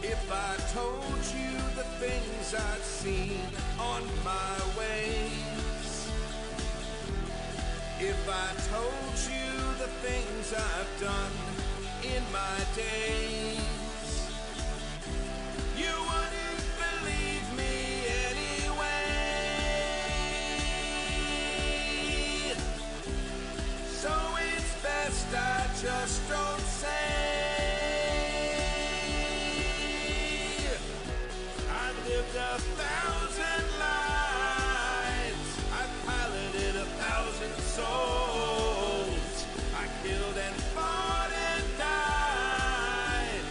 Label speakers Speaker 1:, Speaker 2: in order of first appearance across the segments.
Speaker 1: If I told you the things I've seen on my ways, if I told you the things I've done in my days, you wouldn't believe me anyway. So it's best I just don't say. I've lived 1,000 lives, I've piloted 1,000 souls, I killed and fought and died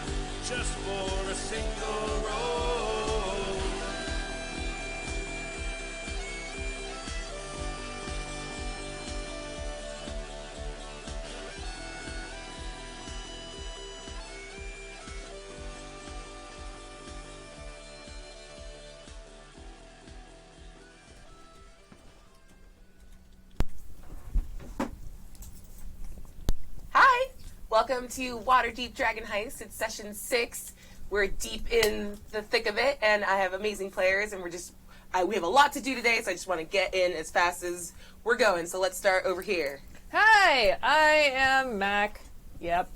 Speaker 1: just for a single role.
Speaker 2: Hi! Welcome to Waterdeep Dragon Heist. It's session 6. We're deep in the thick of it, and I have amazing players, and we have a lot to do today, so I just want to get in as fast as we're going. So let's start over here.
Speaker 3: Hi, I am Mac. Yep,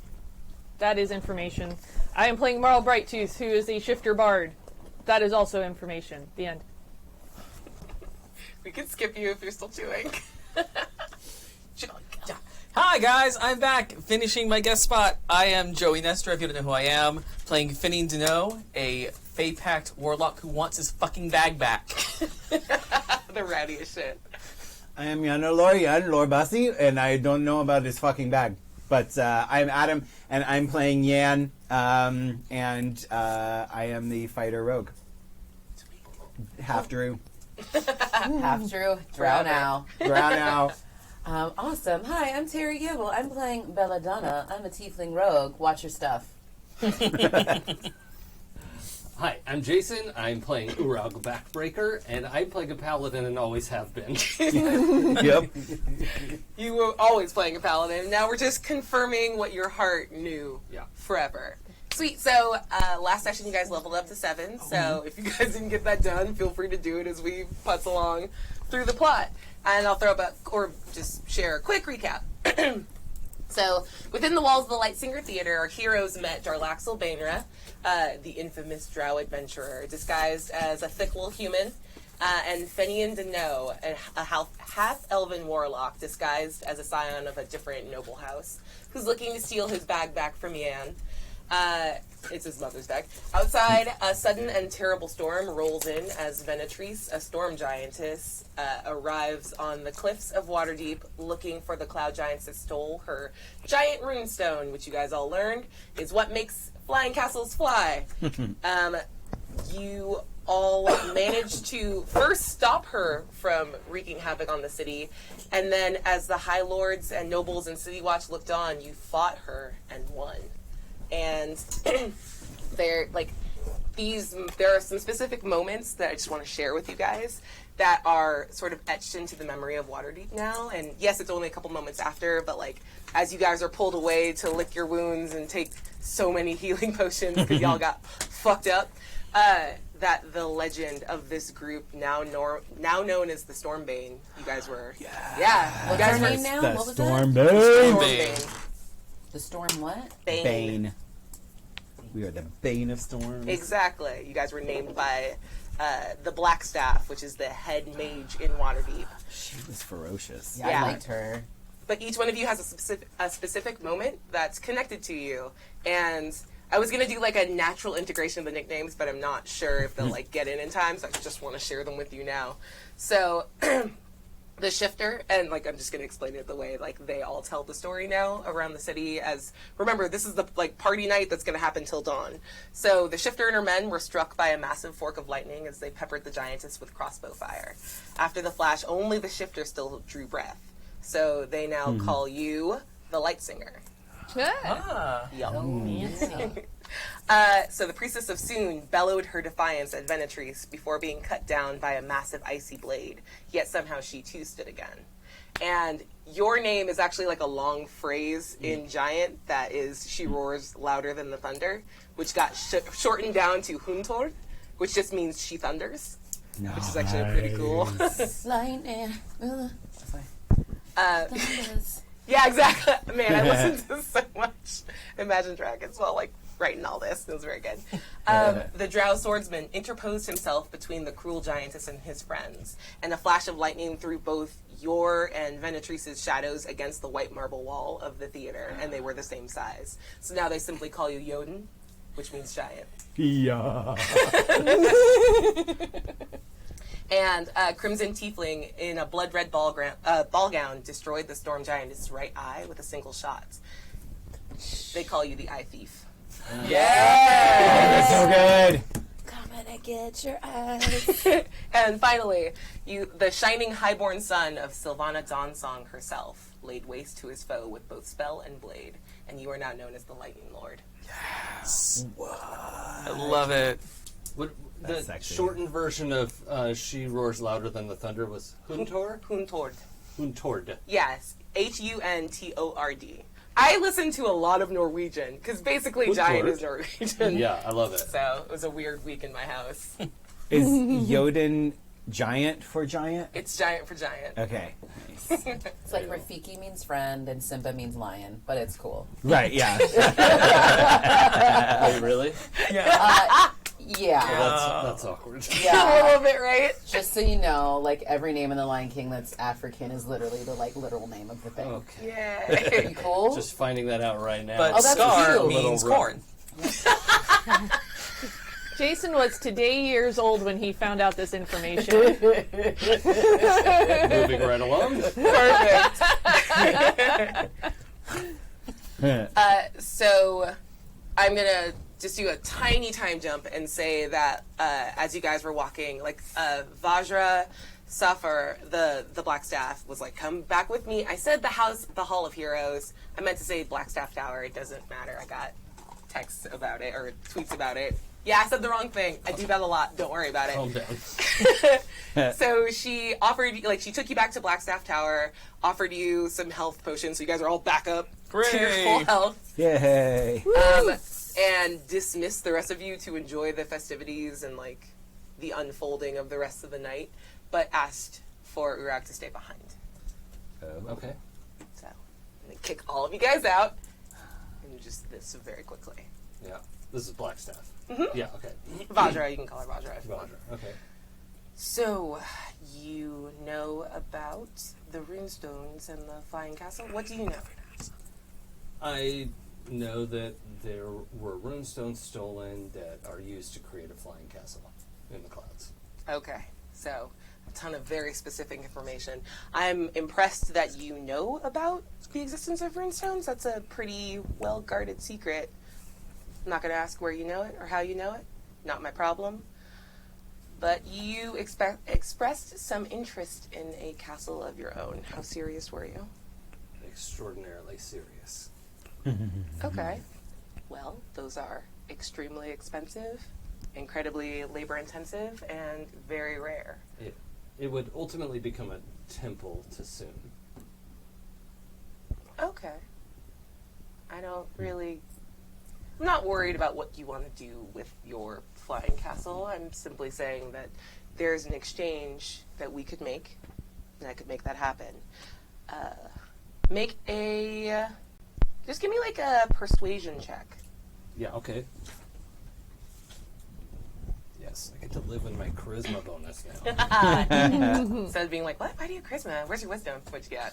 Speaker 3: that is information. I am playing Marl Brighttooth, who is a shifter bard. That is also information. The end.
Speaker 2: We can skip you if you're still chewing.
Speaker 4: Hi guys, I'm back, finishing my guest spot. I am Joey Nestor, if you don't know who I am, playing Finning Deno, a Fey-packed warlock who wants his fucking bag back.
Speaker 2: The rowdiest shit.
Speaker 5: I am Lor'bassee, and I don't know about his fucking bag. But I'm Adam, and I'm playing Yan, and I am the fighter rogue. Half-drow.
Speaker 6: Half-drow. Drow now.
Speaker 5: Drow now.
Speaker 6: Awesome. Hi, I'm Teri Gibble. I'm playing Belladonna. I'm a Tiefling rogue. Watch your stuff.
Speaker 7: Hi, I'm Jason. I'm playing Uraug Backbreaker, and I'm playing a paladin and always have been.
Speaker 5: Yep.
Speaker 2: You were always playing a paladin. Now we're just confirming what your heart knew forever. Sweet. So last session you guys leveled up to 7. So if you guys didn't get that done, feel free to do it as we putz along through the plot. And I'll throw back, or just share a quick recap. So, within the walls of the Lightsinger Theater, our heroes met Darlaxel Bainra, the infamous drow adventurer, disguised as a thick little human, and Fenian Deno, a half-elven warlock, disguised as a scion of a different noble house, who's looking to steal his bag back from Yan. It's his mother's bag. Outside, a sudden and terrible storm rolls in as Venatrice, a storm giantess, arrives on the cliffs of Waterdeep looking for the cloud giants that stole her giant runestone, which you guys all learned is what makes flying castles fly. You all managed to first stop her from wreaking havoc on the city, and then as the High Lords and nobles and City Watch looked on, you fought her and won. And there are some specific moments that I just want to share with you guys that are sort of etched into the memory of Waterdeep now. And yes, it's only a couple moments after, but like as you guys are pulled away to lick your wounds and take so many healing potions because y'all got fucked up, that the legend of this group, now known as the Stormbane, you guys were,
Speaker 6: What's
Speaker 2: you guys
Speaker 6: our
Speaker 2: were
Speaker 6: name now?
Speaker 5: The
Speaker 6: What was
Speaker 5: Stormbane.
Speaker 6: The Storm what?
Speaker 5: Bane. We are the Bane of Storms.
Speaker 2: Exactly. You guys were named by the Blackstaff, which is the head mage in Waterdeep.
Speaker 5: She was ferocious.
Speaker 6: Yeah, I liked her.
Speaker 2: But each one of you has a specific moment that's connected to you. And I was going to do like a natural integration of the nicknames, but I'm not sure if they'll like get in time, so I just want to share them with you now. So the shifter, and like I'm just going to explain it the way like they all tell the story now around the city, as remember this is the like party night that's going to happen till dawn. So the shifter and her men were struck by a massive fork of lightning as they peppered the giantess with crossbow fire. After the flash, only the shifter still drew breath. So they now call you the Lightsinger. So the priestess of Soon bellowed her defiance at Venatrice before being cut down by a massive icy blade, yet somehow she too stood again. And your name is actually like a long phrase in Giant that is, she roars louder than the thunder, which got shortened down to Huntord, which just means she thunders, which is actually pretty cool.
Speaker 6: Lightning.
Speaker 2: Yeah, exactly. Man, I listened to so much Imagine Dragons while like writing all this. It was very good. The drow swordsman interposed himself between the cruel giantess and his friends, and a flash of lightning threw both your and Venetrice's shadows against the white marble wall of the theater, and they were the same size. So now they simply call you Jotun, which means giant.
Speaker 5: Yeah.
Speaker 2: And Crimson Tiefling, in a blood-red ball gown, destroyed the Storm Giantess' right eye with a single shot. They call you the Eye Thief.
Speaker 5: Yeah! So good.
Speaker 6: Gonna get your eyes.
Speaker 2: And finally, the shining highborn son of Sylvana Dawnsong herself, laid waste to his foe with both spell and blade, and you are now known as the Lightning Lord.
Speaker 4: Yes. I love it.
Speaker 7: The
Speaker 5: sexy.
Speaker 7: shortened version of She Roars Louder Than the Thunder was Huntord? Huntord.
Speaker 2: Yes, Huntord. I listened to a lot of Norwegian, because basically Giant is Norwegian.
Speaker 7: Yeah, I love it.
Speaker 2: So it was a weird week in my house.
Speaker 5: Is Jotun giant for giant?
Speaker 2: It's Giant for Giant.
Speaker 5: Okay.
Speaker 6: It's like Rafiki means friend and Simba means lion, but it's cool.
Speaker 5: Right, yeah.
Speaker 7: Wait, really?
Speaker 6: Yeah.
Speaker 7: That's awkward.
Speaker 2: A
Speaker 6: Yeah.
Speaker 2: little bit, right?
Speaker 6: Just so you know, like every name in the Lion King that's African is literally the like literal name of the thing.
Speaker 7: Okay.
Speaker 2: Yeah.
Speaker 6: You cool?
Speaker 7: Just finding that out right now.
Speaker 4: But
Speaker 6: Oh, that's
Speaker 4: Scar
Speaker 6: cute.
Speaker 4: means
Speaker 7: Little
Speaker 4: corn.
Speaker 3: Jason was today years old when he found out this information.
Speaker 7: Moving right along.
Speaker 2: Perfect. So I'm going to just do a tiny time jump and say that as you guys were walking, like Vajra Safar, the Blackstaff, was like, come back with me. I said the Hall of Heroes. I meant to say Blackstaff Tower. It doesn't matter. I got texts about it or tweets about it. Yeah, I said the wrong thing. I do that a lot. Don't worry about it.
Speaker 7: Calm down.
Speaker 2: So she offered, like, she took you back to Blackstaff Tower, offered you some health potions, so you guys are all back up to your
Speaker 4: Hooray.
Speaker 2: full health,
Speaker 5: Yay.
Speaker 2: and dismissed the rest of you to enjoy the festivities and, like, the unfolding of the rest of the night, but asked for Uraug to stay behind.
Speaker 7: Okay.
Speaker 2: So, and they kick all of you guys out, and just this very quickly.
Speaker 7: Yeah. This is Blackstaff.
Speaker 2: Mm-hmm.
Speaker 7: Yeah, okay.
Speaker 2: Vajra, you can call her Vajra if you want.
Speaker 7: Roger. Okay.
Speaker 2: So, you know about the runestones and the flying castle? What do you know?
Speaker 7: I know that there were runestones stolen that are used to create a flying castle in the clouds.
Speaker 2: Okay, so a ton of very specific information. I'm impressed that you know about the existence of runestones. That's a pretty well-guarded secret. I'm not going to ask where you know it or how you know it. Not my problem. But you expressed some interest in a castle of your own. How serious were you?
Speaker 7: Extraordinarily serious.
Speaker 2: Okay. Well, those are extremely expensive, incredibly labor-intensive, and very rare.
Speaker 7: It would ultimately become a temple to Soon.
Speaker 2: Okay. I don't really... I'm not worried about what you want to do with your flying castle. I'm simply saying that there's an exchange that we could make, and I could make that happen. Just give me like a persuasion check.
Speaker 7: Yeah, okay. Yes, I get to live in my charisma bonus now.
Speaker 2: Instead of being like, what? Why do you have charisma? Where's your wisdom? What'd you get?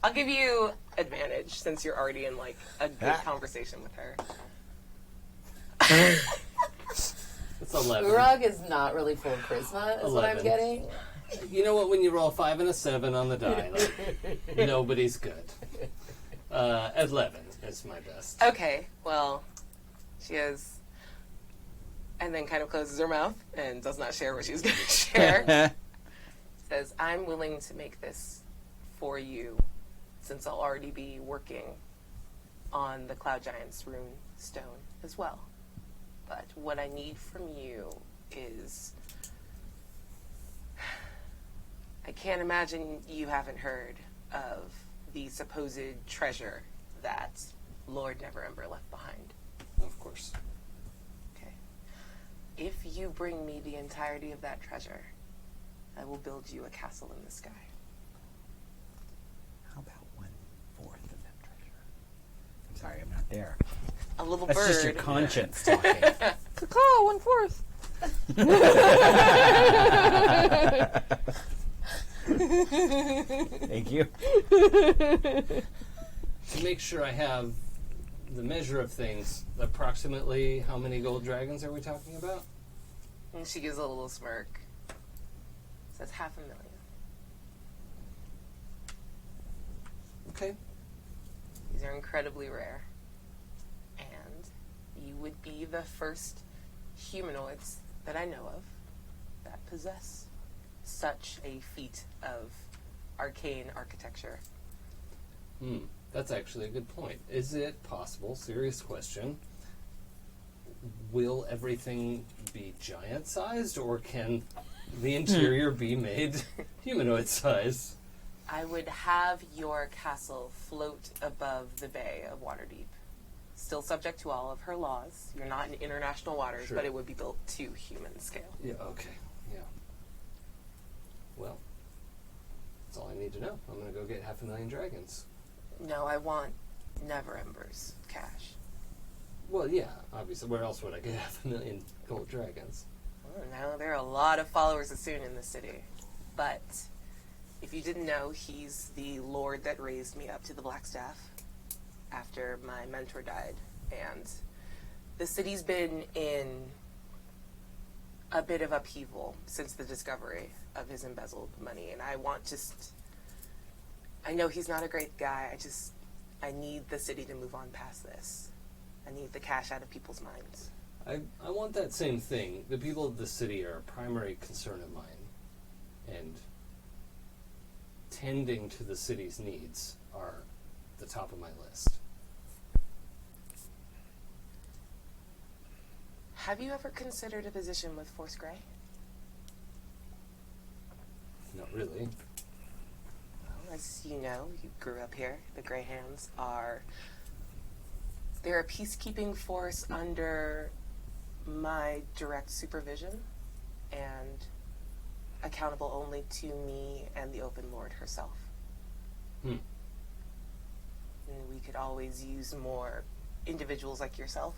Speaker 2: I'll give you advantage since you're already in like a good conversation with her.
Speaker 7: It's 11.
Speaker 6: Uraug is not really full of charisma, is what I'm
Speaker 7: 11.
Speaker 6: getting.
Speaker 7: You know what? When you roll a 5 and a 7 on the die, like, nobody's good. 11 is my best.
Speaker 2: Okay, well, she is... And then kind of closes her mouth and does not share what she's going to share. Says, I'm willing to make this for you since I'll already be working on the Cloud Giant's rune stone as well. But what I need from you is... I can't imagine you haven't heard of the supposed treasure that Lord Neverember left behind.
Speaker 7: Of course.
Speaker 2: Okay. If you bring me the entirety of that treasure, I will build you a castle in the sky.
Speaker 5: How about 1/4 of that treasure? I'm sorry, I'm not there.
Speaker 2: A little
Speaker 5: That's
Speaker 2: bird.
Speaker 5: just your conscience talking.
Speaker 3: Cacao, 1/4.
Speaker 5: Thank you.
Speaker 7: To make sure I have the measure of things, approximately how many gold dragons are we talking about?
Speaker 2: And she gives a little smirk. Says 500,000.
Speaker 7: Okay.
Speaker 2: These are incredibly rare. And you would be the first humanoids that I know of that possess such a feat of arcane architecture.
Speaker 7: That's actually a good point. Is it possible, serious question, will everything be giant-sized, or can the interior be made humanoid-sized?
Speaker 2: I would have your castle float above the bay of Waterdeep. Still subject to all of her laws. You're not in international waters,
Speaker 7: Sure.
Speaker 2: but it would be built to human scale.
Speaker 7: Yeah, okay, yeah. Well, that's all I need to know. I'm going to go get 500,000 dragons.
Speaker 2: No, I want Neverember's cash.
Speaker 7: Well, yeah, obviously. Where else would I get 500,000 gold dragons?
Speaker 2: Oh, now there are a lot of followers of Soon in the city. But if you didn't know, he's the lord that raised me up to the Black Staff after my mentor died. And the city's been in a bit of upheaval since the discovery of his embezzled money. And I know he's not a great guy. I need the city to move on past this. I need the cash out of people's minds.
Speaker 7: I want that same thing. The people of the city are a primary concern of mine. And tending to the city's needs are the top of my list.
Speaker 2: Have you ever considered a position with Force Grey?
Speaker 7: Not really.
Speaker 2: Well, as you know, you grew up here. The Grey Hands they're a peacekeeping force under my direct supervision and accountable only to me and the Open Lord herself. And we could always use more individuals like yourself.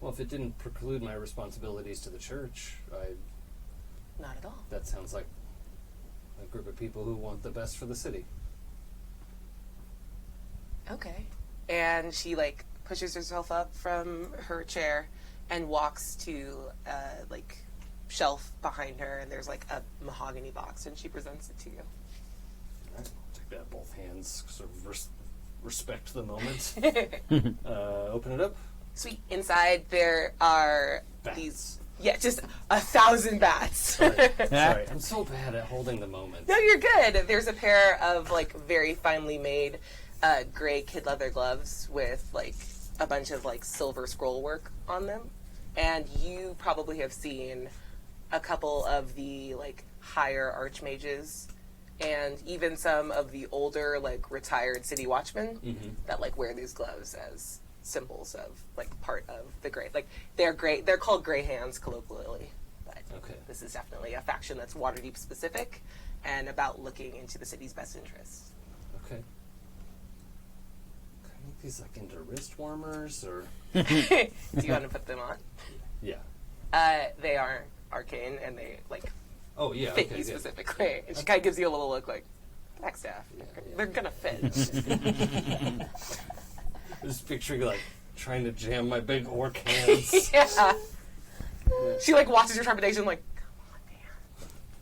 Speaker 7: Well, if it didn't preclude my responsibilities to the church,
Speaker 2: Not at all.
Speaker 7: that sounds like a group of people who want the best for the city.
Speaker 2: Okay. And she, pushes herself up from her chair and walks to, shelf behind her, and there's, a mahogany box, and she presents it to you.
Speaker 7: All right, I'll take that both hands, sort of respect the moment. Open it up.
Speaker 2: Sweet. Inside, there are
Speaker 7: Bats.
Speaker 2: these... Yeah, just 1,000 bats.
Speaker 7: Sorry, I'm so bad at holding the moment.
Speaker 2: No, you're good. There's a pair of, very finely made gray kid leather gloves with, a bunch of, silver scroll work on them. And you probably have seen a couple of the, higher archmages and even some of the older, retired city watchmen that, wear these gloves as symbols of, part of the Grey. They're great. They're called Grey Hands colloquially. But
Speaker 7: Okay.
Speaker 2: this is definitely a faction that's Waterdeep specific and about looking into the city's best interests.
Speaker 7: Okay. Can I make these into wrist warmers or?
Speaker 2: Do you want to put them on?
Speaker 7: Yeah.
Speaker 2: They are arcane and they
Speaker 7: Oh yeah.
Speaker 2: fit
Speaker 7: Okay.
Speaker 2: you
Speaker 7: Good.
Speaker 2: specifically. And she kind of gives you a little look Blackstaff.
Speaker 7: Yeah.
Speaker 2: They're gonna fit.
Speaker 7: Just picturing trying to jam my big orc hands.
Speaker 2: Yeah. She watches your trepidation come on, man.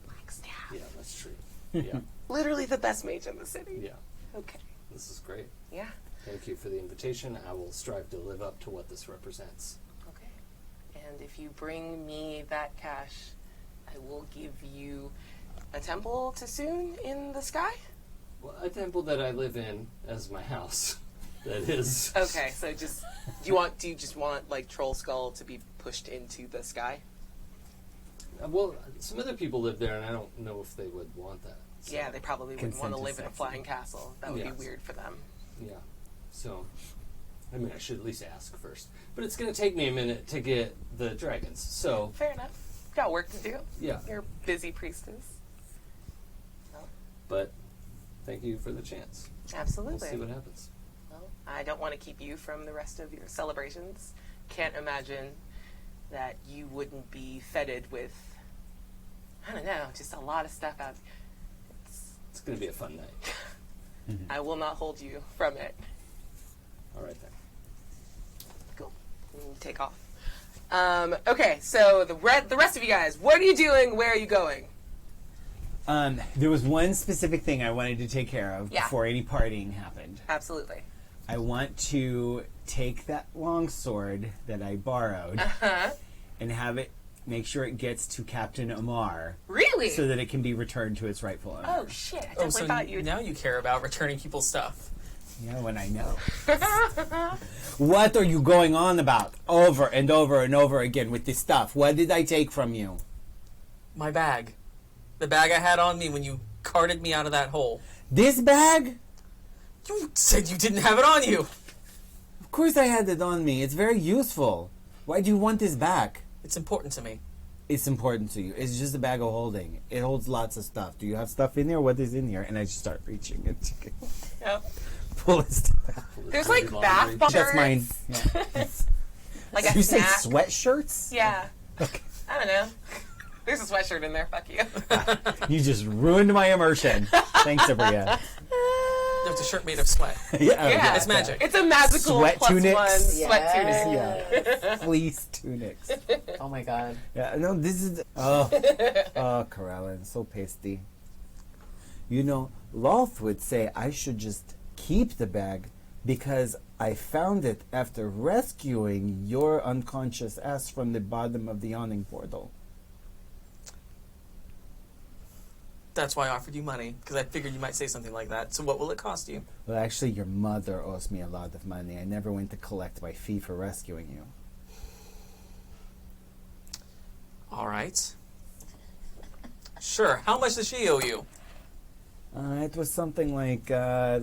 Speaker 2: Blackstaff.
Speaker 7: Yeah, that's true. Yeah.
Speaker 2: Literally the best mage in the city.
Speaker 7: Yeah.
Speaker 2: Okay.
Speaker 7: This is great.
Speaker 2: Yeah.
Speaker 7: Thank you for the invitation. I will strive to live up to what this represents.
Speaker 2: Okay. And if you bring me that cash, I will give you a temple to Soon in the sky.
Speaker 7: Well, a temple that I live in as my house. That is.
Speaker 2: Okay, so do you just want Troll Skull to be pushed into the sky?
Speaker 7: Well, some other people live there, and I don't know if they would want that. So,
Speaker 2: Yeah, they probably wouldn't want to
Speaker 5: Consent is
Speaker 2: live in a
Speaker 5: sexy.
Speaker 2: flying castle. That would
Speaker 7: Yeah.
Speaker 2: be weird for them.
Speaker 7: Yeah. So, I mean, I should at least ask first. But it's going to take me a minute to get the dragons. So,
Speaker 2: Fair enough. Got work to do.
Speaker 7: yeah.
Speaker 2: You're a busy priestess.
Speaker 7: But thank you for the chance.
Speaker 2: Absolutely.
Speaker 7: We'll see what happens.
Speaker 2: Well, I don't want to keep you from the rest of your celebrations. Can't imagine that you wouldn't be feted with, I don't know, just a lot of stuff out.
Speaker 7: It's going to be a fun night.
Speaker 2: I will not hold you from it.
Speaker 7: All right, then.
Speaker 2: Cool. You take off. Okay, so the rest of you guys, what are you doing? Where are you going?
Speaker 5: There was one specific thing I wanted to take care of
Speaker 2: Yeah.
Speaker 5: before any partying happened.
Speaker 2: Absolutely.
Speaker 5: I want to take that longsword that I borrowed and have it, make sure it gets to Captain Amar
Speaker 2: Really?
Speaker 5: so that it can be returned to its rightful owner.
Speaker 2: Oh shit! I
Speaker 4: Oh,
Speaker 2: definitely
Speaker 4: so
Speaker 2: thought you.
Speaker 4: now you care about returning people's stuff.
Speaker 5: Yeah, when I know. What are you going on about over and over and over again with this stuff? What did I take from you?
Speaker 4: My bag. The bag I had on me when you carted me out of that hole.
Speaker 5: This bag?
Speaker 4: You said you didn't have it on you.
Speaker 5: Of course I had it on me. It's very useful. Why do you want this back?
Speaker 4: It's important to me.
Speaker 5: It's important to you. It's just a bag of holding. It holds lots of stuff. Do you have stuff in here? What is in here? And I just start reaching and
Speaker 2: Yep.
Speaker 5: pull it stuff out.
Speaker 2: There's like bath bombs.
Speaker 5: That's mine. Yeah.
Speaker 2: Like a
Speaker 5: You said
Speaker 2: snack.
Speaker 5: sweatshirts?
Speaker 2: Yeah.
Speaker 5: Okay.
Speaker 2: I don't know. There's a sweatshirt in there. Fuck you.
Speaker 5: You just ruined my immersion. Thanks, Aabria.
Speaker 4: It's a shirt made of sweat.
Speaker 2: Yeah.
Speaker 4: It's magic.
Speaker 2: It's a magical
Speaker 5: Sweat
Speaker 2: plus
Speaker 5: tunics.
Speaker 2: one sweat tunic.
Speaker 5: Yeah. Fleece tunics.
Speaker 6: Oh my god.
Speaker 5: Yeah, no, this is... Oh, Corellin, so pasty. You know, Loth would say I should just keep the bag because I found it after rescuing your unconscious ass from the bottom of the yawning portal.
Speaker 4: That's why I offered you money, because I figured you might say something like that. So what will it cost you?
Speaker 5: Well, actually, your mother owes me a lot of money. I never went to collect my fee for rescuing you.
Speaker 4: All right. Sure. How much does she owe you?
Speaker 5: It was something like I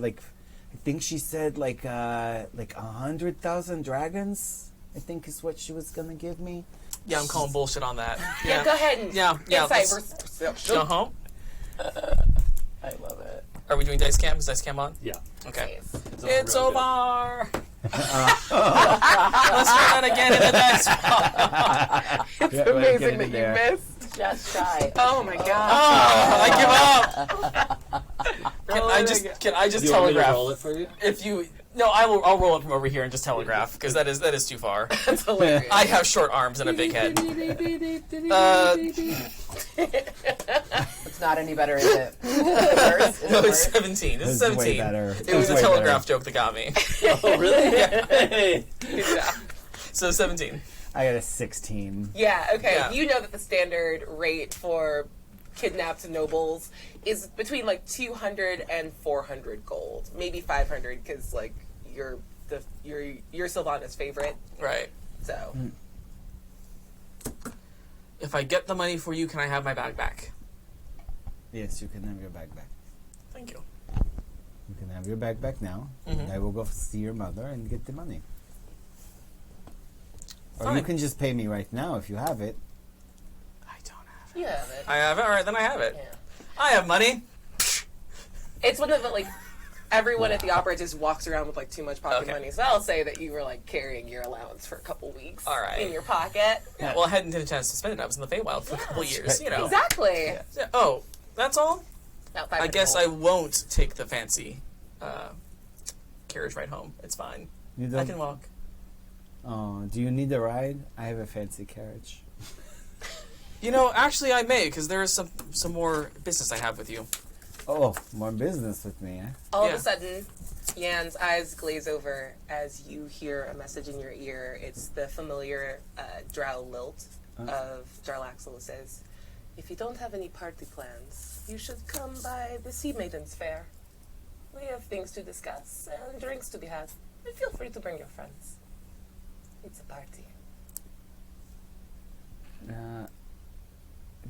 Speaker 5: think she said like 100,000 dragons. I think is what she was gonna give me.
Speaker 4: Yeah, I'm calling bullshit on that.
Speaker 2: Yeah, go ahead and
Speaker 4: Yeah.
Speaker 2: insight
Speaker 4: let's-
Speaker 2: perception.
Speaker 4: Uh-huh.
Speaker 6: I love it.
Speaker 4: Are we doing dice cam? Is dice cam on?
Speaker 7: Yeah.
Speaker 4: Okay.
Speaker 7: It's
Speaker 4: It's
Speaker 7: real
Speaker 4: over. Let's try that again in the dice roll.
Speaker 2: It's
Speaker 5: Yeah, well, get
Speaker 2: amazing
Speaker 5: it
Speaker 2: that
Speaker 5: in
Speaker 2: you
Speaker 5: there.
Speaker 2: missed.
Speaker 6: Just shy.
Speaker 2: Oh my god.
Speaker 4: I give up. Can I just
Speaker 7: Do you want me to
Speaker 4: telegraph?
Speaker 7: roll it for you?
Speaker 4: If you no, I'll roll it from over here and just telegraph because that is too far.
Speaker 2: That's hilarious.
Speaker 4: I have short arms and a big head.
Speaker 6: It's not any better, is it? Worse? Is
Speaker 4: No,
Speaker 6: it
Speaker 4: it's
Speaker 6: worse?
Speaker 4: 17. This is
Speaker 5: It's way
Speaker 4: 17.
Speaker 5: better.
Speaker 4: It was
Speaker 5: It's
Speaker 4: a
Speaker 5: way
Speaker 4: telegraph
Speaker 5: better.
Speaker 4: joke that got me.
Speaker 7: Oh, really? Hey.
Speaker 2: Yeah.
Speaker 4: So 17.
Speaker 5: I got a 16.
Speaker 2: Yeah, okay.
Speaker 4: Yeah.
Speaker 2: You know that the standard rate for kidnapped nobles is between like 200 and 400 gold. Maybe 500 because like you're Sylvana's favorite.
Speaker 4: Right.
Speaker 2: So
Speaker 4: If I get the money for you, can I have my bag back?
Speaker 5: Yes, you can have your bag back.
Speaker 4: Thank you.
Speaker 5: You can have your bag back now.
Speaker 4: Mhm.
Speaker 5: And I will go see your mother and get the money. Or you
Speaker 4: Fine.
Speaker 5: can just pay me right now if you have it.
Speaker 4: I don't have
Speaker 2: you have it.
Speaker 4: I have it. All right, then I have it.
Speaker 2: Yeah.
Speaker 4: I have money.
Speaker 2: It's one of the like everyone at the opera just walks around with like too much pocket
Speaker 4: Okay.
Speaker 2: money. So I'll say that you were like carrying your allowance for a couple weeks
Speaker 4: All right.
Speaker 2: in your pocket.
Speaker 4: Yeah, well, I hadn't had a chance to spend it. I was in the Feywild for a couple years, you know.
Speaker 2: Exactly.
Speaker 4: Yeah. Oh, that's all?
Speaker 2: About
Speaker 4: I
Speaker 2: 500
Speaker 4: guess
Speaker 2: gold.
Speaker 4: I won't take the fancy carriage ride home. It's fine.
Speaker 5: You
Speaker 4: I
Speaker 5: don't.
Speaker 4: can walk.
Speaker 5: Oh, do you need a ride? I have a fancy carriage.
Speaker 4: You know, actually, I may, because there is some more business I have with you.
Speaker 5: Oh, more business with me, eh?
Speaker 2: All of
Speaker 4: Yeah.
Speaker 2: a sudden, Yan's eyes glaze over as you hear a message in your ear. It's the familiar drow lilt of Jarlaxle who says, "If you don't have any party plans, you should come by the Sea Maidens Fair. We have things to discuss and drinks to be had. And feel free to bring your friends. It's a party."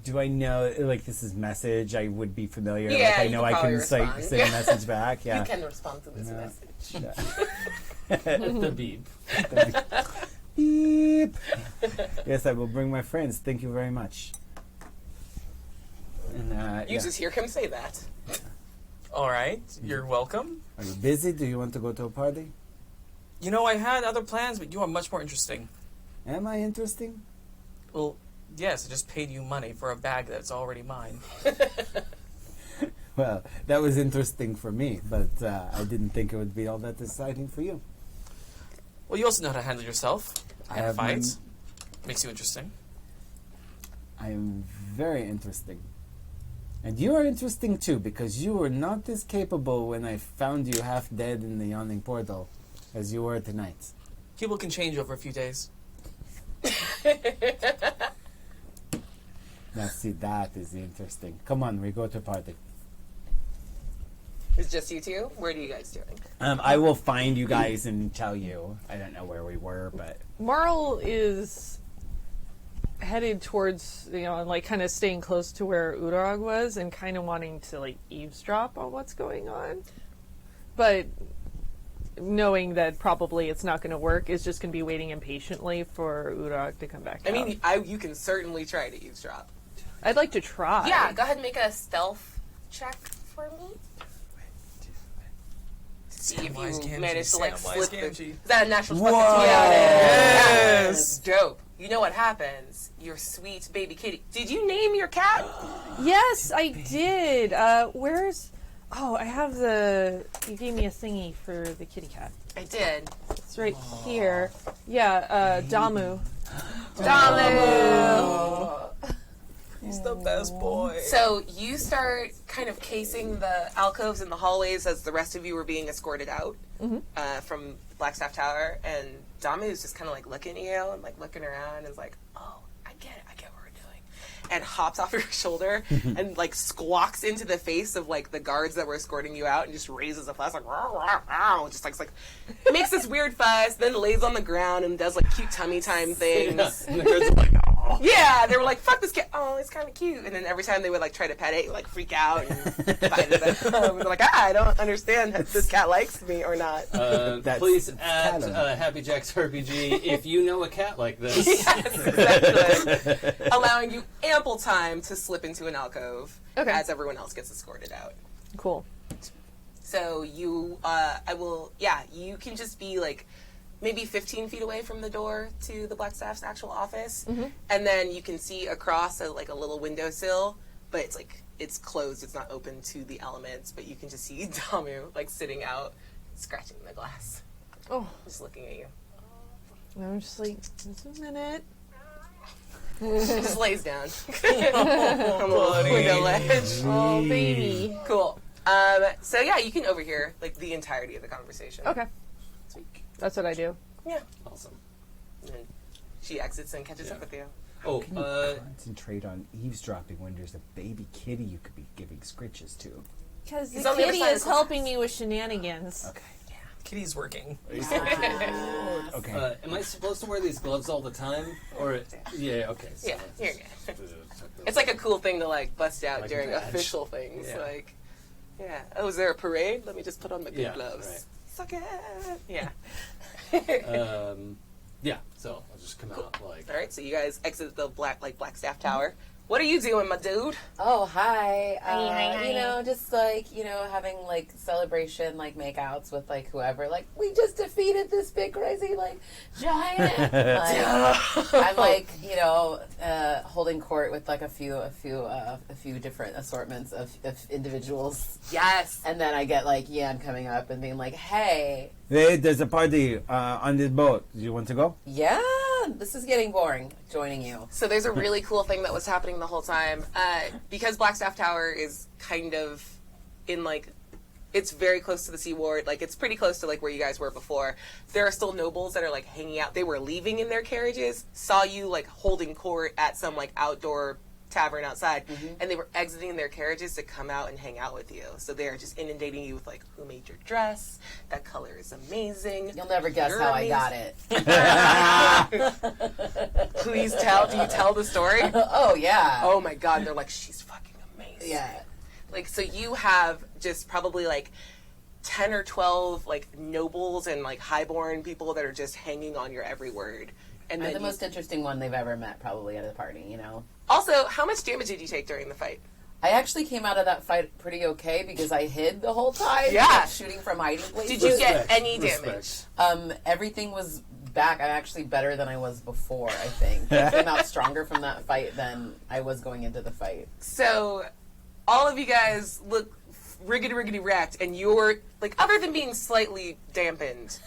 Speaker 5: do I know, like, this is message? I would be familiar.
Speaker 2: Yeah,
Speaker 5: like, I
Speaker 2: you
Speaker 5: know
Speaker 2: can
Speaker 5: I
Speaker 2: probably
Speaker 5: can
Speaker 2: respond.
Speaker 5: say a message back. Yeah.
Speaker 2: You can respond to this message.
Speaker 7: The beep.
Speaker 5: Beep. Yes, I will bring my friends. Thank you very much. And,
Speaker 2: You just hear him say that.
Speaker 4: All right, you're welcome.
Speaker 5: Are you busy? Do you want to go to a party?
Speaker 4: You know, I had other plans, but you are much more interesting.
Speaker 5: Am I interesting?
Speaker 4: Well, yes, I just paid you money for a bag that's already mine.
Speaker 5: Well, that was interesting for me, but I didn't think it would be all that exciting for you.
Speaker 4: Well, you also know how to handle yourself.
Speaker 5: I
Speaker 4: And
Speaker 5: have
Speaker 4: fights. Makes you interesting.
Speaker 5: I am very interesting. And you are interesting too, because you were not as capable when I found you half dead in the yawning portal as you were tonight.
Speaker 4: People can change over a few days.
Speaker 5: Now see, that is interesting. Come on, we go to a party.
Speaker 2: It's just you two? What are you guys doing?
Speaker 5: I will find you guys and tell you. I don't know where we were, but...
Speaker 3: Marl is headed towards, like kind of staying close to where Uraug was and kind of wanting to like eavesdrop on what's going on. But knowing that probably it's not going to work, is just going to be waiting impatiently for Uraug to come back
Speaker 2: I
Speaker 3: down.
Speaker 2: mean, you can certainly try to eavesdrop.
Speaker 3: I'd like to try.
Speaker 2: Yeah, go ahead and make a stealth check for me. See if
Speaker 4: Samwise
Speaker 2: you
Speaker 4: Gamgee,
Speaker 2: manage to like
Speaker 4: Samwise
Speaker 2: slip.
Speaker 4: Gamgee.
Speaker 2: Is that a natural
Speaker 5: Whoa.
Speaker 2: 20?
Speaker 4: Yes!
Speaker 2: Dope. You know what happens? Your sweet baby kitty. Did you name your cat?
Speaker 3: Yes, I did. Where's... Oh, I have the... You gave me a thingy for the kitty cat.
Speaker 2: I did.
Speaker 3: It's right here. Yeah, Damu.
Speaker 4: He's the best boy.
Speaker 2: So you start kind of casing the alcoves and the hallways as the rest of you were being escorted out from Blackstaff Tower, and Damu's just kind of like looking at you and like looking around and is like, "Oh, I get what we're doing," and hops off your shoulder and like squawks into the face of like the guards that were escorting you out and just raises a flask like, "Row, row, row," just like makes this weird fuss, then lays on the ground and does like cute tummy time things.
Speaker 7: And the girls are like, oh.
Speaker 2: Yeah, they were like, "Fuck this cat! Oh, it's kind of cute." And then every time they would like try to pet it, you like freak out and fight it. And they're like, "I don't understand if this cat likes me or not."
Speaker 7: Please add
Speaker 5: canon.
Speaker 7: Happy Jack's RPG if you know a cat like this.
Speaker 2: Yes, exactly. Allowing you ample time to slip into an alcove
Speaker 3: Okay.
Speaker 2: as everyone else gets escorted out.
Speaker 3: Cool.
Speaker 2: So you, you can just be like maybe 15 feet away from the door to the Blackstaff's actual office, and then you can see across a little windowsill, but it's closed. It's not open to the elements, but you can just see Damu like sitting out, scratching the glass,
Speaker 3: Oh,
Speaker 2: just looking at you.
Speaker 3: I'm just like, just a minute.
Speaker 2: Just lays down on the little window ledge.
Speaker 3: Oh, baby.
Speaker 2: Cool. So yeah, you can overhear like the entirety of the conversation.
Speaker 3: Okay,
Speaker 2: Sweet.
Speaker 3: that's what I do.
Speaker 2: Yeah.
Speaker 7: Awesome.
Speaker 2: And then she exits and catches up with you.
Speaker 7: Oh,
Speaker 5: Can you concentrate on eavesdropping when there's a baby kitty you could be giving scritches to?
Speaker 3: Because
Speaker 2: He's
Speaker 3: the
Speaker 2: on the other
Speaker 3: kitty
Speaker 2: side of
Speaker 3: is
Speaker 2: the
Speaker 3: helping me with shenanigans.
Speaker 5: Okay.
Speaker 4: Kitty's working.
Speaker 5: Okay.
Speaker 7: am I supposed to wear these gloves all the time? Or yeah, okay. So
Speaker 2: Yeah, you're good. It's like a cool thing to like bust out
Speaker 7: Like a
Speaker 2: during
Speaker 7: badge.
Speaker 2: official things.
Speaker 7: Yeah.
Speaker 2: Like, yeah. Oh, is there a parade? Let me just put on my good
Speaker 7: Yeah,
Speaker 2: gloves.
Speaker 7: right.
Speaker 2: Suck it. Yeah.
Speaker 7: yeah. So I'll just come out like.
Speaker 2: All right. So you guys exit the Blackstaff Tower. What are you doing, my dude?
Speaker 6: Oh, hi.
Speaker 2: Hi.
Speaker 6: Just like, having like celebration, like makeouts with like whoever. Like, we just defeated this big crazy like giant. I'm like, holding court with like a few different assortments of individuals.
Speaker 2: Yes.
Speaker 6: And then I get like Yan coming up and being like, hey,
Speaker 5: Hey, there's a party on this boat. Do you want to go?
Speaker 6: yeah, this is getting boring joining you.
Speaker 2: So there's a really cool thing that was happening the whole time. Because Blackstaff Tower is kind of in it's very close to the seaward. Like it's pretty close to like where you guys were before. There are still nobles that are like hanging out. They were leaving in their carriages, saw you like holding court at some like outdoor tavern outside, and they were exiting their carriages to come out and hang out with you. So they're just inundating you with like, who made your dress? That color is amazing.
Speaker 6: You'll never guess how I got it.
Speaker 2: Please tell. Do you tell the story?
Speaker 6: Oh, yeah.
Speaker 2: Oh my god, they're like, she's fucking amazing.
Speaker 6: Yeah.
Speaker 2: Like, so you have just probably like 10 or 12 like nobles and like highborn people that are just hanging on your every word. And
Speaker 6: I'm
Speaker 2: then
Speaker 6: the most interesting one they've ever met, probably, at a party, you know?
Speaker 2: Also, how much damage did you take during the fight?
Speaker 6: I actually came out of that fight pretty okay because I hid the whole time.
Speaker 2: Yeah.
Speaker 6: Kept shooting from hiding places.
Speaker 2: Did you get any damage?
Speaker 6: Everything was back. I'm actually better than I was before, I think. I came out stronger from that fight than I was going into the fight.
Speaker 2: So, all of you guys look riggedy wrecked, and you're, like, other than being slightly dampened,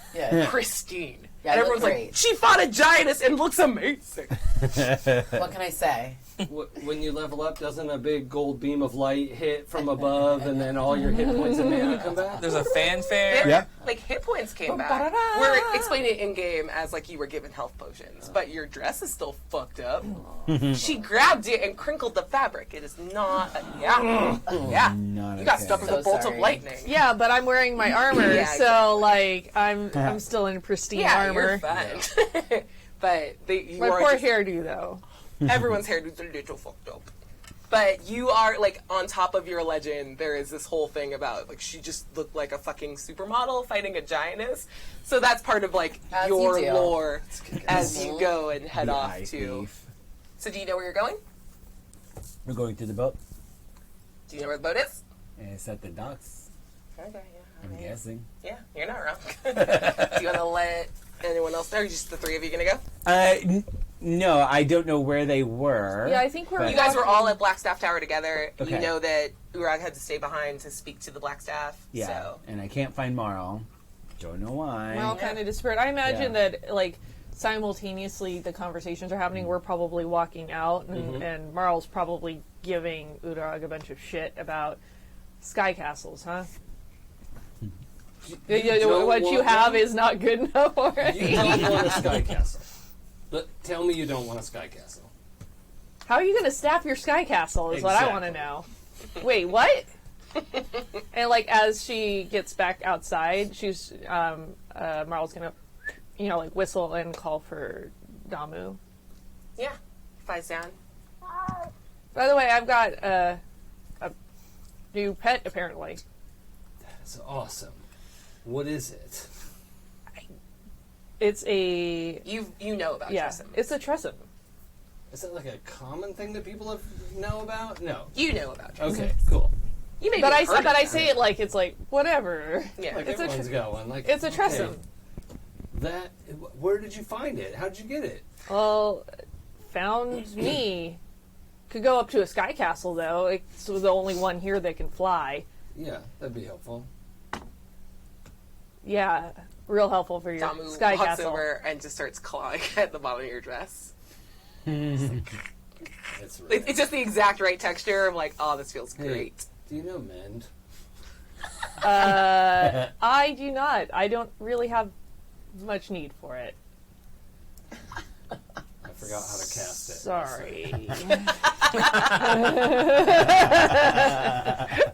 Speaker 2: pristine.
Speaker 6: Yeah,
Speaker 2: and
Speaker 6: I look
Speaker 2: everyone's like,
Speaker 6: great.
Speaker 2: she fought a giantess and looks amazing.
Speaker 6: What can I say?
Speaker 7: When you level up, doesn't a big gold beam of light hit from above, and then all your hit points and mana come back?
Speaker 4: There's a fanfare.
Speaker 5: Yeah.
Speaker 2: Like, hit points came back. We're explaining it in-game as, like, you were given health potions, but your dress is still fucked up. She grabbed it and crinkled the fabric. It is not, yeah.
Speaker 5: Not
Speaker 2: You got
Speaker 5: okay.
Speaker 2: stuck with
Speaker 6: So
Speaker 2: a bolt
Speaker 6: sorry.
Speaker 2: of lightning.
Speaker 3: Yeah, but I'm wearing my armor,
Speaker 2: Yeah,
Speaker 3: so like I'm still in pristine armor.
Speaker 2: You're fine. But you
Speaker 3: My
Speaker 2: are
Speaker 3: poor
Speaker 2: just-
Speaker 3: hairdo though.
Speaker 2: everyone's hairdos are a little fucked up. But you are, like, on top of your legend, there is this whole thing about, like, she just looked like a fucking supermodel fighting a giantess. So that's part of, like,
Speaker 6: As
Speaker 2: your
Speaker 6: you do.
Speaker 2: lore as you go and head
Speaker 5: The
Speaker 2: off
Speaker 5: eye
Speaker 2: to...
Speaker 5: thief.
Speaker 2: So do you know where you're going?
Speaker 5: We're going to the boat.
Speaker 2: Do you know where the boat is?
Speaker 5: And it's at the docks,
Speaker 2: Okay, yeah.
Speaker 5: I'm guessing.
Speaker 2: Yeah, you're not wrong. Do you want to let anyone else know? Or just the three of you going to go?
Speaker 5: No, I don't know where they were.
Speaker 3: Yeah, I think we're.
Speaker 5: but-
Speaker 2: You guys were all at Blackstaff Tower together.
Speaker 5: Okay.
Speaker 2: You know that Uraug had to stay behind to speak to the Blackstaff.
Speaker 5: Yeah,
Speaker 2: So.
Speaker 5: and I can't find Marl. Don't know why.
Speaker 3: We're all kind of disparate. I imagine that like simultaneously the conversations are happening. We're probably walking out, and Marl's probably giving Uraug a bunch of shit about sky castles, huh?
Speaker 7: don't
Speaker 3: What you
Speaker 7: want
Speaker 3: have
Speaker 7: one?
Speaker 3: is not good enough already.
Speaker 7: You don't want a sky castle. But tell me you don't want a sky castle.
Speaker 3: How are you going to staff your sky castle is what I want to know. Wait, what? And like as she gets back outside, she's Marl's going to like whistle and call for Damu.
Speaker 2: Yeah. Flies down.
Speaker 3: By the way, I've got a new pet apparently.
Speaker 7: That's awesome. What is it?
Speaker 3: It's a
Speaker 2: You know about Tristan.
Speaker 3: it's a Tressum.
Speaker 7: Is that like a common thing that people know about? No.
Speaker 2: You know about Tristan.
Speaker 7: Okay, cool.
Speaker 2: You may
Speaker 3: But
Speaker 2: be
Speaker 3: I
Speaker 2: heard of
Speaker 3: say it like it's like whatever.
Speaker 2: Yeah.
Speaker 7: Like
Speaker 3: It's a
Speaker 7: everyone's got one. Like
Speaker 3: It's a Tressum.
Speaker 7: That. Where did you find it? How did you get it?
Speaker 3: Well, found me. Could go up to a sky castle though. It's the only one here that can fly.
Speaker 7: Yeah, that'd be helpful.
Speaker 3: Yeah, real helpful for your
Speaker 2: Damu
Speaker 3: sky
Speaker 2: walks
Speaker 3: castle.
Speaker 2: over and just starts clawing at the bottom of your dress.
Speaker 7: It's rad.
Speaker 2: It's just the exact right texture of like, oh, this feels
Speaker 7: Hey,
Speaker 2: great.
Speaker 7: do you know mend?
Speaker 3: I do not. I don't really have much need for it.
Speaker 7: I forgot how to cast it.
Speaker 3: Sorry.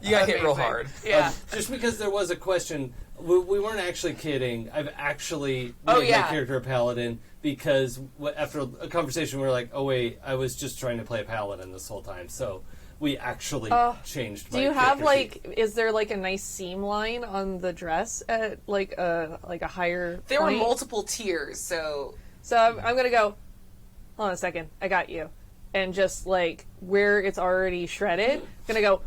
Speaker 4: You got hit real
Speaker 2: Amazing.
Speaker 4: hard.
Speaker 2: Yeah.
Speaker 7: Just because there was a question, we weren't actually kidding. I've actually
Speaker 2: Oh,
Speaker 7: made
Speaker 2: yeah.
Speaker 7: my character a paladin because after a conversation we were like, oh wait, I was just trying to play a paladin this whole time. So we actually changed.
Speaker 3: Do
Speaker 7: my
Speaker 3: you have
Speaker 7: character sheet.
Speaker 3: is there like a nice seam line on the dress at like a higher
Speaker 2: There were
Speaker 3: point?
Speaker 2: multiple tiers, so
Speaker 3: So I'm gonna go. Hold on a second. I got you. And just like where it's already shredded, gonna go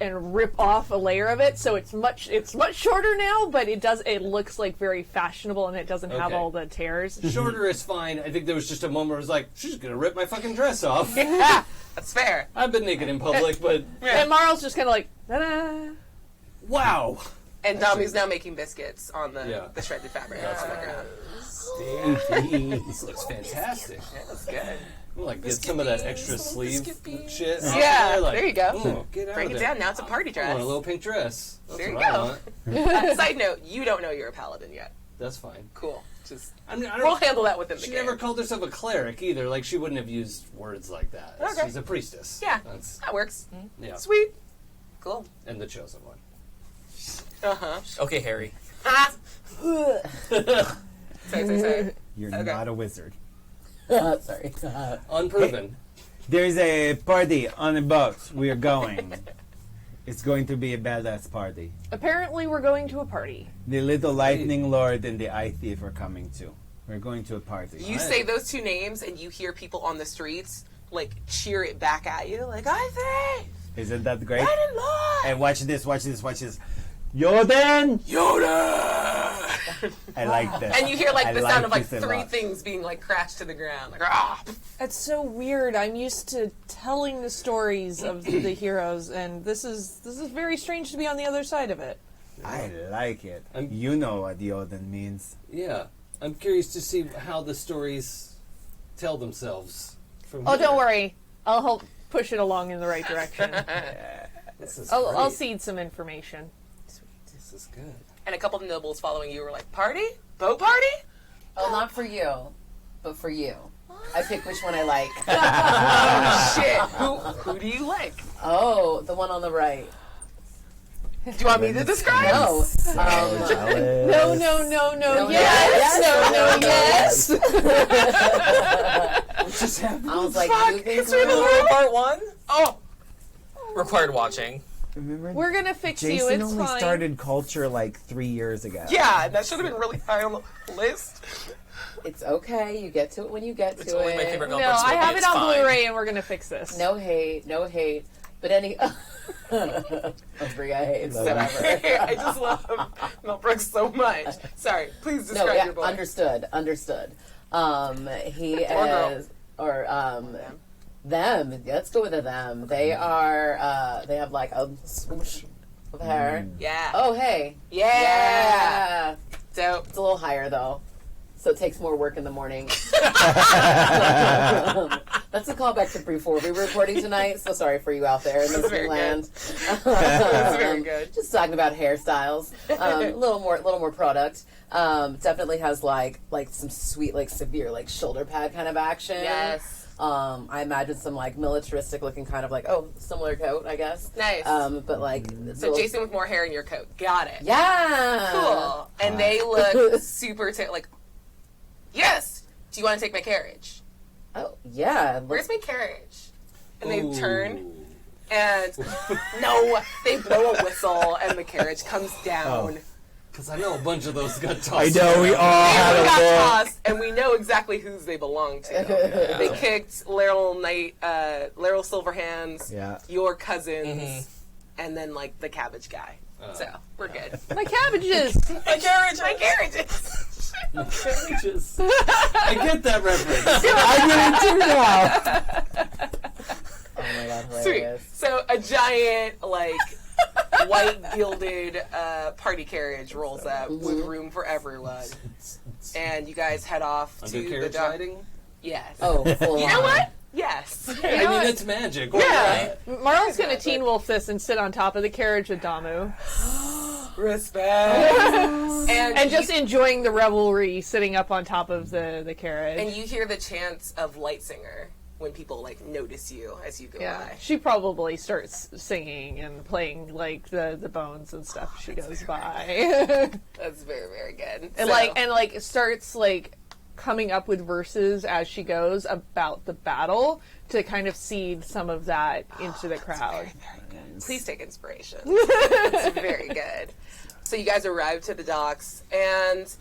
Speaker 3: and rip off a layer of it. So it's much shorter now, but it looks like very fashionable and it doesn't have
Speaker 7: Okay.
Speaker 3: all the tears.
Speaker 7: Shorter is fine. I think there was just a moment where I was like, she's gonna rip my fucking dress off.
Speaker 2: yeah, that's fair.
Speaker 7: I've been naked in public, but
Speaker 3: And Marl's just kind of like, ta-da.
Speaker 7: wow.
Speaker 2: And Damu's now making biscuits on
Speaker 7: Yeah.
Speaker 2: the shredded fabric on the ground.
Speaker 7: This looks fantastic.
Speaker 2: Yeah, that's good.
Speaker 7: I'm like, get some of that extra sleeve shit. off
Speaker 2: Yeah,
Speaker 7: there, like,
Speaker 2: there you go.
Speaker 7: ooh, get out
Speaker 2: Break
Speaker 7: of
Speaker 2: it
Speaker 7: there.
Speaker 2: down. Now it's a party
Speaker 7: I
Speaker 2: dress.
Speaker 7: want a little pink dress. That's
Speaker 2: There you
Speaker 7: what I
Speaker 2: go.
Speaker 7: want.
Speaker 2: Side note, you don't know you're a paladin yet.
Speaker 7: That's fine.
Speaker 2: Cool. Just
Speaker 7: I mean,
Speaker 2: we'll handle that within the
Speaker 7: She
Speaker 2: game.
Speaker 7: never called herself a cleric either. Like, she wouldn't have used words like that.
Speaker 2: Okay.
Speaker 7: She's a priestess.
Speaker 2: Yeah,
Speaker 7: That's,
Speaker 2: that works.
Speaker 7: yeah.
Speaker 2: Sweet. Cool.
Speaker 7: And the chosen one.
Speaker 4: Okay, Harry.
Speaker 2: Ah. Sorry.
Speaker 5: You're
Speaker 2: Okay.
Speaker 5: not a wizard.
Speaker 6: Sorry.
Speaker 7: Unproven.
Speaker 5: There's a party on a boat. We are going. It's going to be a badass party.
Speaker 3: Apparently, we're going to a party.
Speaker 5: The little lightning lord and the eye thief are coming too. We're going to a party.
Speaker 2: You say those two names, and you hear people on the streets like cheer it back at you, like "I think."
Speaker 5: Isn't that great?
Speaker 2: Lanelor!
Speaker 5: And watch this. Yoden! I like that.
Speaker 2: And you hear like
Speaker 5: I
Speaker 2: the sound of like
Speaker 5: this a
Speaker 2: three
Speaker 5: lot.
Speaker 2: things being like crashed to the ground. Like, ah!
Speaker 3: It's so weird. I'm used to telling the stories of the heroes, and this is very strange to be on the other side of it.
Speaker 5: I like it. You know what Yoden means.
Speaker 7: Yeah. I'm curious to see how the stories tell themselves. From
Speaker 3: Oh,
Speaker 7: here.
Speaker 3: don't worry. I'll help push it along in the right direction.
Speaker 7: This is
Speaker 3: I'll
Speaker 7: great.
Speaker 3: seed some information.
Speaker 7: This is good.
Speaker 2: And a couple of nobles following you were like, "Party? Boat party?"
Speaker 6: Oh, not for you, but for you. I pick which one I like.
Speaker 2: Shit. Who do you like?
Speaker 6: Oh, the one on the right.
Speaker 2: Do you want me to describe?
Speaker 6: No.
Speaker 3: No,
Speaker 6: No,
Speaker 3: yes,
Speaker 6: yes,
Speaker 3: yes.
Speaker 5: What just happened?
Speaker 6: I was like,
Speaker 2: Fuck,
Speaker 6: you think
Speaker 2: History of the
Speaker 6: we're-
Speaker 2: World?
Speaker 4: Part 1?
Speaker 2: Oh,
Speaker 4: Required watching.
Speaker 5: Remember?
Speaker 3: We're gonna fix you.
Speaker 5: Jason
Speaker 3: It's
Speaker 5: only
Speaker 3: fine.
Speaker 5: started culture like 3 years ago.
Speaker 2: yeah, that should have been really high on the list.
Speaker 6: It's okay. You get to it when you get
Speaker 4: It's
Speaker 6: to
Speaker 4: only
Speaker 6: it.
Speaker 4: my favorite
Speaker 3: No,
Speaker 4: Melbourne
Speaker 3: I have
Speaker 4: movie,
Speaker 3: it
Speaker 4: it's
Speaker 3: on
Speaker 4: fine.
Speaker 3: Blu-ray, and we're gonna fix this.
Speaker 6: No hate. But Aabria hates. Whatever.
Speaker 2: I just love Mel Brooks so much. Sorry, please describe
Speaker 6: No, yeah,
Speaker 2: your boy.
Speaker 6: understood. He
Speaker 2: Or girl.
Speaker 6: is, or them. Let's go with the them. They are. They have like a swoosh of hair.
Speaker 2: Yeah.
Speaker 6: Oh, hey.
Speaker 2: Yeah.
Speaker 6: Yeah.
Speaker 2: Dope.
Speaker 6: It's a little higher though, so it takes more work in the morning. That's a callback to before we were recording tonight. So sorry for you out there in
Speaker 2: That's very
Speaker 6: Disneyland.
Speaker 2: That's very good.
Speaker 6: Just talking about hairstyles. A little more product. Definitely has like some sweet, like severe, like shoulder pad kind of action.
Speaker 2: Yes.
Speaker 6: I imagine some like militaristic looking kind of like similar coat, I guess.
Speaker 2: Nice.
Speaker 6: But like
Speaker 2: So Jason with more hair in your coat. Got it.
Speaker 6: Yeah.
Speaker 2: Cool. And they look super like, yes. Do you want to take my carriage?
Speaker 6: Oh yeah.
Speaker 2: Where's my carriage? And they
Speaker 7: Ooh.
Speaker 2: turn, and no, they blow a whistle, and the carriage comes down.
Speaker 7: Because I know a bunch of those got tossed.
Speaker 5: I know, we all
Speaker 2: They
Speaker 5: had a
Speaker 2: got
Speaker 5: look.
Speaker 2: tossed, and we know exactly whose they belong to. They kicked Laryl Silverhands,
Speaker 5: Yeah.
Speaker 2: your cousins, and then like the cabbage guy. So we're good.
Speaker 3: My cabbages.
Speaker 2: My carriage, my carriages.
Speaker 7: Carriages. I get that reference.
Speaker 5: I get it too now.
Speaker 6: Oh my god,
Speaker 2: Sweet.
Speaker 6: hilarious.
Speaker 2: So a giant like white gilded party carriage rolls up with room for everyone, and you guys head off to the
Speaker 7: Undercarriage
Speaker 2: dock.
Speaker 7: riding?
Speaker 2: Yes.
Speaker 6: Oh, full
Speaker 2: You
Speaker 6: on.
Speaker 2: know what? Yes.
Speaker 7: I mean,
Speaker 3: what?
Speaker 7: it's magic.
Speaker 2: Yeah.
Speaker 3: Marl's gonna Teen Wolf this and sit on top of the carriage with Damu,
Speaker 2: Respect.
Speaker 3: and just enjoying the revelry, sitting up on top of the carriage.
Speaker 2: and you hear the chants of Lightsinger when people like notice you as you go
Speaker 3: Yeah,
Speaker 2: by.
Speaker 3: she probably starts singing and playing like the bones and stuff as she goes by,
Speaker 2: That's very, very good.
Speaker 3: and like starts like coming up with verses as she goes about the battle to kind of seed some of that into the crowd.
Speaker 2: Please take inspiration. It's very good. So you guys arrived to the docks, and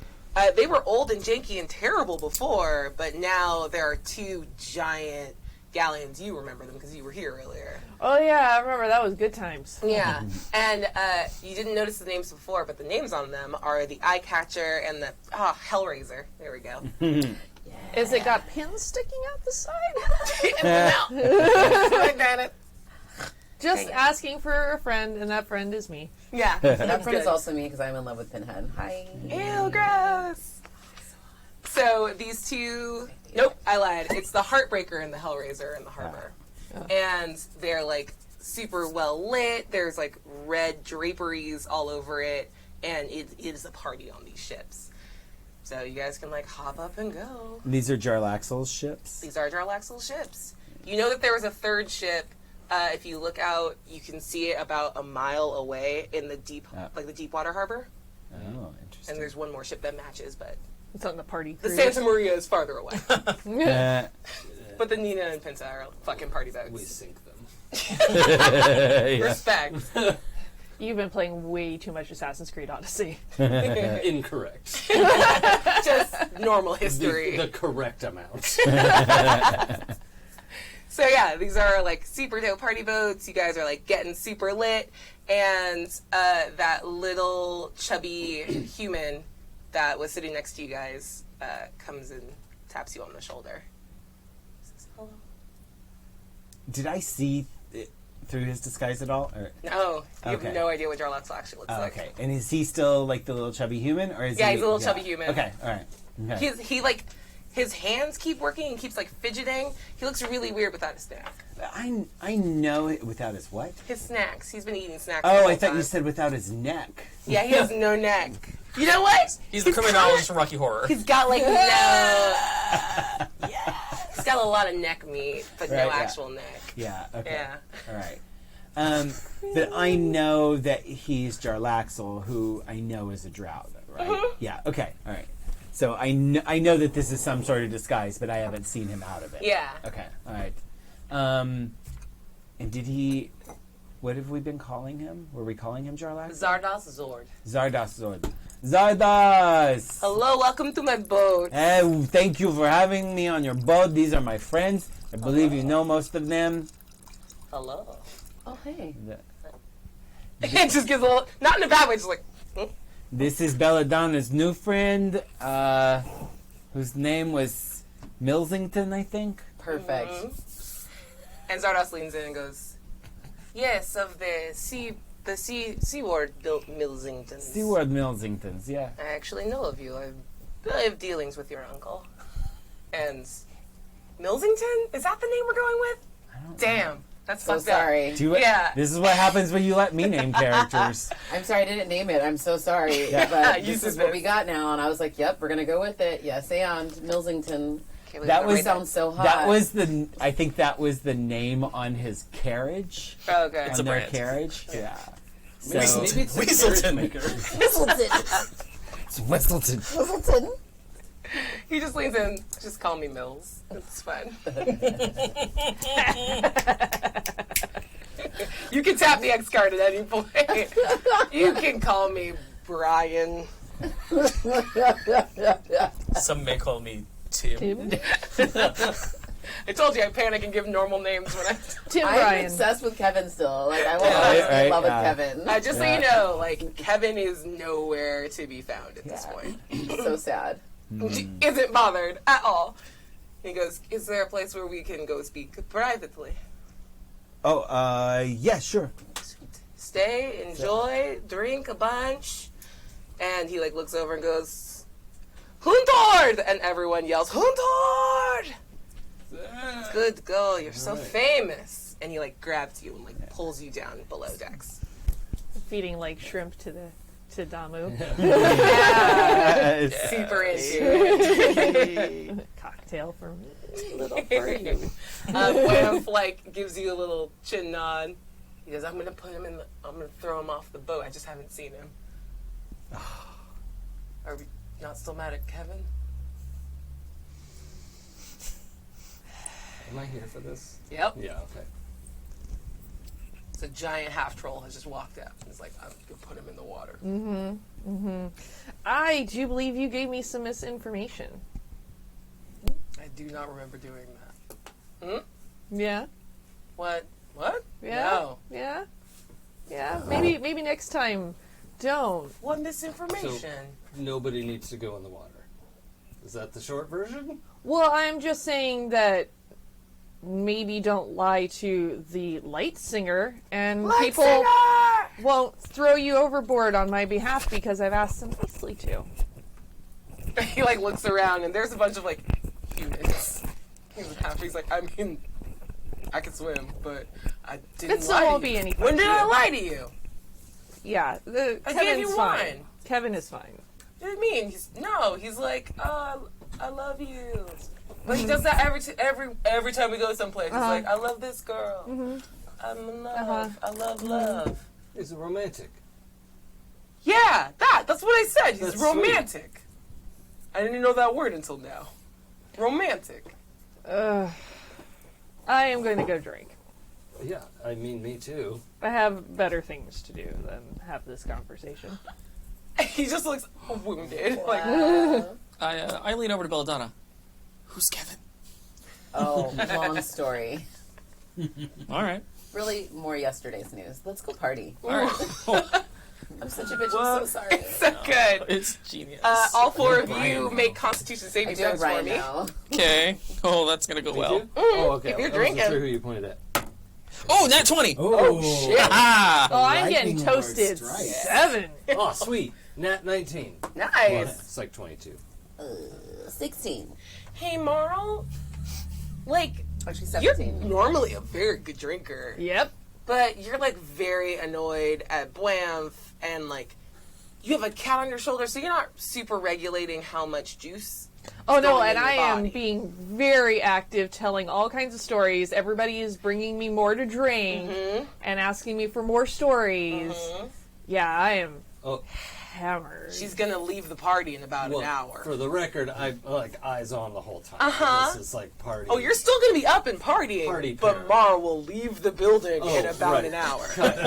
Speaker 2: they were old and janky and terrible before, but now there are two giant galleons. You remember them because you were here earlier.
Speaker 3: Oh yeah, I remember that was good times.
Speaker 2: Yeah, and you didn't notice the names before, but the names on them are the Eye Catcher and the Hellraiser. There we go.
Speaker 3: Is it got pins sticking out the side?
Speaker 2: And the mouth.
Speaker 3: Just
Speaker 2: Dang it.
Speaker 3: asking for a friend, and that friend is me.
Speaker 2: Yeah,
Speaker 6: That
Speaker 2: that's
Speaker 6: friend
Speaker 2: good.
Speaker 6: is also me because I'm in love with Pinhead. Hi.
Speaker 2: Ew, gross. So these two, nope, I lied. It's the Heartbreaker and the Hellraiser in the harbor. And they're like super well lit. There's like red draperies all over it. And it is a party on these ships. So you guys can, like, hop up and go.
Speaker 5: These are Jarlaxle's ships?
Speaker 2: These are Jarlaxle's ships. You know that there was a third ship. If you look out, you can see it about a mile away in the the deep water harbor.
Speaker 5: Oh, interesting.
Speaker 2: And there's one more ship that matches, but
Speaker 3: It's on the party
Speaker 2: the
Speaker 3: cruise.
Speaker 2: Santa Maria is farther away.
Speaker 5: Uh,
Speaker 2: But the Nina and Pinta are fucking party
Speaker 7: We
Speaker 2: boats.
Speaker 7: sink them.
Speaker 5: yeah.
Speaker 2: Respect.
Speaker 3: You've been playing way too much Assassin's Creed Odyssey.
Speaker 7: Incorrect.
Speaker 2: Just normal history.
Speaker 7: The correct amount.
Speaker 2: So yeah, these are like super dope party boats. You guys are like getting super lit, and that little chubby human that was sitting next to you guys comes and taps you on the shoulder. Says hello.
Speaker 5: Did I see it through his disguise at all? Or?
Speaker 2: No, you
Speaker 5: Okay.
Speaker 2: have no idea what Jarlaxle actually looks
Speaker 5: Oh,
Speaker 2: like.
Speaker 5: okay. And is he still like the little chubby human, or is
Speaker 2: Yeah,
Speaker 5: he?
Speaker 2: he's a little chubby human.
Speaker 5: Okay, all right. Okay.
Speaker 2: He like his hands keep working and keeps like fidgeting. He looks really weird without his snack.
Speaker 5: I know it without his what?
Speaker 2: His snacks. He's been eating snacks. the
Speaker 5: Oh,
Speaker 2: whole
Speaker 5: I thought
Speaker 2: time.
Speaker 5: you said without his neck.
Speaker 2: Yeah, he has no neck. You know what?
Speaker 4: He's the criminologist from Rocky Horror.
Speaker 2: He's got like no. He's got a lot of neck meat, but
Speaker 5: Right,
Speaker 2: no
Speaker 5: yeah.
Speaker 2: actual neck.
Speaker 5: Yeah. Okay.
Speaker 2: Yeah.
Speaker 5: All right. But I know that he's Jarlaxle, who I know is a drow, though, right? Yeah. Okay. All right. So I know that this is some sort of disguise, but I haven't seen him out of it.
Speaker 2: Yeah.
Speaker 5: Okay. All right. And did he? What have we been calling him? Were we calling him Jarlaxle?
Speaker 2: Zardos Zord.
Speaker 5: Zardos Zord. Zardos!
Speaker 2: Hello, welcome to my boat.
Speaker 5: Hey, thank you for having me on your boat. These are my friends. I believe you know most of them.
Speaker 2: Hello.
Speaker 6: Oh, hey.
Speaker 2: It just gives a little, not in a bad way, just like,
Speaker 5: This is Belladonna's new friend, whose name was Milsington, I think.
Speaker 6: Perfect.
Speaker 2: And Zardos leans in and goes, yes, of the Seaward Milsingtons.
Speaker 5: Seaward Milsingtons, yeah.
Speaker 2: I actually know of you. I have dealings with your uncle. And Milsington? Is that the name we're going with? Damn. That's
Speaker 6: So
Speaker 2: fucked
Speaker 6: sorry.
Speaker 5: Do you,
Speaker 2: Yeah.
Speaker 5: This is what happens when you let me name characters.
Speaker 6: I'm sorry I didn't name it. I'm so sorry.
Speaker 5: Yeah.
Speaker 6: But
Speaker 2: Use
Speaker 6: this is
Speaker 2: this.
Speaker 6: what we got now. And I was like, yep, we're going to go with it. Yes, and Milsington.
Speaker 2: Okay,
Speaker 5: That was-
Speaker 6: Sounds so hot.
Speaker 5: That was I think that was the name on his carriage.
Speaker 2: Oh, okay.
Speaker 4: It's
Speaker 5: on
Speaker 4: a
Speaker 5: their
Speaker 4: brand.
Speaker 5: carriage. Yeah. So,
Speaker 7: Maybe it's a
Speaker 4: Weaselton.
Speaker 7: carriage maker.
Speaker 6: Milsington.
Speaker 5: it's Whistleton.
Speaker 6: Milsington.
Speaker 2: He just leans in. Just call me Mills. It's fine. You can tap the X card at any point. You can call me Brian.
Speaker 4: Some may call me Tim.
Speaker 2: I told you I panic and give normal names when I.
Speaker 3: Tim
Speaker 6: I'm
Speaker 3: Bryan.
Speaker 6: obsessed with Kevin still. Like, I will
Speaker 5: Yeah,
Speaker 6: always
Speaker 5: right,
Speaker 6: be in love with
Speaker 5: yeah.
Speaker 6: Kevin.
Speaker 2: Just so you know, like Kevin is nowhere to be found at this point.
Speaker 6: So sad.
Speaker 2: She isn't bothered at all. He goes, "Is there a place where we can go speak privately?
Speaker 5: Oh, yeah, sure.
Speaker 2: Stay, enjoy, drink a bunch." And he like looks over and goes, "Huntord!" And everyone yells, "Huntord!" Good girl, you're so
Speaker 7: Right.
Speaker 2: famous. And he like grabs you and like pulls you down below decks.
Speaker 3: Feeding like shrimp to Damu.
Speaker 2: Super into it.
Speaker 3: Cocktail for me. Little for you.
Speaker 2: Wham like gives you a little chin nod. He goes, I'm gonna throw him off the boat. I just haven't seen him. Are we not still mad at Kevin?
Speaker 7: Am I here for this?
Speaker 2: Yep.
Speaker 7: Yeah, okay.
Speaker 2: It's a giant half troll has just walked out. He's like, I'm gonna put him in the water.
Speaker 3: I do believe you gave me some misinformation.
Speaker 2: I do not remember doing that.
Speaker 3: Yeah.
Speaker 2: What? What?
Speaker 3: Yeah.
Speaker 2: No.
Speaker 3: Yeah. Yeah. Maybe next time. Don't.
Speaker 2: What misinformation?
Speaker 7: Nobody needs to go in the water. Is that the short version?
Speaker 3: Well, I'm just saying that maybe don't lie to the light singer and people won't throw you overboard on my behalf because I've asked them nicely to.
Speaker 2: He like looks around and there's a bunch of like humans. He's like, I mean, I can swim, but I didn't
Speaker 3: It
Speaker 2: lie to
Speaker 3: won't
Speaker 2: you.
Speaker 3: be any
Speaker 2: When did I
Speaker 3: fun.
Speaker 2: lie to you?
Speaker 3: Yeah,
Speaker 2: I gave
Speaker 3: Kevin's
Speaker 2: you
Speaker 3: fine.
Speaker 2: wine.
Speaker 3: Kevin is fine.
Speaker 2: What do you mean? He's like, oh, I love you. But he does that every time we go someplace. He's like, I love this girl. I'm in love. I love love.
Speaker 7: He's romantic.
Speaker 2: Yeah, that's what I said. He's
Speaker 7: That's
Speaker 2: romantic. I didn't know that word until now. Romantic.
Speaker 3: I am going to go drink.
Speaker 7: Yeah, I mean, me too.
Speaker 3: I have better things to do than have this conversation.
Speaker 2: He just looks wounded.
Speaker 4: I lean over to Belladonna. Who's Kevin?
Speaker 6: Oh, long story.
Speaker 4: All right.
Speaker 6: Really, more yesterday's news. Let's go party.
Speaker 4: All right.
Speaker 6: I'm such a bitch. I'm so sorry.
Speaker 2: So good.
Speaker 4: It's genius.
Speaker 2: All four of you make Constitution saving
Speaker 6: I do have
Speaker 2: throws for
Speaker 6: Ryan
Speaker 2: me.
Speaker 6: now.
Speaker 4: Okay. Oh, that's gonna go well.
Speaker 7: Oh, okay.
Speaker 2: If you're
Speaker 7: I wasn't
Speaker 2: drinking.
Speaker 7: sure who you pointed at.
Speaker 4: Oh, nat 20.
Speaker 5: Oh,
Speaker 2: shit.
Speaker 4: Ah!
Speaker 3: Oh, I'm getting
Speaker 5: Lightning Lord
Speaker 3: toasted.
Speaker 5: strikes.
Speaker 3: 7.
Speaker 7: Oh, sweet. Nat 19.
Speaker 2: Nice.
Speaker 7: Well, it's like 22.
Speaker 6: 16.
Speaker 2: Hey, Marl. Like,
Speaker 6: Actually,
Speaker 2: you're
Speaker 6: 17.
Speaker 2: normally a very good drinker.
Speaker 3: Yep.
Speaker 2: But you're, like, very annoyed at Blamf, and, like, you have a cat on your shoulder, so you're not super regulating how much juice.
Speaker 3: Oh no,
Speaker 2: going
Speaker 3: and
Speaker 2: in your
Speaker 3: I am
Speaker 2: body.
Speaker 3: being very active, telling all kinds of stories. Everybody is bringing me more to drink and asking me for more stories. Yeah, I am
Speaker 7: Oh,
Speaker 3: hammered.
Speaker 2: She's gonna leave the party in about
Speaker 7: well,
Speaker 2: an hour.
Speaker 7: for the record, I like eyes on the whole time.
Speaker 2: Uh-huh.
Speaker 7: This is like party.
Speaker 2: Oh, you're still gonna be up and partying,
Speaker 7: Party
Speaker 2: but
Speaker 7: parent.
Speaker 2: Mar will leave the building in about
Speaker 7: right.
Speaker 2: an hour.
Speaker 7: Got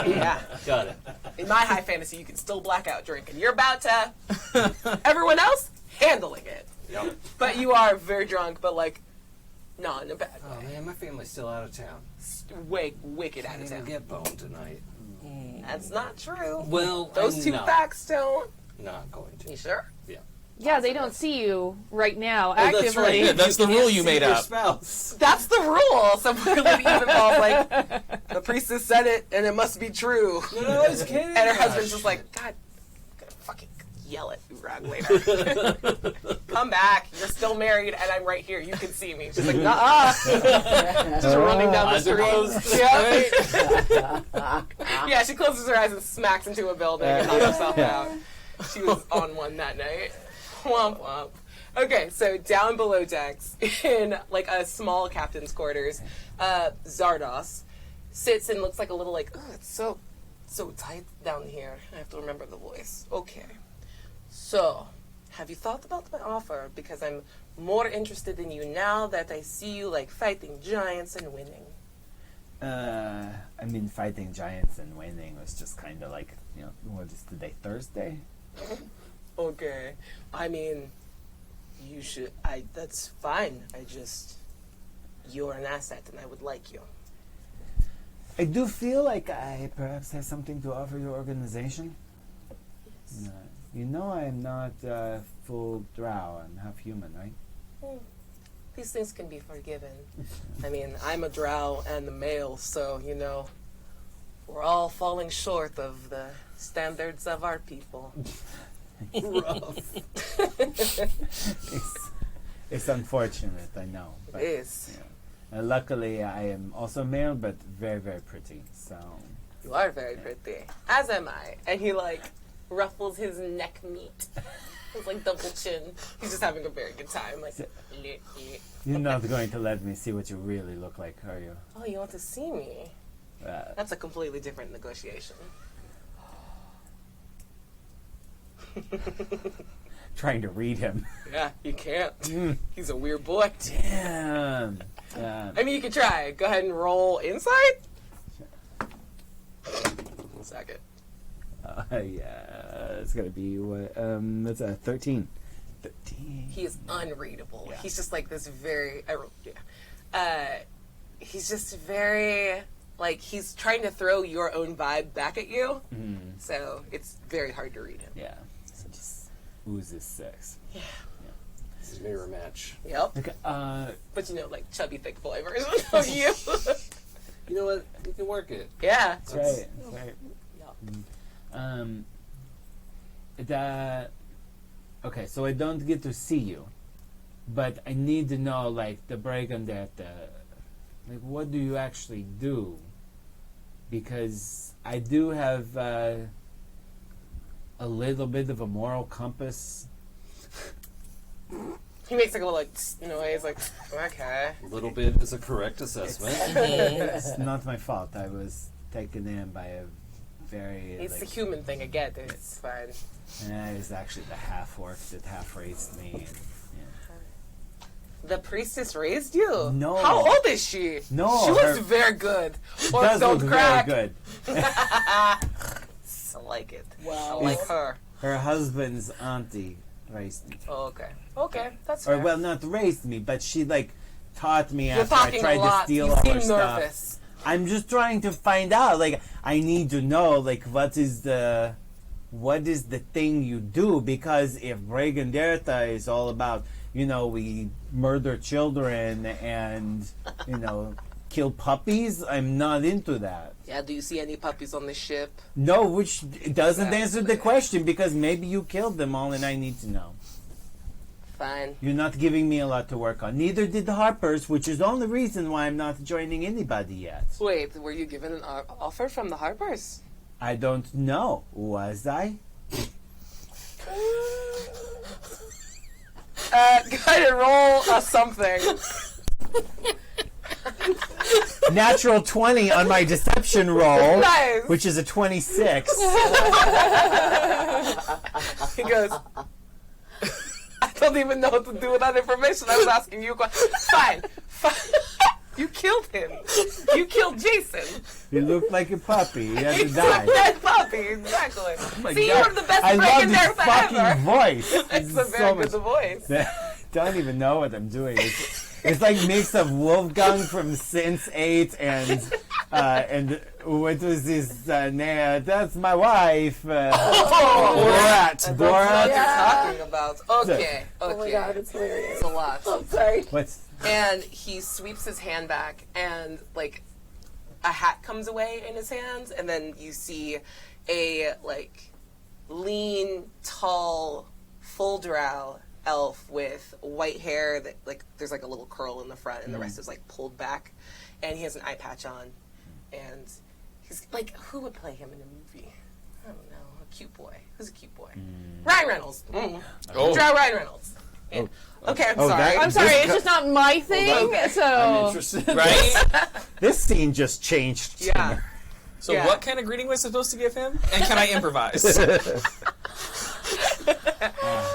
Speaker 7: it.
Speaker 2: Yeah.
Speaker 7: Got it.
Speaker 2: In my high fantasy, you can still black out drink, and you're about to. Everyone else handling it,
Speaker 7: Yep.
Speaker 2: but you are very drunk, but like, not in a bad
Speaker 7: Oh
Speaker 2: way.
Speaker 7: man, my family's still out of town.
Speaker 2: Wicked out
Speaker 7: I
Speaker 2: of
Speaker 7: didn't
Speaker 2: town.
Speaker 7: get boned tonight.
Speaker 2: That's not true.
Speaker 7: Well,
Speaker 2: Those
Speaker 7: I'm
Speaker 2: two
Speaker 7: not,
Speaker 2: facts don't.
Speaker 7: Not going to.
Speaker 2: You sure?
Speaker 3: Yeah, they don't see you right now
Speaker 7: that's
Speaker 3: actively.
Speaker 7: right.
Speaker 4: Yeah, that's the rule you made
Speaker 7: Your
Speaker 4: up.
Speaker 7: spouse.
Speaker 2: That's the rule. So clearly, even Paul's like, the priestess said it, and it must be true.
Speaker 7: No, I was kidding.
Speaker 2: And her husband's just like, God, I'm gonna fucking yell at Uraug later. Come back. You're still married, and I'm right here. You can see me. She's like, nuh-uh. Just running down the
Speaker 7: Eyes are
Speaker 2: street.
Speaker 7: closed.
Speaker 2: Yeah. Yeah, she closes her eyes and smacks into a building and knocks herself out. She was on one that night. Womp womp. Okay, so down below decks, in like a small captain's quarters, Zardos sits and looks like a little like, oh, it's so tight down here. I have to remember the voice. Okay. So, have you thought about my offer? Because I'm more interested in you now that I see you like fighting giants and winning.
Speaker 5: I mean, fighting giants and winning was just kind of like, what is today, Thursday?
Speaker 2: Okay. I mean, you should. That's fine. You're an asset, and I would like you.
Speaker 5: I do feel like I perhaps have something to offer your organization.
Speaker 2: Yes.
Speaker 5: I'm not full drow. I'm half human, right?
Speaker 2: These things can be forgiven. I mean, I'm a drow and a male, so, we're all falling short of the standards of our people.
Speaker 7: Rough.
Speaker 5: It's unfortunate, I know.
Speaker 2: It
Speaker 5: But,
Speaker 2: is.
Speaker 5: luckily, I am also male, but very, very pretty. So,
Speaker 2: You are very pretty. As am I. And he, ruffles his neck meat. It's like double chin. He's just having a very good time. Like,
Speaker 5: you're not going to let me see what you really look like, are you?
Speaker 2: oh, you want to see me? That's a completely different negotiation.
Speaker 5: Trying to read him.
Speaker 2: Yeah, you can't. He's a weird boy.
Speaker 5: Damn.
Speaker 2: I mean, you could try. Go ahead and roll insight. Second.
Speaker 5: Yeah, it's gonna be what? That's a 13. 13.
Speaker 2: He is unreadable.
Speaker 5: Yeah.
Speaker 2: He's just like this very. He's just very he's trying to throw your own vibe back at you. So it's very hard to read him.
Speaker 5: Yeah. So just oozes sex.
Speaker 2: Yeah.
Speaker 7: This is mirror match.
Speaker 2: Yep.
Speaker 5: Okay.
Speaker 2: But chubby thick boy version of you.
Speaker 7: You know what? You can work it.
Speaker 2: Yeah.
Speaker 5: That's right. That's right. Okay, so I don't get to see you, but I need to know, the break on that, what do you actually do? Because I do have a little bit of a moral compass.
Speaker 2: He makes like a little like noise, like okay.
Speaker 7: A little bit is a correct assessment.
Speaker 5: It's not my fault. I was taken in by a very...
Speaker 2: It's
Speaker 5: like,
Speaker 2: the human thing. I get it. It's fine.
Speaker 5: and it was actually the half-orc that half-raised me. And,
Speaker 2: The priestess raised you?
Speaker 5: No.
Speaker 2: How old is she?
Speaker 5: No,
Speaker 2: She looks
Speaker 5: her-
Speaker 2: very good.
Speaker 5: It
Speaker 2: Or
Speaker 5: does
Speaker 2: don't
Speaker 5: look
Speaker 2: crack.
Speaker 5: very good.
Speaker 2: I like it.
Speaker 6: Wow.
Speaker 2: I like her.
Speaker 5: Her husband's auntie raised me.
Speaker 2: Oh, okay. Okay, that's
Speaker 5: Or,
Speaker 2: fair.
Speaker 5: well, not raised me, but she, like, taught me
Speaker 2: You're
Speaker 5: after I
Speaker 2: talking
Speaker 5: tried
Speaker 2: a lot.
Speaker 5: to steal
Speaker 2: You
Speaker 5: all
Speaker 2: seem
Speaker 5: her stuff.
Speaker 2: nervous.
Speaker 5: I'm just trying to find out. Like, I need to know, like, what is the thing you do? Because if Braganderta is all about, we murder children and, kill puppies, I'm not into that.
Speaker 2: Yeah, do you see any puppies on the ship?
Speaker 5: No, which doesn't answer the
Speaker 2: Exactly.
Speaker 5: question, because maybe you killed them all and I need to know.
Speaker 2: Fine.
Speaker 5: You're not giving me a lot to work on. Neither did the Harpers, which is the only reason why I'm not joining anybody yet.
Speaker 2: Wait, were you given an offer from the Harpers?
Speaker 5: I don't know. Was I?
Speaker 2: Go ahead and roll something.
Speaker 5: Natural 20 on my deception roll,
Speaker 2: Nice.
Speaker 5: which is a 26.
Speaker 2: He goes, I don't even know what to do with that information. I was asking you a question. Fine. You killed him. You killed Jason.
Speaker 5: He looked like a puppy. He had to
Speaker 2: He's like
Speaker 5: die.
Speaker 2: that puppy. Exactly.
Speaker 5: My
Speaker 2: See, you
Speaker 5: God.
Speaker 2: were the best
Speaker 5: I
Speaker 2: break
Speaker 5: love
Speaker 2: in
Speaker 5: this
Speaker 2: there
Speaker 5: fucking
Speaker 2: forever.
Speaker 5: voice.
Speaker 2: It's a
Speaker 5: so
Speaker 2: very
Speaker 5: much-
Speaker 2: good voice.
Speaker 5: Don't even know what I'm doing. It's like mix of Wolfgang from Sense 8 and what was his name? That's my wife. Borat.
Speaker 2: That's what
Speaker 5: Borat.
Speaker 2: you're talking about. Okay. Okay.
Speaker 6: Oh my god, it's hilarious.
Speaker 2: It's a lot.
Speaker 6: I'm sorry.
Speaker 5: What's
Speaker 2: And he sweeps his hand back, and like a hat comes away in his hands, and then you see a like lean, tall, full drow elf with white hair that like there's like a little curl in the front, and the rest is like pulled back, and he has an eye patch on, and he's like, who would play him in a movie? I don't know, a cute boy. Who's a cute boy? Ryan Reynolds.
Speaker 4: Oh.
Speaker 2: Drow Ryan Reynolds. And- okay, I'm
Speaker 5: Oh,
Speaker 2: sorry.
Speaker 5: that-
Speaker 3: I'm sorry,
Speaker 5: This
Speaker 3: it's
Speaker 5: co-
Speaker 3: just not my thing.
Speaker 7: I'm
Speaker 3: So
Speaker 7: interested.
Speaker 4: Right?
Speaker 5: this scene just changed?
Speaker 2: Yeah.
Speaker 4: So
Speaker 2: Yeah.
Speaker 4: what kind of greeting was I supposed to give him? And can I improvise?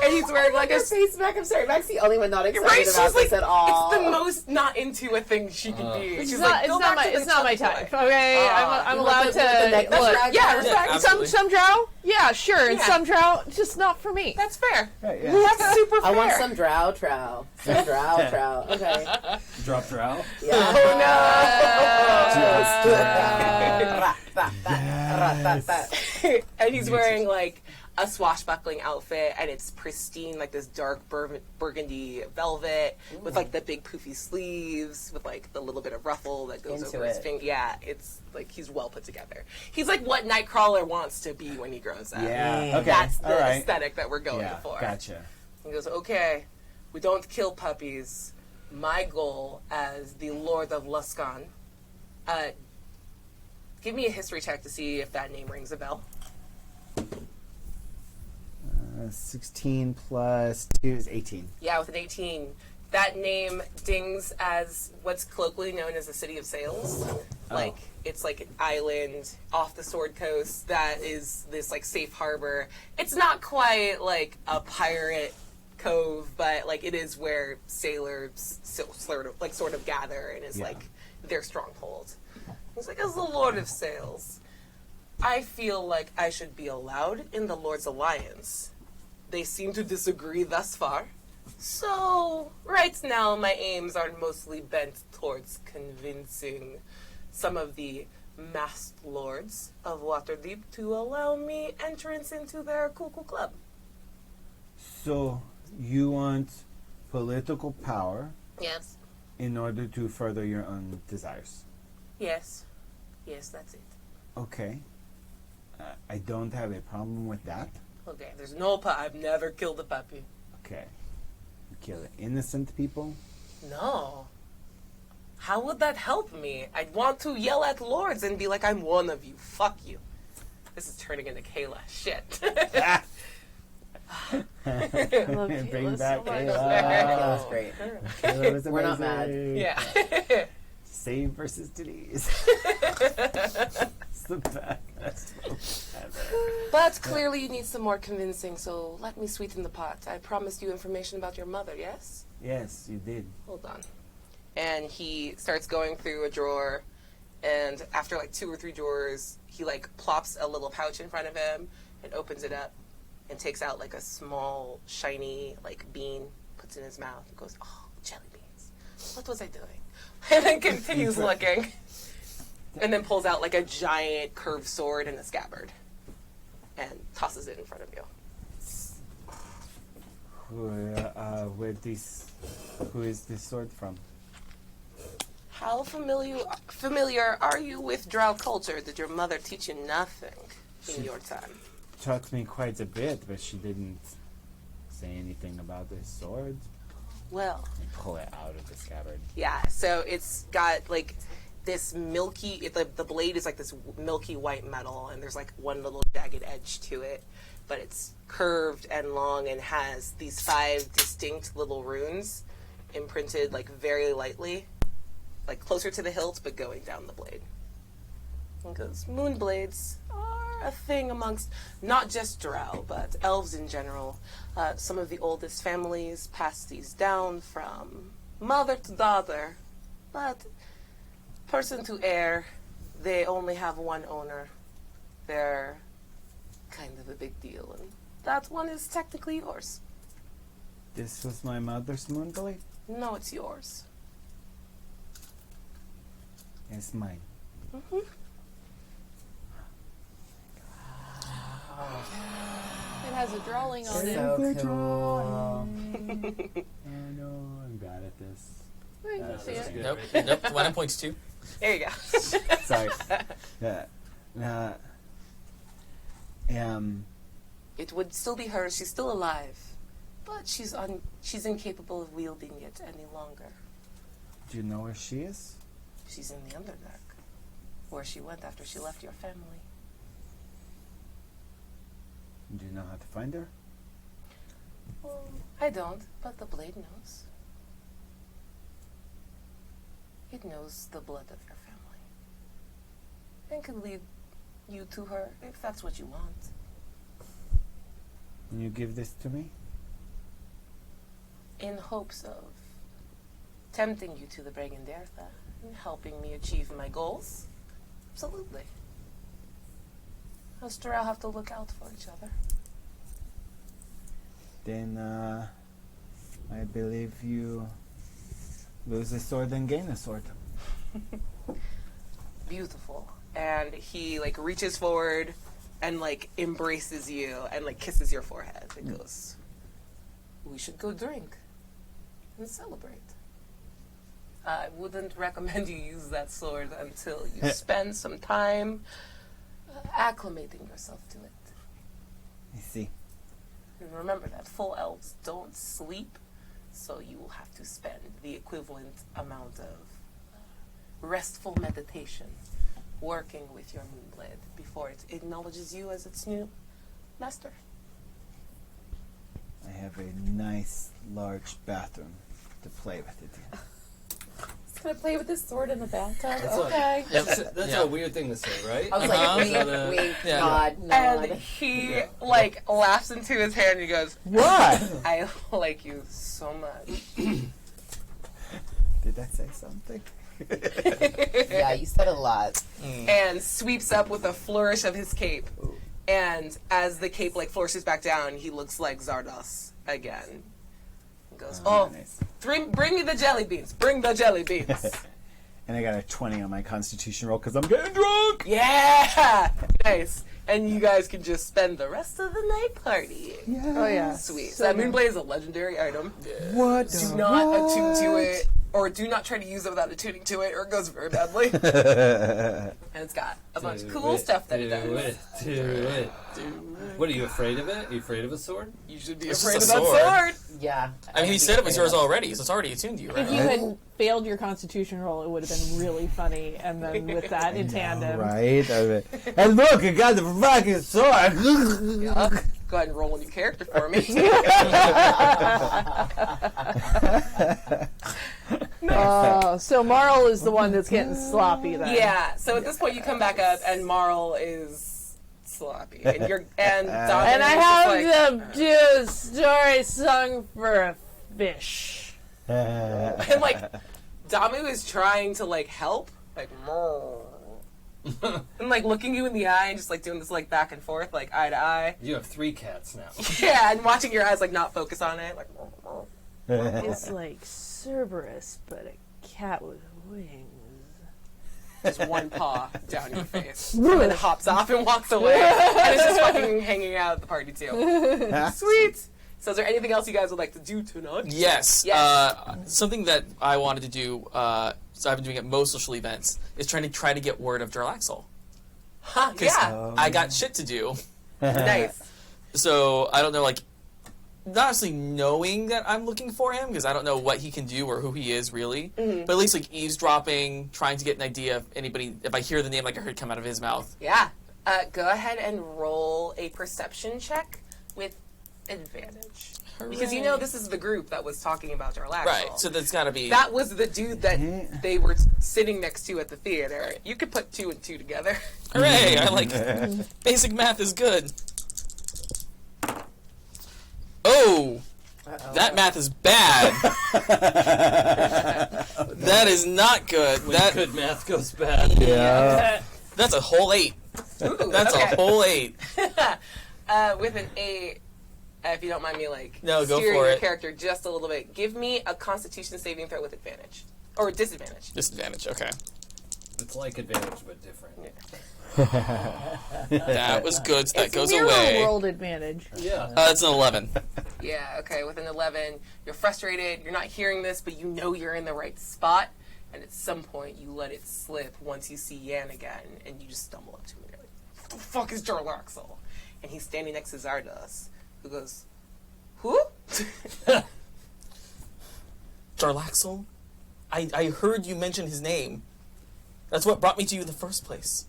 Speaker 2: And he's wearing like a
Speaker 6: face back. I'm sorry. Mac's the only one not excited
Speaker 2: right. She's
Speaker 6: about
Speaker 2: like
Speaker 6: this at all.
Speaker 2: it's the most not into a thing she can be.
Speaker 3: it's
Speaker 2: She's
Speaker 3: not,
Speaker 2: like,
Speaker 3: it's
Speaker 2: go
Speaker 3: not
Speaker 2: back
Speaker 3: my,
Speaker 2: to the
Speaker 3: it's not my
Speaker 2: tough
Speaker 3: type.
Speaker 2: boy.
Speaker 3: Okay, I'm allowed to look.
Speaker 2: Yeah,
Speaker 4: Yeah,
Speaker 2: respect.
Speaker 4: absolutely.
Speaker 3: Some drow, yeah, sure, and
Speaker 2: Yeah.
Speaker 3: some drow, just not for me.
Speaker 2: That's fair.
Speaker 5: Right, yeah.
Speaker 2: That's super fair.
Speaker 6: I want some drow trow. Some drow trow. Okay.
Speaker 5: Drop drow.
Speaker 6: Yeah.
Speaker 2: And he's wearing like a swashbuckling outfit, and it's pristine, like this dark burgundy velvet with like the big poofy sleeves, with like the little bit of ruffle that goes
Speaker 6: Into
Speaker 2: over his
Speaker 6: it.
Speaker 2: finger. Yeah, it's like he's well put together. He's like what Nightcrawler wants to be when he grows up.
Speaker 5: Yeah. Okay.
Speaker 2: That's the
Speaker 5: All right.
Speaker 2: aesthetic that we're going
Speaker 5: Yeah.
Speaker 2: for.
Speaker 5: Gotcha.
Speaker 2: He goes, okay, we don't kill puppies. My goal as the Lord of Luskan, give me a history check to see if that name rings a bell.
Speaker 5: 16 plus 2 is 18.
Speaker 2: Yeah, with an 18. That name dings as what's colloquially known as the City of Sails. Like, it's like an island off the Sword Coast that is this, like, safe harbor. It's not quite, like, a pirate cove, but, like, it is where sailors sort of gather and is,
Speaker 5: Yeah.
Speaker 2: like, their stronghold. He's like, as the Lord of Sails, I feel like I should be allowed in the Lord's Alliance. They seem to disagree thus far. So, right now, my aims are mostly bent towards convincing some of the masked lords of Waterdeep to allow me entrance into their cuckoo club.
Speaker 5: So, you want political power
Speaker 2: Yes.
Speaker 5: in order to further your own desires.
Speaker 2: Yes. Yes, that's it.
Speaker 5: Okay. I don't have a problem with that.
Speaker 2: Okay, there's no I've never killed a puppy.
Speaker 5: Okay. You kill innocent people?
Speaker 2: No. How would that help me? I'd want to yell at lords and be like, I'm one of you. Fuck you. this is turning into Kayla. Shit.
Speaker 3: I love
Speaker 5: Bring
Speaker 3: Kayla
Speaker 5: back
Speaker 3: so much.
Speaker 5: Kayla.
Speaker 6: That was great.
Speaker 5: Kayla was
Speaker 6: We're not
Speaker 5: amazing.
Speaker 2: Yeah.
Speaker 5: Save versus Denise. It's the best ever.
Speaker 2: But clearly you need some more convincing, so let me sweeten the pot. I promised you information about your mother, yes?
Speaker 5: Yes, you did.
Speaker 2: Hold on. And he starts going through a drawer, and after like 2 or 3 drawers, he like plops a little pouch in front of him and opens it up and takes out like a small, shiny like bean, puts it in his mouth, and goes, "Oh, jelly beans. What was I doing?" And then continues looking. And then pulls out like a giant curved sword and a scabbard. And tosses it in front of you.
Speaker 5: Who is this sword from?
Speaker 2: How familiar are you with drow culture? Did your mother teach you nothing in your time?
Speaker 5: Taught me quite a bit, but she didn't say anything about this sword.
Speaker 2: Well,
Speaker 5: And pull it out of the scabbard.
Speaker 2: yeah, so it's got like this milky, the blade is like this milky white metal, and there's like one little jagged edge to it, but it's curved and long and has these 5 distinct little runes imprinted like very lightly, like closer to the hilt, but going down the blade. Because moon blades are a thing amongst not just drow, but elves in general. Some of the oldest families pass these down from mother to daughter, but person to heir, they only have one owner. They're kind of a big deal, and that one is technically yours.
Speaker 5: This was my mother's moonblade?
Speaker 2: No, it's yours.
Speaker 5: It's mine.
Speaker 2: Mm-hmm.
Speaker 3: It has a drawing on it.
Speaker 6: So cool.
Speaker 5: Oh no, I'm bad at this.
Speaker 3: I can see
Speaker 7: That's
Speaker 3: it.
Speaker 7: good.
Speaker 4: Nope. 1 points 2.
Speaker 2: There you go.
Speaker 5: Sorry.
Speaker 2: It would still be hers. She's still alive, but she's incapable of wielding it any longer.
Speaker 5: Do you know where she is?
Speaker 2: She's in the Underdark, where she went after she left your family.
Speaker 5: Do you know how to find her?
Speaker 2: Well, I don't, but the blade knows. It knows the blood of your family, and can lead you to her if that's what you want.
Speaker 5: Can you give this to me?
Speaker 2: In hopes of tempting you to the Bragandertha and helping me achieve my goals? Absolutely. Us drow have to look out for each other.
Speaker 5: Then, I believe you lose a sword and gain a sword.
Speaker 2: Beautiful. And he, like, reaches forward and, like, embraces you and, like, kisses your forehead. It goes, we should go drink and celebrate. I wouldn't recommend you use that sword until you spend some time acclimating yourself to it.
Speaker 5: I see.
Speaker 2: And remember that full elves don't sleep, so you will have to spend the equivalent amount of restful meditation working with your moonblade before it acknowledges you as its new master.
Speaker 5: I have a nice, large bathroom to play with it in.
Speaker 6: He's gonna play with his sword in the bathtub.
Speaker 7: That's
Speaker 6: Okay.
Speaker 7: That's
Speaker 4: Yeah.
Speaker 7: a weird thing to say, right?
Speaker 6: I was
Speaker 4: Uh-huh.
Speaker 6: like, wink,
Speaker 4: Yeah.
Speaker 6: nod,
Speaker 2: And
Speaker 6: nod.
Speaker 2: he, like, laughs into his hand and he goes,
Speaker 5: What?
Speaker 2: I like you so much.
Speaker 5: Did I say something?
Speaker 6: Yeah, you said a lot.
Speaker 2: And sweeps up with a flourish of his cape. And as the cape, like, flourishes back down, he looks like Zardos again. He goes, oh,
Speaker 5: Nice.
Speaker 2: bring me the jelly beans. Bring the jelly beans.
Speaker 5: And I got a 20 on my constitution roll because I'm getting drunk!
Speaker 2: Yeah! Nice. And you guys can just spend the rest of the night partying.
Speaker 5: Yeah.
Speaker 3: Oh yeah.
Speaker 2: Sweet. So that Moonblade is a legendary item.
Speaker 5: What?
Speaker 2: Do not attune to it or do not try to use it without attuning to it, or it goes very badly. And it's got a bunch of cool stuff that it does.
Speaker 7: Do it. What, are you afraid of it? Are you afraid of a sword?
Speaker 2: You should be
Speaker 4: It's
Speaker 2: afraid of
Speaker 4: just a
Speaker 2: that sword.
Speaker 6: Yeah.
Speaker 4: I mean, he said it was yours already, so it's already attuned to you, right?
Speaker 3: If you had failed your Constitution roll, it would have been really funny. And then with that in tandem,
Speaker 5: Right? And look, I got the fucking sword.
Speaker 2: Yeah. Go ahead and roll a new character for me.
Speaker 3: so Marl is the one that's getting sloppy. Then.
Speaker 2: Yeah. So at this point, you come back up, and Marl is sloppy, and Donovan
Speaker 3: And I
Speaker 2: is
Speaker 3: have
Speaker 2: just
Speaker 3: to do a story sung for a fish.
Speaker 2: and like Damu is trying to like help, like and like looking you in the eye and just like doing this like back and forth, like eye to eye.
Speaker 7: You have 3 cats now.
Speaker 2: Yeah, and watching your eyes like not focus on it, like.
Speaker 3: It's like Cerberus, but a cat with wings.
Speaker 2: Just one paw down your face, and then hops off and walks away, and it's just fucking hanging out at the party too. Sweet. So, is there anything else you guys would like to do tonight?
Speaker 4: Yes.
Speaker 2: Yes.
Speaker 4: Something that I wanted to do, so I've been doing at most social events, is try to get word of Jarlaxle.
Speaker 2: Huh, yeah.
Speaker 4: I got shit to do.
Speaker 2: Nice.
Speaker 4: So I don't know, like, not necessarily knowing that I'm looking for him, because I don't know what he can do or who he is, really.
Speaker 2: Mm-hmm.
Speaker 4: But at least, like, eavesdropping, trying to get an idea of anybody, if I hear the name like I heard come out of his mouth.
Speaker 2: Yeah. Go ahead and roll a perception check with advantage. Because you know this is the group that was talking about Jarlaxle.
Speaker 4: Right, so that's gotta be...
Speaker 2: That was the dude that they were sitting next to at the theater. You could put 2 and 2 together.
Speaker 4: Hooray! I like... Basic math is good. Oh! That math is bad. That is not good.
Speaker 7: When good math goes bad.
Speaker 5: Yeah.
Speaker 4: That's a whole 8.
Speaker 2: Ooh,
Speaker 4: That's
Speaker 2: okay.
Speaker 4: a whole 8.
Speaker 2: With an 8, if you don't mind me,
Speaker 4: No, go
Speaker 2: steering
Speaker 4: for
Speaker 2: your
Speaker 4: it.
Speaker 2: character just a little bit, give me a Constitution saving throw with advantage. Or disadvantage.
Speaker 4: Disadvantage, okay.
Speaker 7: It's like advantage, but different.
Speaker 4: That was good, so that
Speaker 3: It's
Speaker 4: goes
Speaker 3: mirror
Speaker 4: away.
Speaker 3: world advantage.
Speaker 7: Yeah.
Speaker 4: It's an 11.
Speaker 2: Yeah, okay, with an 11, you're frustrated, you're not hearing this, but you know you're in the right spot, and at some point you let it slip once you see Yan again, and you just stumble up to him and you're like, what the fuck is Jarlaxle? And he's standing next to Zardos, who goes, who?
Speaker 4: Jarlaxle? I heard you mention his name. That's what brought me to you in the first place.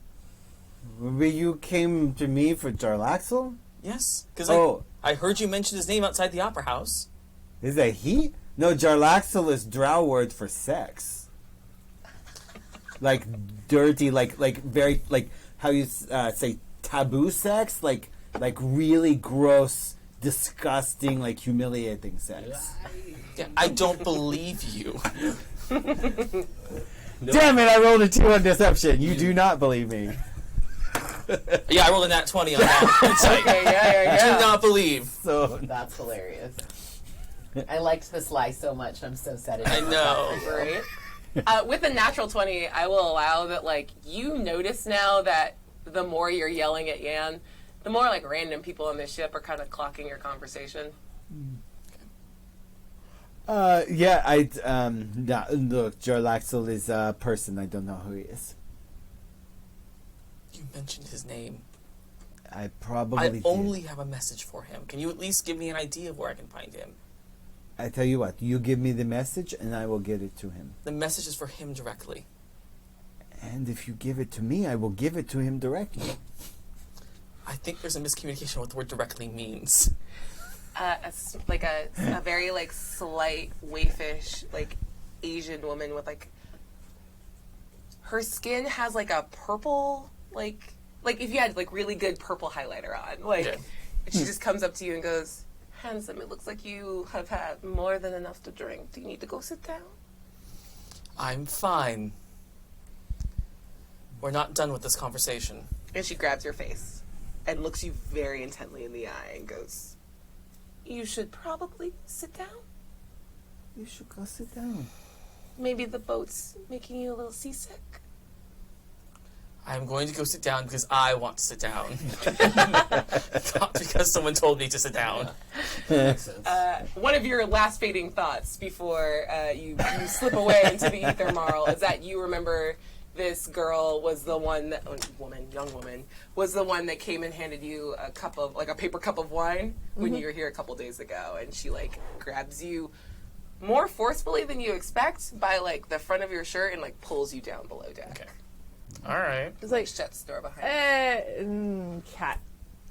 Speaker 5: But you came to me for Jarlaxle?
Speaker 4: Yes, because I heard you mention his name outside the opera house.
Speaker 5: Is that he? No, Jarlaxle is drow word for sex. Like dirty, like very, like how you say taboo sex, like really gross, disgusting, like humiliating sex.
Speaker 4: Yeah, I don't believe you.
Speaker 5: Damn it! I rolled a 2 on deception. You do not believe me.
Speaker 4: Yeah, I rolled a nat 20 on that. It's like,
Speaker 2: Okay, yeah.
Speaker 4: do not believe.
Speaker 5: So
Speaker 6: That's hilarious. I liked this lie so much. I'm so sad.
Speaker 4: I know.
Speaker 2: Great. With a natural 20, I will allow that, like, you notice now that the more you're yelling at Yan, the more, like, random people on this ship are kind of clocking your conversation.
Speaker 5: yeah, look, Jarlaxle is a person. I don't know who he is.
Speaker 4: You mentioned his name.
Speaker 5: I probably
Speaker 4: I
Speaker 5: did.
Speaker 4: only have a message for him. Can you at least give me an idea of where I can find him?
Speaker 5: I tell you what, you give me the message and I will get it to him.
Speaker 4: The message is for him directly.
Speaker 5: And if you give it to me, I will give it to him directly.
Speaker 4: I think there's a miscommunication what the word directly means.
Speaker 2: A very, like, slight, waifish, like, Asian woman with, like, her skin has, like, a purple, like if you had, like, really good purple highlighter on, like,
Speaker 4: Yeah.
Speaker 2: she just comes up to you and goes, handsome, it looks like you have had more than enough to drink. Do you need to go sit down?
Speaker 4: I'm fine. We're not done with this conversation.
Speaker 2: And she grabs your face and looks you very intently in the eye and goes, you should probably sit down.
Speaker 5: You should go sit down.
Speaker 2: Maybe the boat's making you a little seasick.
Speaker 4: I'm going to go sit down because I want to sit down. because someone told me to sit down.
Speaker 7: Makes sense.
Speaker 2: One of your last fading thoughts before you slip away into the ether, Marl, is that you remember this girl was the one that young woman was the one that came and handed you a cup of a paper cup of wine when you were here a couple days ago, and she like grabs you more forcefully than you expect by like the front of your shirt and like pulls you down below deck.
Speaker 4: Okay. All right.
Speaker 3: It's like,
Speaker 2: Shuts the door behind you.
Speaker 3: cat.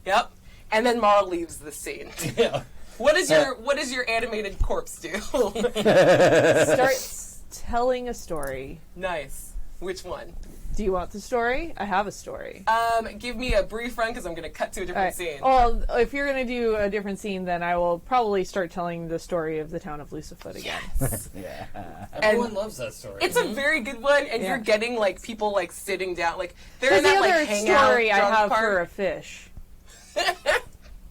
Speaker 2: Yep. And then Marl leaves the scene.
Speaker 7: Yeah.
Speaker 2: What does your animated corpse do?
Speaker 3: Starts telling a story.
Speaker 2: Nice. Which one?
Speaker 3: Do you want the story? I have a story.
Speaker 2: Give me a brief run because I'm going to cut to a different scene.
Speaker 3: Well, if you're going to do a different scene, then I will probably start telling the story of the town of Lucifoot again.
Speaker 5: Yeah.
Speaker 7: Everyone loves that story.
Speaker 2: It's a very good one, and you're getting like people like sitting down, like they're
Speaker 3: That's
Speaker 2: in that
Speaker 3: the
Speaker 2: like
Speaker 3: other
Speaker 2: hangout
Speaker 3: story I
Speaker 2: drunk
Speaker 3: have
Speaker 2: part.
Speaker 3: for a fish.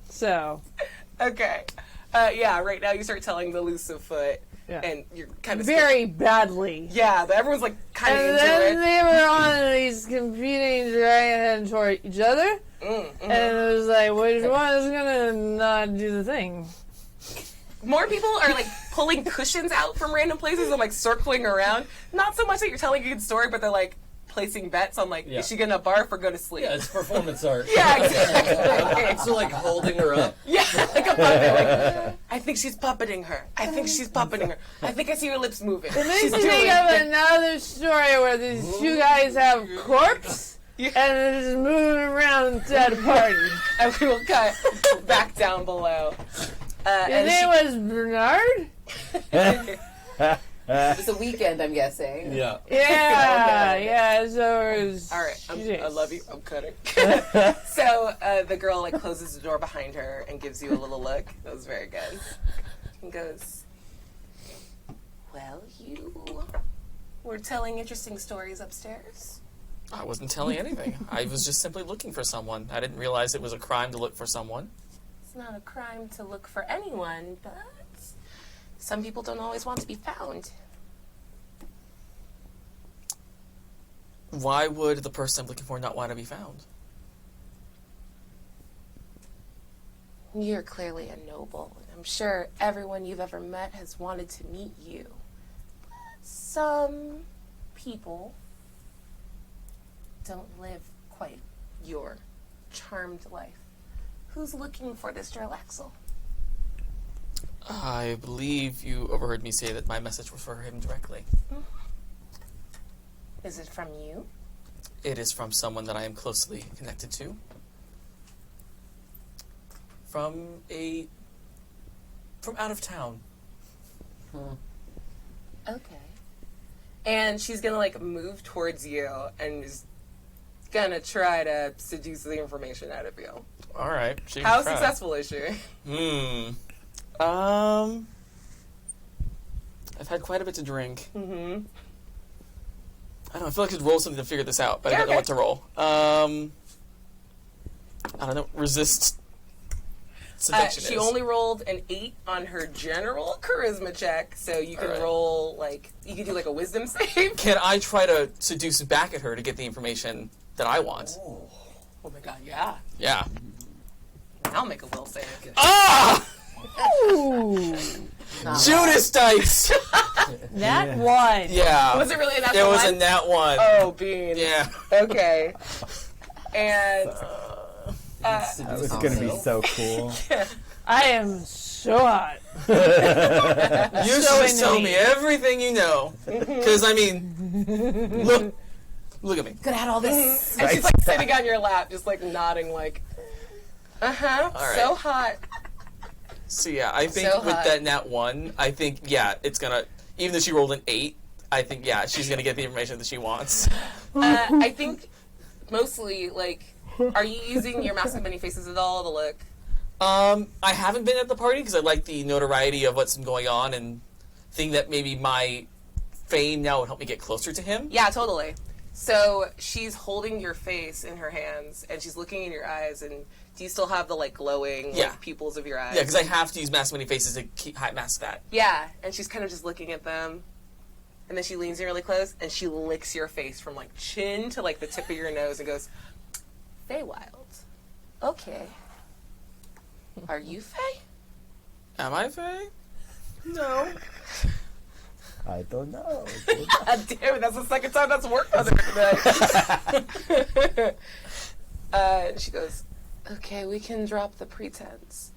Speaker 3: So.
Speaker 2: Okay. Yeah. Right now, you start telling the Lucifoot,
Speaker 3: Yeah.
Speaker 2: and you're kind of
Speaker 3: Very badly.
Speaker 2: Yeah, but everyone's like kind of
Speaker 3: And
Speaker 2: into
Speaker 3: then
Speaker 2: it.
Speaker 3: they were on these competing dragon toward each other. And it was like, which one is gonna not do the thing?
Speaker 2: More people are like pulling cushions out from random places and like circling around. Not so much that you're telling a good story, but they're like placing bets on like, is she gonna barf or go to sleep?
Speaker 7: Yeah, it's performance art.
Speaker 2: Yeah, exactly.
Speaker 7: So like holding her up.
Speaker 2: Yeah, like a puppet. Like, I think she's puppeting her. I think she's puppeting her. I think I see her lips moving.
Speaker 3: It makes
Speaker 2: She's
Speaker 3: me
Speaker 2: doing
Speaker 3: think of
Speaker 2: it.
Speaker 3: another story where these two guys have corpse and they're just moving around at a party.
Speaker 2: And we will cut back down below.
Speaker 3: His name was Bernard?
Speaker 6: It's a weekend, I'm guessing.
Speaker 7: Yeah.
Speaker 3: Yeah, yeah, so it was...
Speaker 2: All right,
Speaker 3: Jesus.
Speaker 2: I love you. I'm cutting. So the girl like closes the door behind her and gives you a little look. That was very good. And goes, "Well, you were telling interesting stories upstairs."
Speaker 4: I wasn't telling anything. I was just simply looking for someone. I didn't realize it was a crime to look for someone.
Speaker 2: It's not a crime to look for anyone, but some people don't always want to be found.
Speaker 4: Why would the person I'm looking for not want to be found?
Speaker 2: You're clearly a noble, and I'm sure everyone you've ever met has wanted to meet you. But some people don't live quite your charmed life. Who's looking for this Axel?
Speaker 4: I believe you overheard me say that my message was for him directly.
Speaker 2: Is it from you?
Speaker 4: It is from someone that I am closely connected to. From out of town.
Speaker 2: Okay. And she's gonna like move towards you and is gonna try to seduce the information out of you.
Speaker 4: All right. she can
Speaker 2: How
Speaker 4: try.
Speaker 2: successful is she?
Speaker 4: I've had quite a bit to drink.
Speaker 2: Mm-hmm.
Speaker 4: I don't know. I feel like I could roll something to figure this out, but
Speaker 2: Yeah,
Speaker 4: I don't know
Speaker 2: okay.
Speaker 4: what to roll. I don't know. Resist seduction
Speaker 2: She
Speaker 4: is.
Speaker 2: only rolled an 8 on her general charisma check, so you can
Speaker 4: All right.
Speaker 2: roll like you can do like a wisdom save.
Speaker 4: Can I try to seduce back at her to get the information that I want?
Speaker 2: Oh my god, yeah.
Speaker 4: Yeah.
Speaker 2: I'll make a will save.
Speaker 4: Ah!
Speaker 3: Ooh,
Speaker 4: Judas dice!
Speaker 3: that one.
Speaker 4: Yeah.
Speaker 2: Was it really a natural
Speaker 4: It was a
Speaker 2: one?
Speaker 4: nat one.
Speaker 2: Oh, bean.
Speaker 4: Yeah.
Speaker 2: Okay. And
Speaker 5: That was gonna be so cool.
Speaker 3: I am so hot.
Speaker 4: You should
Speaker 3: So
Speaker 4: just tell
Speaker 3: into
Speaker 4: me
Speaker 3: me.
Speaker 4: everything you know. Because, I mean, look at me.
Speaker 6: Could have had all this.
Speaker 2: and she's like sitting on your lap, just like nodding, like,
Speaker 4: All right.
Speaker 2: so hot.
Speaker 4: So, yeah, I think
Speaker 2: So
Speaker 4: with
Speaker 2: hot.
Speaker 4: that nat one, I think, yeah, it's going to, even though she rolled an 8, I think, yeah, she's going to get the information that she wants.
Speaker 2: I think mostly, like, are you using your Mask of Many Faces at all to look?
Speaker 4: I haven't been at the party because I like the notoriety of what's been going on and think that maybe my fame now would help me get closer to him.
Speaker 2: Yeah, totally. So she's holding your face in her hands, and she's looking in your eyes, and do you still have the, like, glowing like,
Speaker 4: Yeah.
Speaker 2: pupils of your eyes?
Speaker 4: Yeah, because I have to use Mask Many Faces to mask that.
Speaker 2: Yeah, and she's kind of just looking at them, and then she leans in really close, and she licks your face from, like, chin to, like, the tip of your nose and goes, Feywild. Okay. Are you Faye?
Speaker 4: Am I Faye? No.
Speaker 5: I don't know.
Speaker 2: God damn it, that's the second time that's worked on her today. She goes, okay, we can drop the pretense.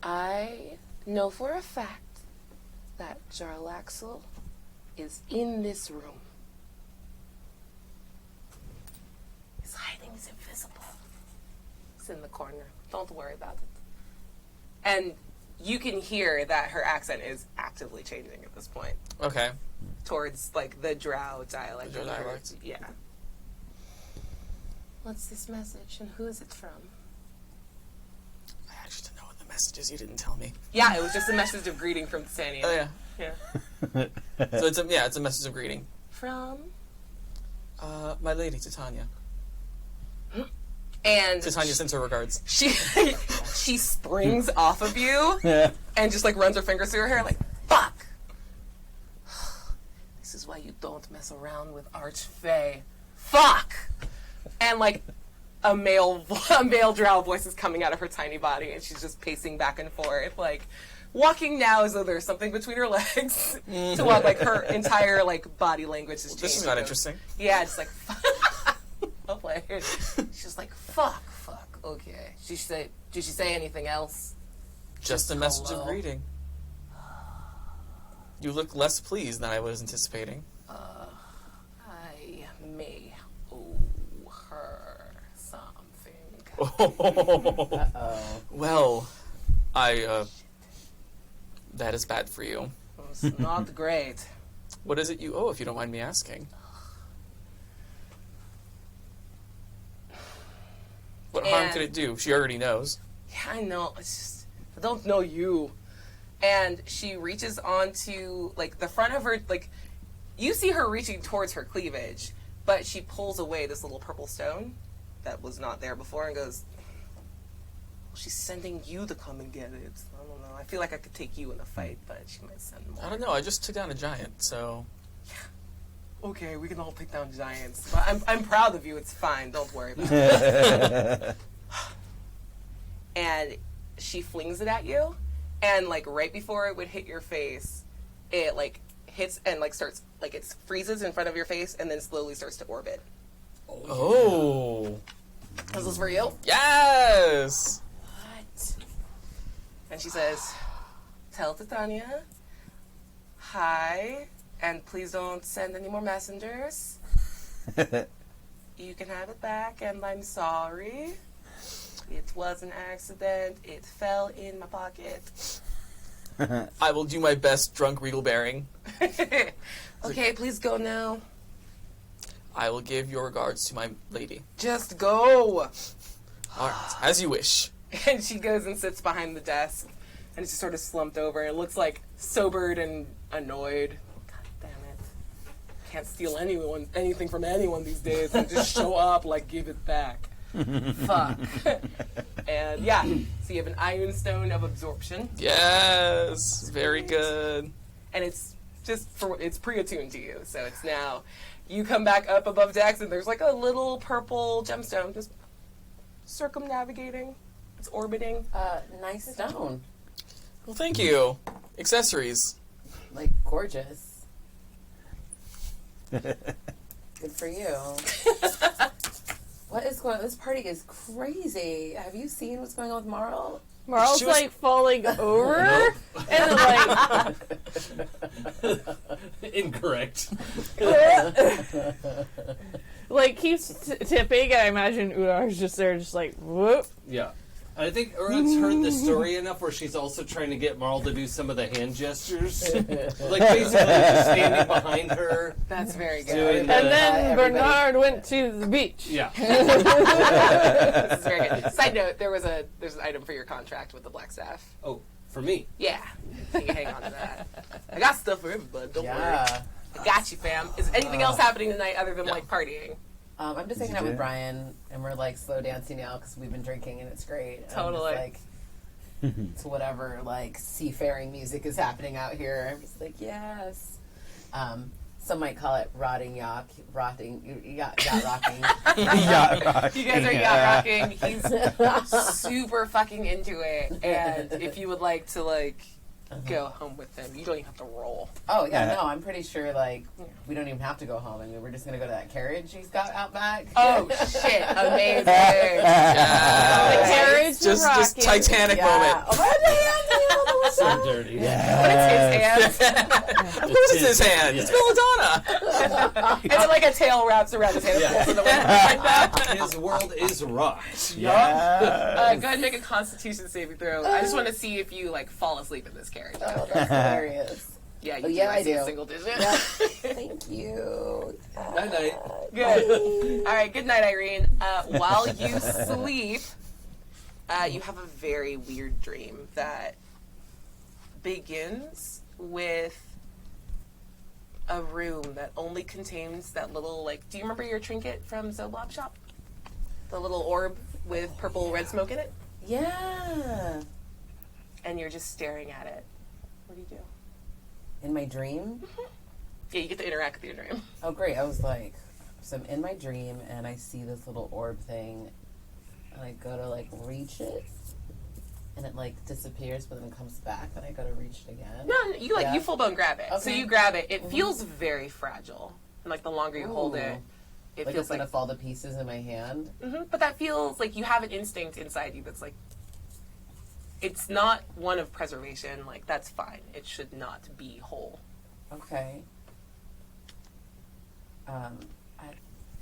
Speaker 2: I know for a fact that Jarlaxle is in this room. He's hiding, he's invisible. He's in the corner. Don't worry about it. And you can hear that her accent is actively changing at this point.
Speaker 4: Okay.
Speaker 2: Towards, like, the drow dialect.
Speaker 4: The drow dialect.
Speaker 2: Yeah. What's this message, and who is it from?
Speaker 4: I actually didn't know what the message is. You didn't tell me.
Speaker 2: Yeah, it was just a message of greeting from Titania.
Speaker 4: Oh, yeah.
Speaker 2: Yeah.
Speaker 4: So it's a message of greeting.
Speaker 2: From?
Speaker 4: My lady, Titania.
Speaker 2: And
Speaker 4: Titania sends her regards.
Speaker 2: she springs off of you and just, like, runs her fingers through her hair, like, fuck! This is why you don't mess around with Archfey. Fuck! And, like, a male drow voice is coming out of her tiny body, and she's just pacing back and forth, like, walking now as though there's something between her legs to walk, like, her entire, like, body language is changing.
Speaker 4: This is not interesting.
Speaker 2: Yeah, it's like, well played. She's like, fuck, okay. Did she say anything else?
Speaker 4: Just a message of greeting. You look less pleased than I was anticipating.
Speaker 2: I may owe her something.
Speaker 6: Uh-oh.
Speaker 4: Well, that is bad for you.
Speaker 2: It's not great.
Speaker 4: What is it you owe, if you don't mind me asking? What harm could it do? She already knows.
Speaker 2: Yeah, I know. It's just, I don't know you. And she reaches onto, like, the front of her, like, you see her reaching towards her cleavage, but she pulls away this little purple stone that was not there before and goes, well, she's sending you to come and get it. I don't know. I feel like I could take you in a fight, but she might send more.
Speaker 4: I don't know. I just took down a giant, so...
Speaker 2: Okay, we can all take down giants. But I'm proud of you. It's fine. Don't worry about it. And she flings it at you, and, like, right before it would hit your face, it, like, hits and, like, starts, like, it freezes in front of your face and then slowly starts to orbit.
Speaker 4: Oh.
Speaker 2: This is for you?
Speaker 4: Yes!
Speaker 2: What? And she says, tell Titania, hi, and please don't send any more messengers. You can have it back, and I'm sorry. It was an accident. It fell in my pocket.
Speaker 4: I will do my best drunk regal bearing.
Speaker 2: Okay, please go now.
Speaker 4: I will give your regards to my lady.
Speaker 2: Just go.
Speaker 4: All right, as you wish.
Speaker 2: And she goes and sits behind the desk, and it's just sort of slumped over, and it looks like sobered and annoyed. God damn it. Can't steal anything from anyone these days and just show up like, give it back. Fuck. And yeah, so you have an Iron Stone of Absorption.
Speaker 4: Yes, very good.
Speaker 2: And it's just it's pre-attuned to you, so it's now you come back up above decks and there's like a little purple gemstone just circumnavigating. It's orbiting.
Speaker 6: Nice stone.
Speaker 4: Well, thank you. Accessories.
Speaker 6: Like, gorgeous. Good for you. What is going on? This party is crazy. Have you seen what's going on with Marl?
Speaker 3: Marl's like falling over and like
Speaker 7: Incorrect.
Speaker 3: like keeps tipping. I imagine Uraug's just there, just like whoop.
Speaker 7: Yeah. I think Uraug's heard the story enough where she's also trying to get Marl to do some of the hand gestures. Like, basically just standing behind her.
Speaker 2: That's very good.
Speaker 7: Doing
Speaker 3: And
Speaker 7: the,
Speaker 3: then Bernard went to the beach.
Speaker 7: yeah.
Speaker 2: This is very good. Side note, there's an item for your contract with the Black Staff.
Speaker 7: Oh, for me.
Speaker 2: Yeah. You can hang on to that. I got stuff for everybody, don't worry.
Speaker 6: Yeah.
Speaker 2: I got you, fam. Is anything else happening tonight other than like partying?
Speaker 6: I'm just hanging out with Brian, and we're like slow dancing now because we've been drinking, and it's great.
Speaker 2: Totally.
Speaker 6: I'm just, like, to whatever like seafaring music is happening out here. I'm just like, yes. Some might call it yacht rocking.
Speaker 2: You guys are yacht rocking. He's super fucking into it. And if you would like to, like, go home with him, you don't even have to roll.
Speaker 6: Oh, yeah, no, I'm pretty sure, like, we don't even have to go home. I mean, we're just going to go to that carriage he's got out back.
Speaker 2: Oh, shit. Amazing.
Speaker 3: The carriage
Speaker 4: just
Speaker 3: rocking.
Speaker 4: Titanic moment.
Speaker 6: Oh, my God.
Speaker 7: So dirty.
Speaker 2: But it's his hands.
Speaker 4: Of course it's his hand. It's Belladonna.
Speaker 2: And then, like, a tail wraps around his hand and pulls in the wind.
Speaker 7: His world is rocked.
Speaker 2: Go ahead and make a Constitution saving throw. I just want to see if you, like, fall asleep in this carriage.
Speaker 6: Oh, that's hilarious.
Speaker 2: Yeah, you
Speaker 6: Oh, yeah, I
Speaker 2: see a
Speaker 6: do.
Speaker 2: single digit.
Speaker 6: Yeah. Thank you.
Speaker 7: Night night.
Speaker 2: Good. All right, good night, Irene. While you sleep, you have a very weird dream that begins with a room that only contains that little, like, do you remember your trinket from Zoblob Shop? The little orb with purple red smoke in it?
Speaker 6: Yeah.
Speaker 2: And you're just staring at it. What do you do?
Speaker 6: In my dream?
Speaker 2: Yeah, you get to interact with your dream.
Speaker 6: Oh, great. I was like, so I'm in my dream, and I see this little orb thing, and I go to, like, reach it, and it, like, disappears, but then comes back, and I go to reach it again.
Speaker 2: No, you, like,
Speaker 6: Yeah.
Speaker 2: you full bone grab it. So
Speaker 6: Okay.
Speaker 2: you grab it. It feels very fragile. And, like, the longer you hold
Speaker 6: Ooh.
Speaker 2: it, it
Speaker 6: Like
Speaker 2: feels
Speaker 6: it's gonna fall to pieces in my hand.
Speaker 2: But that feels like you have an instinct inside you that's like, it's not one of preservation. Like, that's fine. It should not be whole.
Speaker 6: Okay. I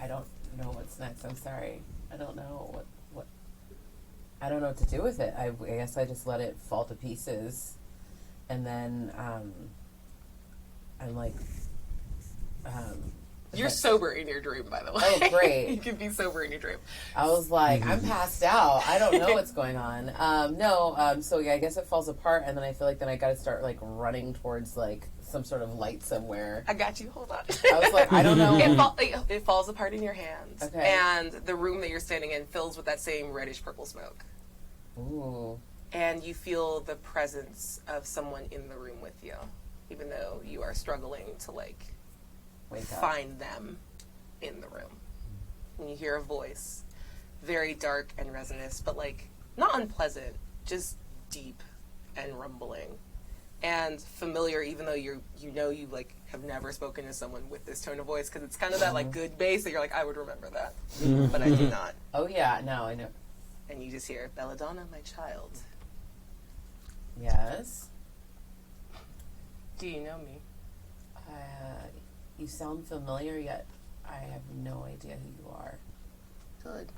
Speaker 6: don't know what's next. I'm sorry. I don't know what. I don't know what to do with it. I guess I just let it fall to pieces, and then I'm like.
Speaker 2: You're sober in your dream, by the way.
Speaker 6: Oh, great.
Speaker 2: You can be sober in your dream.
Speaker 6: I was like, I'm passed out. I don't know what's going on. So yeah, I guess it falls apart, and then I feel like then I got to start like running towards like some sort of light somewhere.
Speaker 2: I got you. Hold on.
Speaker 6: I was like, I don't know.
Speaker 2: It falls apart in your hands.
Speaker 6: Okay.
Speaker 2: And the room that you're standing in fills with that same reddish purple smoke.
Speaker 6: Ooh.
Speaker 2: And you feel the presence of someone in the room with you, even though you are struggling to, like,
Speaker 6: Wake up.
Speaker 2: find them in the room. And you hear a voice, very dark and resonant, but, like, not unpleasant, just deep and rumbling. And familiar, even though you like, have never spoken to someone with this tone of voice, because it's kind of that, like, good bass that you're like, I would remember that. But I do not.
Speaker 6: Oh yeah, no, I know.
Speaker 2: And you just hear, Belladonna, my child.
Speaker 6: Yes.
Speaker 2: Do you know me?
Speaker 6: You sound familiar, yet I have no idea who you are.
Speaker 2: Good.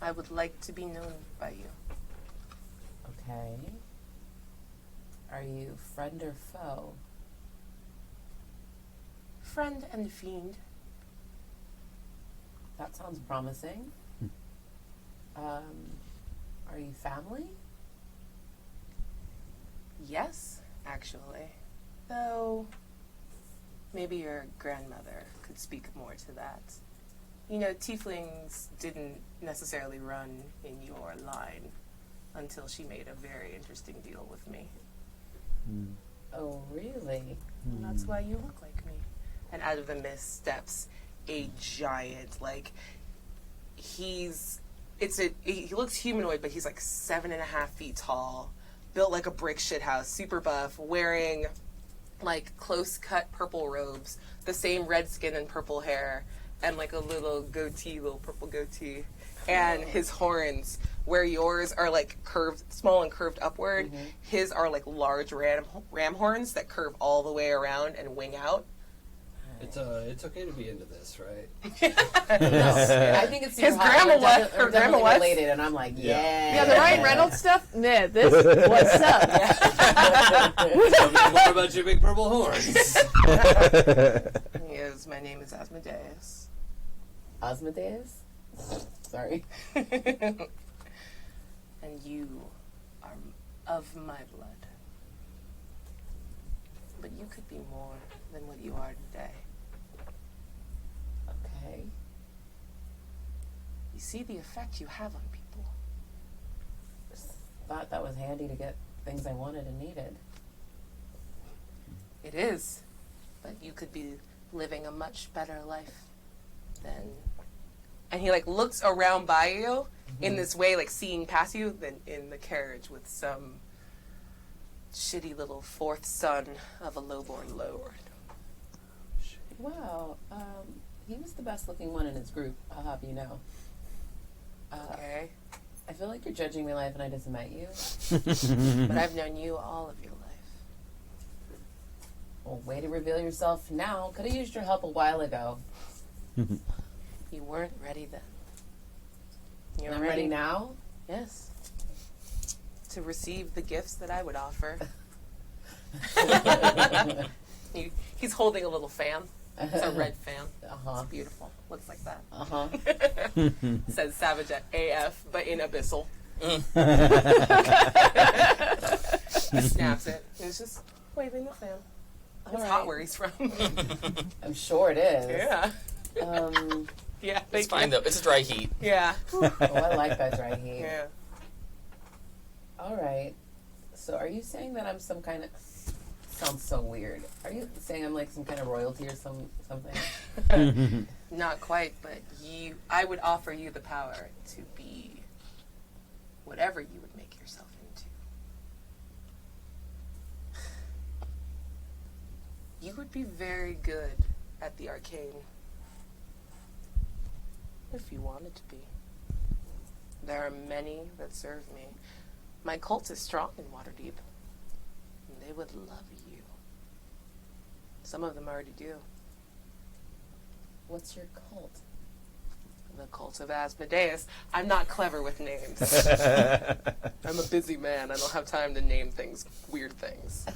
Speaker 2: I would like to be known by you.
Speaker 6: Okay. Are you friend or foe?
Speaker 2: Friend and fiend.
Speaker 6: That sounds promising. Are you family?
Speaker 2: Yes, actually. Though, maybe your grandmother could speak more to that. You know, tieflings didn't necessarily run in your line until she made a very interesting deal with me.
Speaker 6: Oh, really?
Speaker 2: And that's why you look like me. And out of the mist steps a giant, like, he looks humanoid, but he's like 7.5 feet tall, built like a brick shithouse, super buff, wearing like close-cut purple robes, the same red skin and purple hair, and like a little purple goatee. And his horns, where yours are like curved, small and curved upward, his are like large ram horns that curve all the way around and wing out.
Speaker 7: It's okay to be into this, right?
Speaker 6: I think it's
Speaker 2: His
Speaker 6: super hot.
Speaker 2: grandma
Speaker 6: We're
Speaker 2: was-
Speaker 6: defi-
Speaker 2: her
Speaker 6: we're
Speaker 2: grandma
Speaker 6: definitely
Speaker 2: was.
Speaker 6: related, and I'm like, yeah.
Speaker 3: Yeah, the Ryan Reynolds stuff? Nah, this, what's up?
Speaker 7: Tell me more about your big purple horns.
Speaker 2: Yes, my name is Asmodeus.
Speaker 6: Osmodeus? Sorry.
Speaker 2: And you are of my blood. But you could be more than what you are today.
Speaker 6: Okay.
Speaker 2: You see the effect you have on people.
Speaker 6: Just thought that was handy to get things I wanted and needed.
Speaker 2: It is. But you could be living a much better life than... And he, like, looks around by you in this way, like, seeing past you, then in the carriage with some shitty little fourth son of a lowborn lord.
Speaker 6: Wow. He was the best looking one in his group, I'll have you know.
Speaker 2: Okay.
Speaker 6: I feel like you're judging my life and I just met you.
Speaker 2: But I've known you all of your life.
Speaker 6: Well, way to reveal yourself now. Could have used your help a while ago.
Speaker 2: You weren't ready then. You're
Speaker 6: I'm ready now?
Speaker 2: Yes. To receive the gifts that I would offer. He's holding a little fan. It's a red fan. It's beautiful. Looks like that. Says Savage at AF, but in Abyssal. He snaps it. He's just waving the fan. It's hot where he's from.
Speaker 6: I'm sure it is.
Speaker 2: Yeah. Yeah.
Speaker 4: It's fine though. It's a dry heat.
Speaker 2: Yeah.
Speaker 6: Oh, I like that dry heat.
Speaker 2: Yeah.
Speaker 6: All right. So are you saying that I'm some kind of... Sounds so weird. Are you saying I'm like some kind of royalty or something?
Speaker 2: Not quite, but I would offer you the power to be whatever you would make yourself into. You would be very good at the arcane. If you wanted to be. There are many that serve me. My cult is strong in Waterdeep. And they would love you. Some of them already do.
Speaker 6: What's your cult?
Speaker 2: The cult of Asmodeus. I'm not clever with names. I'm a busy man. I don't have time to name things, weird things.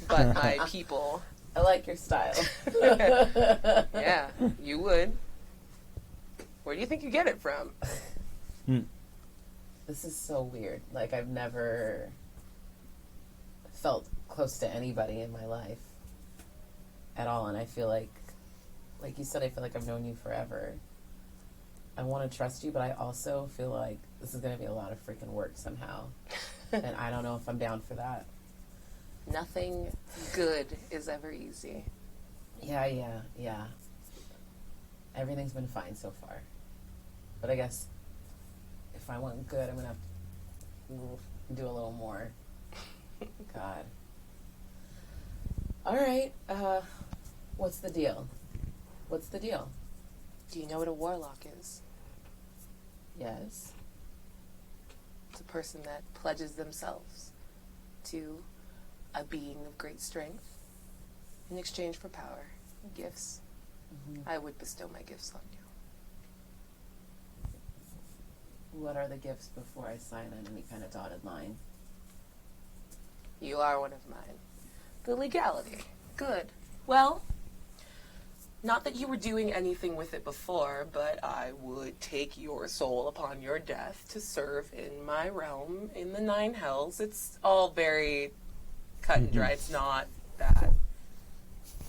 Speaker 2: But my people...
Speaker 6: I like your style.
Speaker 2: Yeah, you would. Where do you think you get it from?
Speaker 6: This is so weird. Like, I've never felt close to anybody in my life at all, and I feel like you said, I feel like I've known you forever. I want to trust you, but I also feel like this is going to be a lot of freaking work somehow, and I don't know if I'm down for that.
Speaker 2: Nothing good is ever easy.
Speaker 6: Yeah. Everything's been fine so far, but I guess if I want good, I'm going to have to do a little more. God. All right. What's the deal?
Speaker 2: Do you know what a warlock is?
Speaker 6: Yes.
Speaker 2: It's a person that pledges themselves to a being of great strength in exchange for power and gifts. Mm-hmm. I would bestow my gifts on you.
Speaker 6: What are the gifts before I sign on any kind of dotted line?
Speaker 2: You are one of mine. The legality. Good. Well, not that you were doing anything with it before, but I would take your soul upon your death to serve in my realm in the Nine Hells. It's all very cut and dry. It's not that.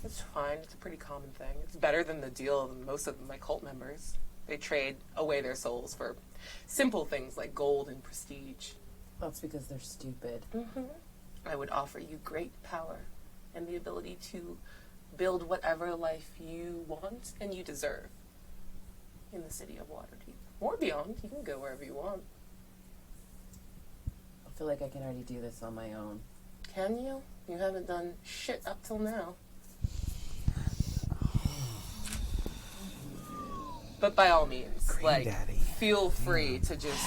Speaker 2: It's fine. It's a pretty common thing. It's better than the deal of most of my cult members. They trade away their souls for simple things like gold and prestige.
Speaker 6: That's because they're stupid.
Speaker 2: Mm-hmm. I would offer you great power and the ability to build whatever life you want and you deserve in the city of Waterdeep. Or beyond. You can go wherever you want.
Speaker 6: I feel like I can already do this on my own.
Speaker 2: Can you? You haven't done shit up till now. But by all means, feel free to just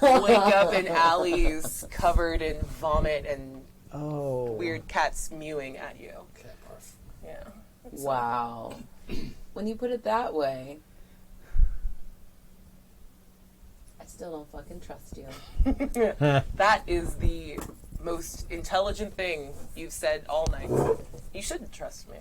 Speaker 2: wake up in alleys covered in vomit and weird cats mewing at you.
Speaker 7: Cat barf.
Speaker 2: Yeah.
Speaker 6: Wow. When you put it that way, I still don't fucking trust you.
Speaker 2: That is the most intelligent thing you've said all night. You shouldn't trust me.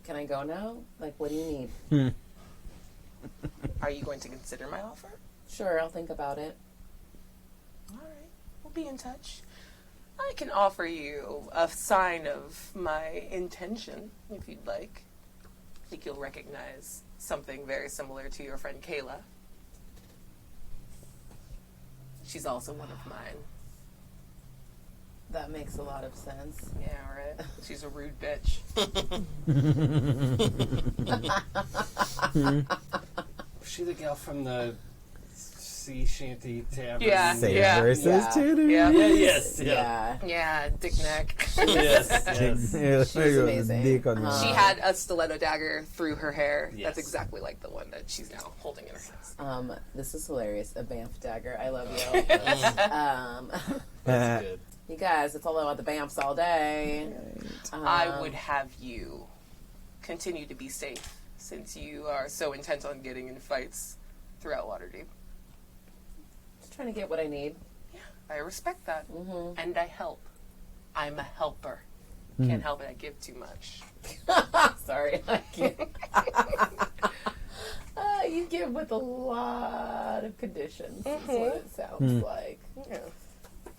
Speaker 6: Can I go now? Like, what do you need?
Speaker 2: Are you going to consider my offer?
Speaker 6: Sure, I'll think about it.
Speaker 2: All right. We'll be in touch. I can offer you a sign of my intention, if you'd like. I think you'll recognize something very similar to your friend Kayla. She's also one of mine.
Speaker 6: That makes a lot of sense.
Speaker 2: Yeah, right. She's a rude bitch.
Speaker 7: Was she the gal from the sea shanty tavern?
Speaker 2: Yeah.
Speaker 5: Say
Speaker 2: Yeah.
Speaker 5: versus
Speaker 6: Yeah.
Speaker 5: titties.
Speaker 2: Yeah.
Speaker 7: Yes.
Speaker 6: Yeah.
Speaker 2: Yeah, dick neck.
Speaker 7: Yes.
Speaker 6: She's amazing.
Speaker 5: Dick on the-
Speaker 2: She had a stiletto dagger through her hair.
Speaker 7: Yes.
Speaker 2: That's exactly like the one that she's now holding in her hands.
Speaker 6: This is hilarious. A Banff dagger. I love you.
Speaker 7: That's good.
Speaker 6: You guys, it's all about the Banffs all day.
Speaker 2: I would have you continue to be safe since you are so intent on getting in fights throughout Waterdeep.
Speaker 6: Just trying to get what I need.
Speaker 2: I respect that.
Speaker 6: Mm-hmm.
Speaker 2: And I help. I'm a helper. Can't help it, I give too much.
Speaker 6: Sorry, I can't. You give with a lot of conditions. Is what it sounds like.
Speaker 2: Yeah.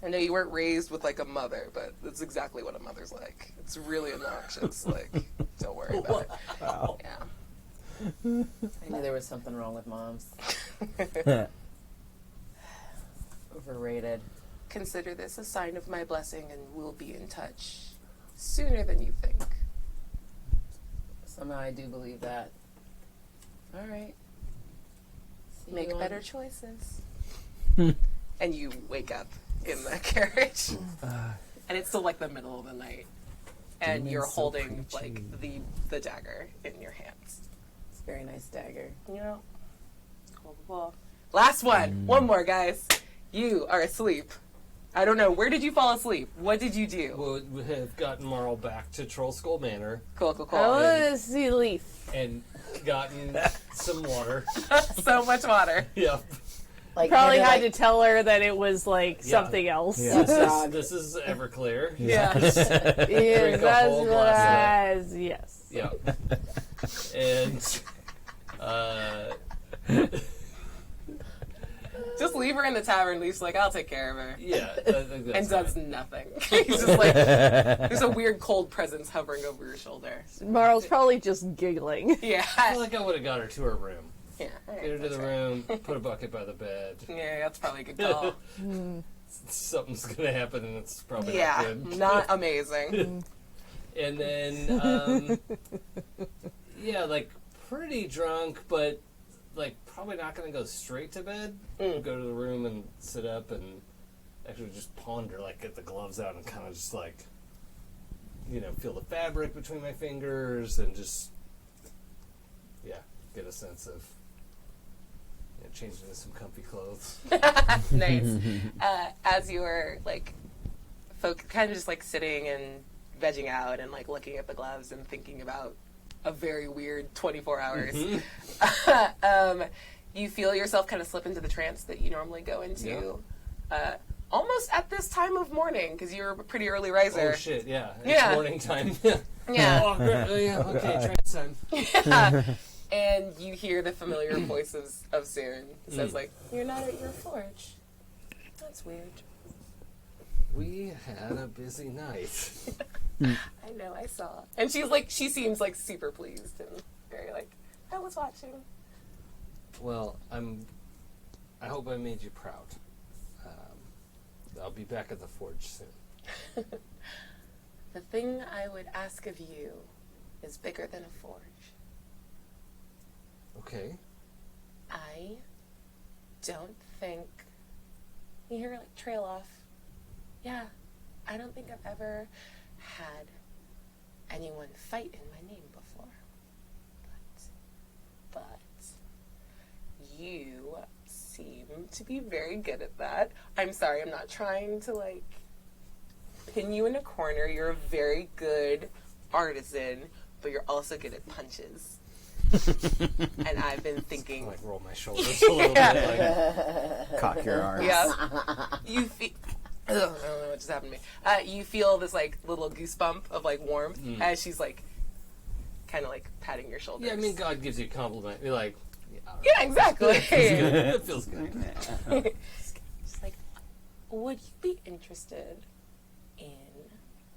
Speaker 2: I know you weren't raised with like a mother, but that's exactly what a mother's like. It's really obnoxious. Like, don't worry about it.
Speaker 5: Wow.
Speaker 2: Yeah.
Speaker 6: I knew there was something wrong with moms. Overrated.
Speaker 2: Consider this a sign of my blessing, and we'll be in touch sooner than you think.
Speaker 6: Somehow I do believe that. All right. See
Speaker 2: Make
Speaker 6: you on-
Speaker 2: better choices. And you wake up in the carriage, and it's still like the middle of the night, and
Speaker 5: Demons
Speaker 2: you're
Speaker 5: so
Speaker 2: holding
Speaker 5: preachy.
Speaker 2: like the dagger in your hands.
Speaker 6: It's a very nice dagger.
Speaker 2: You know. Cool. Last one. One more, guys. You are asleep. I don't know. Where did you fall asleep? What did you do?
Speaker 7: Well, we have gotten Marl back to Troll Skull Manor
Speaker 2: Cool.
Speaker 3: I want to see Leaf.
Speaker 7: and gotten some water.
Speaker 2: So much water.
Speaker 7: Yep.
Speaker 6: Like
Speaker 3: Probably
Speaker 6: maybe,
Speaker 3: had
Speaker 6: like,
Speaker 3: to tell her that it was like
Speaker 7: Yeah.
Speaker 3: something else.
Speaker 5: Yeah.
Speaker 7: This is Everclear.
Speaker 2: Yeah.
Speaker 3: Yes,
Speaker 7: Drink a
Speaker 3: that's
Speaker 7: whole
Speaker 3: what
Speaker 7: glass
Speaker 3: yes.
Speaker 7: Yeah. And
Speaker 2: Just leave her in the tavern. Leaf's like, I'll take care of her.
Speaker 7: yeah, I think that's
Speaker 2: And does
Speaker 7: fine.
Speaker 2: nothing. He's just like, there's a weird cold presence hovering over your shoulder.
Speaker 3: Marl's probably just giggling.
Speaker 2: Yeah.
Speaker 7: I feel like I would have got her to her room.
Speaker 2: Yeah.
Speaker 7: Get her to the room, put a bucket by the bed.
Speaker 2: Yeah, that's probably a good call.
Speaker 7: Something's gonna happen and it's probably
Speaker 2: Yeah.
Speaker 7: not good.
Speaker 2: Not amazing.
Speaker 7: And then, yeah, like pretty drunk, but like probably not gonna go straight to bed. Go to the room and sit up and actually just ponder, like get the gloves out and kind of just like, you know, feel the fabric between my fingers and just, yeah, get a sense of, you know, changing into some comfy clothes.
Speaker 2: Nice. As you were like, kind of just like sitting and vegging out and like looking at the gloves and thinking about a very weird 24 hours, you feel yourself kind of slip into the trance that you normally go into. Almost at this time of morning, because you're a pretty early riser.
Speaker 7: Oh shit, yeah. It's
Speaker 2: Yeah.
Speaker 7: morning time.
Speaker 2: Yeah.
Speaker 7: Oh, great. Yeah, okay, trance time.
Speaker 2: Yeah. And you hear the familiar voice of Soon. It says like, "You're not at your forge." That's weird.
Speaker 7: We had a busy night.
Speaker 2: I know, I saw. And she seems like super pleased and very like, I was watching.
Speaker 7: Well, I hope I made you proud. I'll be back at the forge soon.
Speaker 2: The thing I would ask of you is bigger than a forge.
Speaker 7: Okay.
Speaker 2: I don't think. You hear like trail off. Yeah, I don't think I've ever had anyone fight in my name before. But you seem to be very good at that. I'm sorry, I'm not trying to like pin you in a corner. You're a very good artisan, but you're also good at punches. And I've been thinking,
Speaker 7: Like roll my shoulders a little bit. Like,
Speaker 5: Cock your arms.
Speaker 2: yeah, you feel. I don't know what just happened to me. You feel this like little goosebump of like warmth as she's like, kind of like patting your shoulders.
Speaker 7: yeah, I mean, God gives you a compliment. You're like,
Speaker 2: Yeah, exactly.
Speaker 7: it feels good.
Speaker 2: Just like, would you be interested in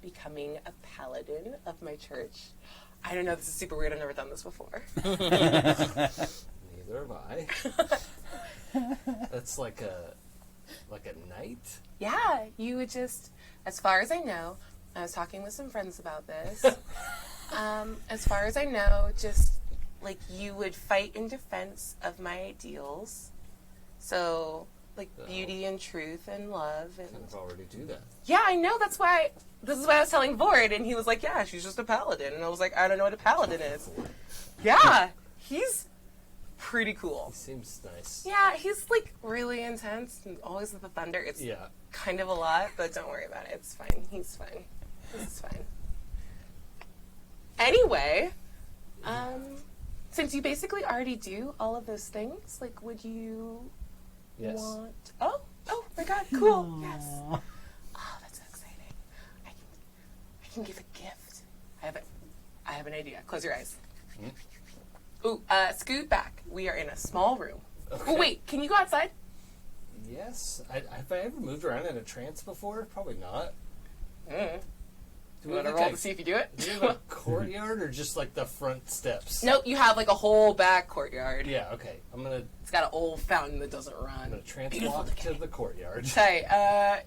Speaker 2: becoming a paladin of my church? I don't know, this is super weird, I've never done this before.
Speaker 7: Neither have I. That's like a knight?
Speaker 2: Yeah, you would just As far as I know, I was talking with some friends about this. As far as I know, just like you would fight in defense of my ideals. So, like beauty and truth and love. And
Speaker 7: Kind of already do that.
Speaker 2: yeah, I know. This is why I was telling Vord, and he was like, "Yeah, she's just a paladin." And I was like, "I don't know what a paladin is." Yeah, he's pretty cool.
Speaker 7: He seems nice.
Speaker 2: Yeah, he's like really intense and always with the thunder. It's
Speaker 7: Yeah.
Speaker 2: kind of a lot, but don't worry about it. It's fine. He's fine. This is fine. Anyway, since you basically already do all of those things, like, would you
Speaker 7: Yes.
Speaker 2: want? Oh my God, cool. Yes. Oh, that's so exciting. I can give a gift. I have an idea. Close your eyes. Ooh, scoot back. We are in a small room.
Speaker 7: Okay.
Speaker 2: Oh, wait, can you go outside?
Speaker 7: Yes. Have I ever moved around in a trance before? Probably not. Do
Speaker 2: You
Speaker 7: we
Speaker 2: want to
Speaker 7: have
Speaker 2: roll
Speaker 7: like
Speaker 2: to see if you do it?
Speaker 7: do we have a courtyard or just like the front steps?
Speaker 2: Nope, you have like a whole back courtyard.
Speaker 7: Yeah, okay. I'm gonna
Speaker 2: It's got an old fountain that doesn't run.
Speaker 7: trance walk to the courtyard.
Speaker 2: Tight.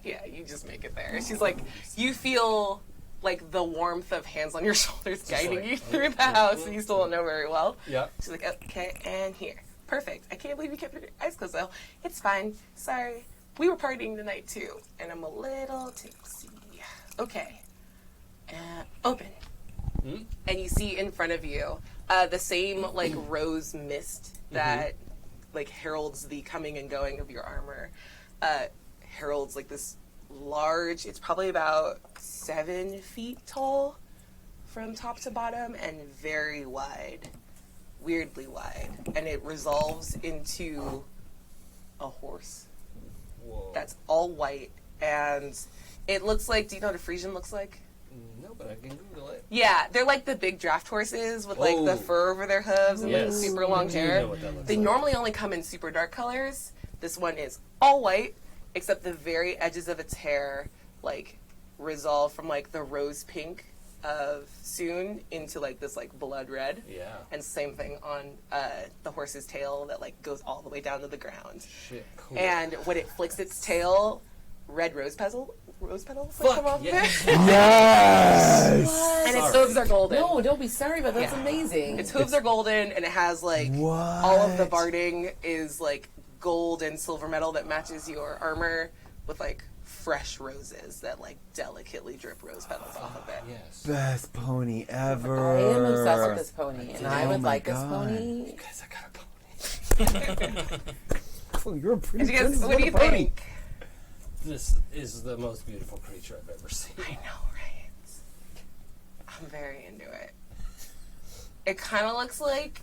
Speaker 2: Yeah, you just make it there. She's like, you feel like the warmth of hands on your shoulders guiding
Speaker 7: like,
Speaker 2: you through the house, and you still don't know very well.
Speaker 7: Yeah.
Speaker 2: She's like, okay, and here. Perfect. I can't believe you kept your eyes closed, though. It's fine. Sorry. We were partying tonight, too, and I'm a little tipsy. Okay. Open. And you see in front of you the same, like, rose mist that, like, heralds the coming and going of your armor. Heralds, like, this large, it's probably about 7 feet tall from top to bottom and very wide. Weirdly wide. And it resolves into a horse
Speaker 7: Whoa.
Speaker 2: that's all white. And it looks like, do you know what a Frisian looks like?
Speaker 7: No, but I can Google it.
Speaker 2: Yeah, they're like the big draft horses with like the
Speaker 7: Oh.
Speaker 2: fur over their hooves and like
Speaker 7: Yes.
Speaker 2: super long
Speaker 7: I do
Speaker 2: hair.
Speaker 7: know what that looks
Speaker 2: They
Speaker 7: like.
Speaker 2: normally only come in super dark colors. This one is all white, except the very edges of its hair like resolve from like the rose pink of Soon into like this like blood red.
Speaker 7: Yeah.
Speaker 2: And same thing on the horse's tail that like goes all the way down to the ground.
Speaker 7: Shit, cool.
Speaker 2: And when it flicks its tail, red rose petals
Speaker 7: Fuck,
Speaker 2: come off
Speaker 7: yeah.
Speaker 2: there.
Speaker 5: Yes!
Speaker 2: And its
Speaker 7: Sorry.
Speaker 2: hooves are golden.
Speaker 6: No, don't be sorry, but that's
Speaker 2: Yeah.
Speaker 6: amazing.
Speaker 2: Its hooves are golden, and it has like
Speaker 5: What?
Speaker 2: all of the barding is like gold and silver metal that matches your armor with like fresh roses that like delicately drip rose petals off of it.
Speaker 7: Yes.
Speaker 5: Best pony ever.
Speaker 6: I am obsessed with this pony, and I
Speaker 5: Oh
Speaker 6: would
Speaker 5: my
Speaker 6: like this
Speaker 5: God.
Speaker 6: pony.
Speaker 7: Guys, I got a pony.
Speaker 5: Oh, you're a pretty
Speaker 2: Did you guys,
Speaker 5: princess
Speaker 2: what do
Speaker 5: with
Speaker 2: you
Speaker 5: a pony.
Speaker 2: think?
Speaker 7: This is the most beautiful creature I've ever seen.
Speaker 2: I know, right? I'm very into it. It kind of looks like.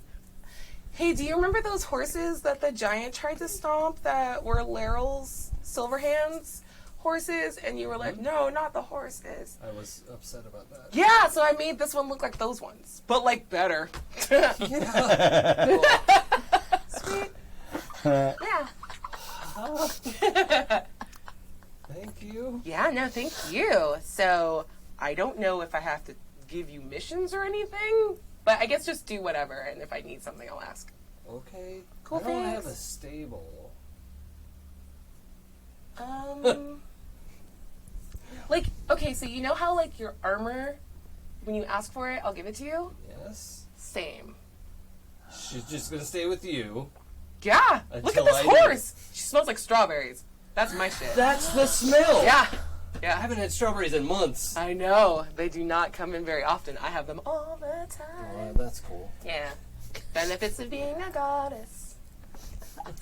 Speaker 2: Hey, do you remember those horses that the giant tried to stomp that were Laurel's Silverhand's horses? And you were like, no, not the horses.
Speaker 7: I was upset about that.
Speaker 2: Yeah, so I made this one look like those ones, but like better. Sweet. Yeah.
Speaker 7: Thank you.
Speaker 2: Yeah, no, thank you. So I don't know if I have to give you missions or anything, but I guess just do whatever, and if I need something, I'll ask.
Speaker 7: Okay.
Speaker 2: Cool,
Speaker 7: I don't
Speaker 2: thanks.
Speaker 7: have a stable.
Speaker 2: Like, okay, so you know how like your armor, when you ask for it, I'll give it to you?
Speaker 7: Yes.
Speaker 2: Same.
Speaker 7: She's just gonna stay with you.
Speaker 2: Yeah, look at
Speaker 7: Until
Speaker 2: this
Speaker 7: I
Speaker 2: horse. She smells like strawberries. That's my shit.
Speaker 7: That's the smell.
Speaker 2: Yeah.
Speaker 7: I
Speaker 2: Yeah.
Speaker 7: haven't had strawberries in months.
Speaker 2: I know. They do not come in very often. I have them all the
Speaker 7: Oh,
Speaker 2: time.
Speaker 7: that's cool.
Speaker 2: Yeah. Benefits of being a goddess.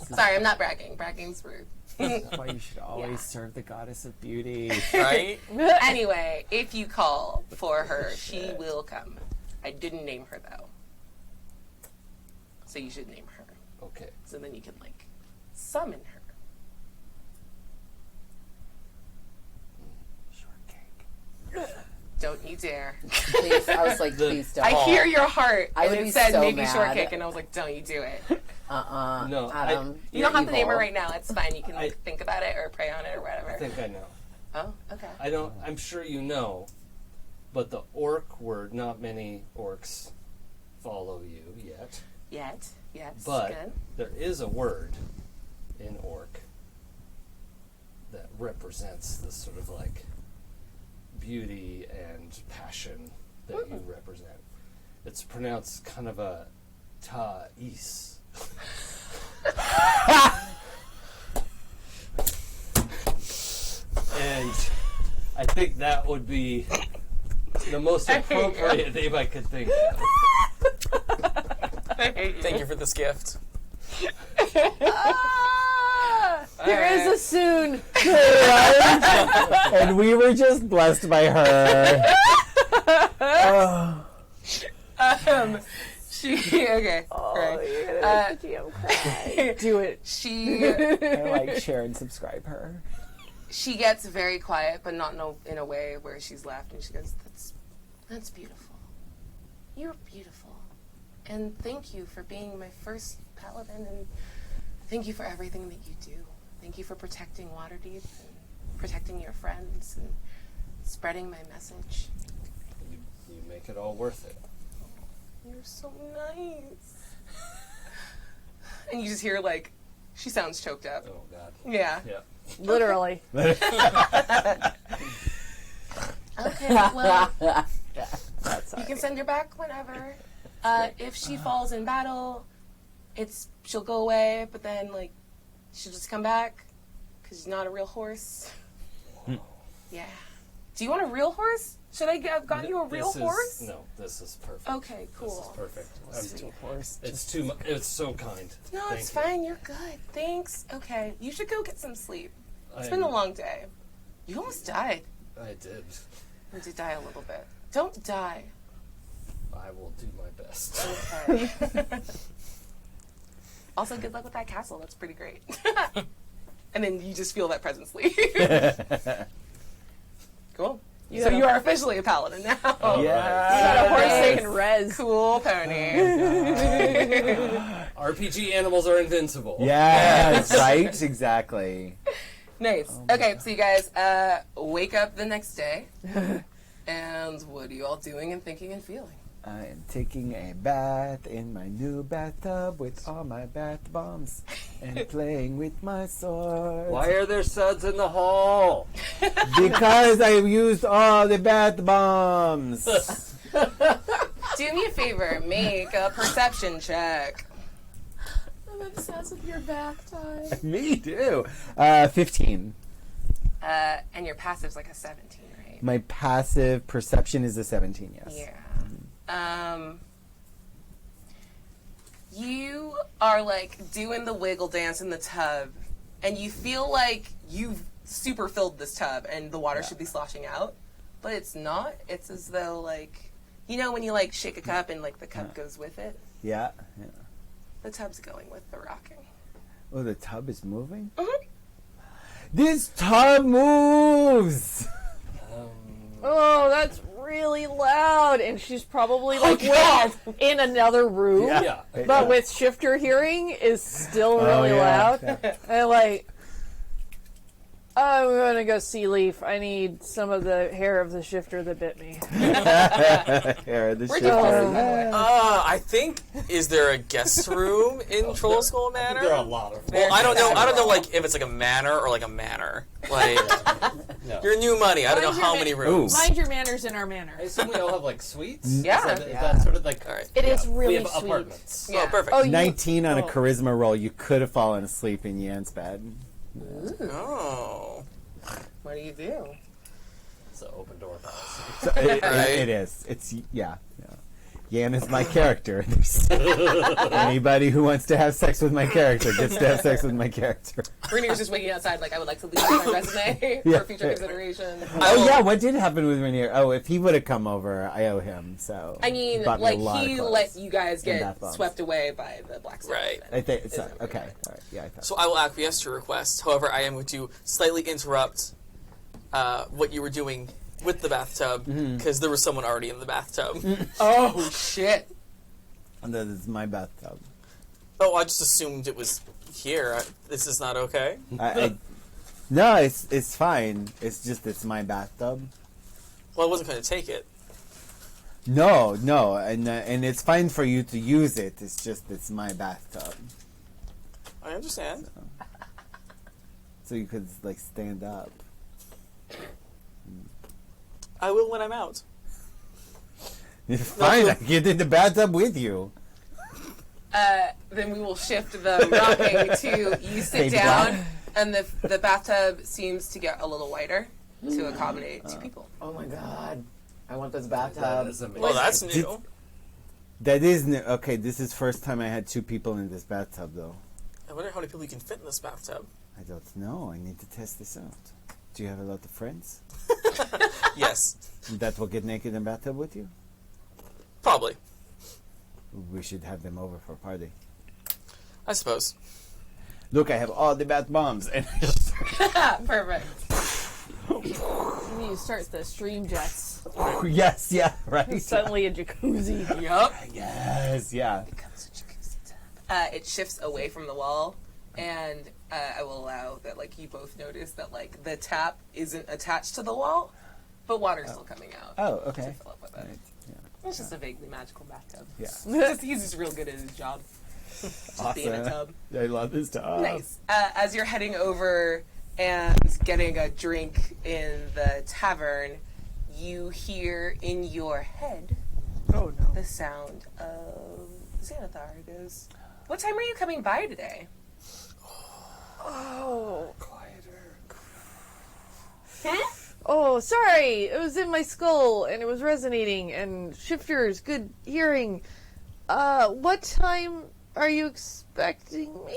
Speaker 2: Sorry, I'm not bragging. Bragging's rude.
Speaker 5: That's why you should always
Speaker 2: Yeah.
Speaker 5: serve the goddess of beauty.
Speaker 2: Right? Anyway, if you call for her, she will come. I didn't name her, though. So you should name her.
Speaker 7: Okay.
Speaker 2: So then you can, like, summon her.
Speaker 5: Shortcake.
Speaker 2: Don't you dare.
Speaker 6: Please, I was like, please don't.
Speaker 2: I hear your heart.
Speaker 6: I
Speaker 2: And
Speaker 6: would
Speaker 2: it
Speaker 6: be
Speaker 2: said
Speaker 6: so
Speaker 2: maybe
Speaker 6: mad.
Speaker 2: shortcake, and I was like, don't you do it.
Speaker 7: No,
Speaker 6: Adam.
Speaker 2: You don't have to name her
Speaker 6: evil.
Speaker 2: right now. It's fine. You can
Speaker 7: I-
Speaker 2: think about it or pray on it or
Speaker 7: I
Speaker 2: whatever.
Speaker 7: think I know.
Speaker 2: Oh, okay.
Speaker 7: I don't. I'm sure you know, but the orc word. Not many orcs follow you yet,
Speaker 2: Yet.
Speaker 7: but
Speaker 2: Good.
Speaker 7: there is a word in orc that represents this sort of like beauty and passion that you represent. It's pronounced kind of a ta-is. And I think that would be the most appropriate name I could think of.
Speaker 4: Thank you for this gift.
Speaker 3: There is a soon.
Speaker 5: And we were just blessed by her.
Speaker 2: Okay.
Speaker 3: Oh,
Speaker 2: Right.
Speaker 3: you're gonna make the GM cry. Do it.
Speaker 5: I like, share, and subscribe her.
Speaker 2: She gets very quiet, but not in a way where she's laughed, and she goes, That's beautiful. You're beautiful. And thank you for being my first paladin, and thank you for everything that you do. Thank you for protecting Waterdeep and protecting your friends and spreading my message.
Speaker 7: You make it all worth it.
Speaker 2: You're so nice. And you just hear, like, she sounds choked up.
Speaker 7: Oh, God.
Speaker 2: Yeah.
Speaker 7: Yeah.
Speaker 3: Literally.
Speaker 2: Okay, well,
Speaker 3: That's
Speaker 2: you can send her back whenever. If she falls in battle, she'll go away, but then, like, she'll just come back because she's not a real horse. Yeah. Do you want a real horse? Should I have gotten you a real horse?
Speaker 7: No, this is perfect.
Speaker 2: Okay, cool.
Speaker 7: This is perfect.
Speaker 2: Sweet horse.
Speaker 7: It's too much. It's so kind.
Speaker 2: No,
Speaker 7: Thank
Speaker 2: it's
Speaker 7: you.
Speaker 2: fine. You're good. Thanks. Okay. You should go get some sleep. It's been a
Speaker 7: I'm-
Speaker 2: long day. You almost died.
Speaker 7: I did.
Speaker 2: You did die a little bit. Don't die.
Speaker 7: I will do my best.
Speaker 2: Okay. Also, good luck with that castle. That's pretty great. And then you just feel that presence leave. Cool. So you are officially a paladin now.
Speaker 7: All
Speaker 5: Yeah.
Speaker 7: right.
Speaker 3: You got a horse they
Speaker 2: Nice.
Speaker 3: can res.
Speaker 2: Cool pony.
Speaker 7: RPG animals are invincible.
Speaker 5: Yes, right? Exactly.
Speaker 2: Nice. Okay, so you guys wake up the next day. And what are you all doing and thinking and feeling?
Speaker 5: I am taking a bath in my new bathtub with all my bath bombs and playing with my sword.
Speaker 7: Why are there suds in the hall?
Speaker 5: Because I used all the bath bombs.
Speaker 2: Do me a favor, make a perception check.
Speaker 6: I'm obsessed with your bath time.
Speaker 5: Me too. 15.
Speaker 2: And your passive's like a 17, right?
Speaker 5: My passive perception is a 17, yes.
Speaker 2: Yeah. You are like doing the wiggle dance in the tub, and you feel like you've super filled this tub and the water should be sloshing out, but it's not. It's as though, like, you know when you like shake a cup and like the cup goes with it?
Speaker 5: Yeah.
Speaker 2: The tub's going with the rocking.
Speaker 5: Oh, the tub is moving?
Speaker 2: Mhm.
Speaker 5: This tub moves!
Speaker 3: Oh, that's really loud. And she's probably like
Speaker 2: God.
Speaker 3: in another room.
Speaker 7: Yeah.
Speaker 3: But with shifter hearing is still really loud.
Speaker 5: Yeah.
Speaker 3: And like, I'm gonna go see Leaf. I need some of the hair of the shifter that bit me.
Speaker 5: Here, the
Speaker 2: Where'd
Speaker 5: ship
Speaker 2: you fall
Speaker 5: is-
Speaker 2: asleep, by the way?
Speaker 4: I think, is there a guest room in Troll Skull Manor?
Speaker 7: There are a lot of them.
Speaker 4: Well, I don't know, like, if it's like a manor or like a manor. Like,
Speaker 7: No.
Speaker 4: your new money, I don't know
Speaker 3: Mind your
Speaker 4: how
Speaker 3: ma-
Speaker 4: many rooms.
Speaker 3: Mind your manners in our manor.
Speaker 7: I assume we all have like suites.
Speaker 2: Yeah.
Speaker 7: Is that sort of like?
Speaker 4: Alright.
Speaker 3: It is
Speaker 7: We
Speaker 3: really
Speaker 7: have
Speaker 3: sweet.
Speaker 7: apartments.
Speaker 2: Yeah.
Speaker 4: Oh, perfect.
Speaker 3: Oh, you,
Speaker 5: 19 on a
Speaker 3: oh.
Speaker 5: charisma roll. You could have fallen asleep in Yan's bed.
Speaker 4: Oh.
Speaker 2: What do you do?
Speaker 7: It's an open door policy.
Speaker 5: So it is. It's, yeah. Yan is my character. Anybody who wants to have sex with my character gets to have sex with my character.
Speaker 2: Rainier's just waiting outside like, I would like to leave my resume
Speaker 5: Yeah.
Speaker 2: for future consideration.
Speaker 5: Oh, yeah, what did happen with Rainier? Oh, if he would have come over, I owe him, so.
Speaker 2: I mean,
Speaker 5: he bought me a
Speaker 2: like,
Speaker 5: lot of
Speaker 2: he
Speaker 5: clothes.
Speaker 2: let you guys
Speaker 5: And
Speaker 2: get
Speaker 5: bath bombs.
Speaker 2: swept away by the blacksmith.
Speaker 4: Right.
Speaker 5: I think it's
Speaker 2: Is it
Speaker 5: okay.
Speaker 2: okay?
Speaker 5: All right. Yeah, I thought.
Speaker 4: So I will acquiesce to your request. However, I am going to slightly interrupt what you were doing with the bathtub, because there was someone already in the bathtub.
Speaker 2: Oh, shit.
Speaker 5: And that is my bathtub.
Speaker 4: Oh, I just assumed it was here. This is not okay.
Speaker 5: No, it's fine. It's just it's my bathtub.
Speaker 4: Well, I wasn't going to take it.
Speaker 5: No, and it's fine for you to use it. It's just it's my bathtub,
Speaker 4: I understand.
Speaker 5: so you could like stand up.
Speaker 4: I will when I'm out.
Speaker 5: Fine, I get in the bathtub with you.
Speaker 2: Then we will shift the rocking to you sit down, and the bathtub seems to get a little wider to accommodate two people.
Speaker 6: Oh my god. I want this bathtub.
Speaker 7: That is amazing.
Speaker 4: Well, that's new.
Speaker 5: That is new. Okay, this is first time I had two people in this bathtub, though.
Speaker 4: I wonder how many people you can fit in this bathtub.
Speaker 5: I don't know. I need to test this out. Do you have a lot of friends
Speaker 4: Yes,
Speaker 5: that will get naked in bathtub with you?
Speaker 4: probably.
Speaker 5: We should have them over for a party.
Speaker 4: I suppose.
Speaker 5: Look, I have all the bath bombs. And
Speaker 2: Perfect.
Speaker 3: You start the stream jets.
Speaker 5: yes, yeah, right.
Speaker 3: Suddenly a jacuzzi.
Speaker 2: Yup.
Speaker 5: Yes, yeah.
Speaker 2: It shifts away from the wall, and I will allow that, like, you both notice that, like, the tap isn't attached to the wall, but water's still coming out.
Speaker 5: Oh, okay.
Speaker 2: To fill up with it.
Speaker 5: Right. Yeah.
Speaker 2: It's just a vaguely magical bathtub.
Speaker 5: Yeah.
Speaker 2: He's just real good at his job. Just
Speaker 5: Awesome.
Speaker 2: being a tub.
Speaker 5: I love this tub.
Speaker 2: Nice. As you're heading over and getting a drink in the tavern, you hear in your head
Speaker 3: Oh no.
Speaker 2: the sound of Xanathar. It goes, "What time are you coming by today?"
Speaker 3: Oh.
Speaker 7: Quieter.
Speaker 3: Oh, sorry. It was in my skull and it was resonating. And shifters, good hearing. What time are you expecting me?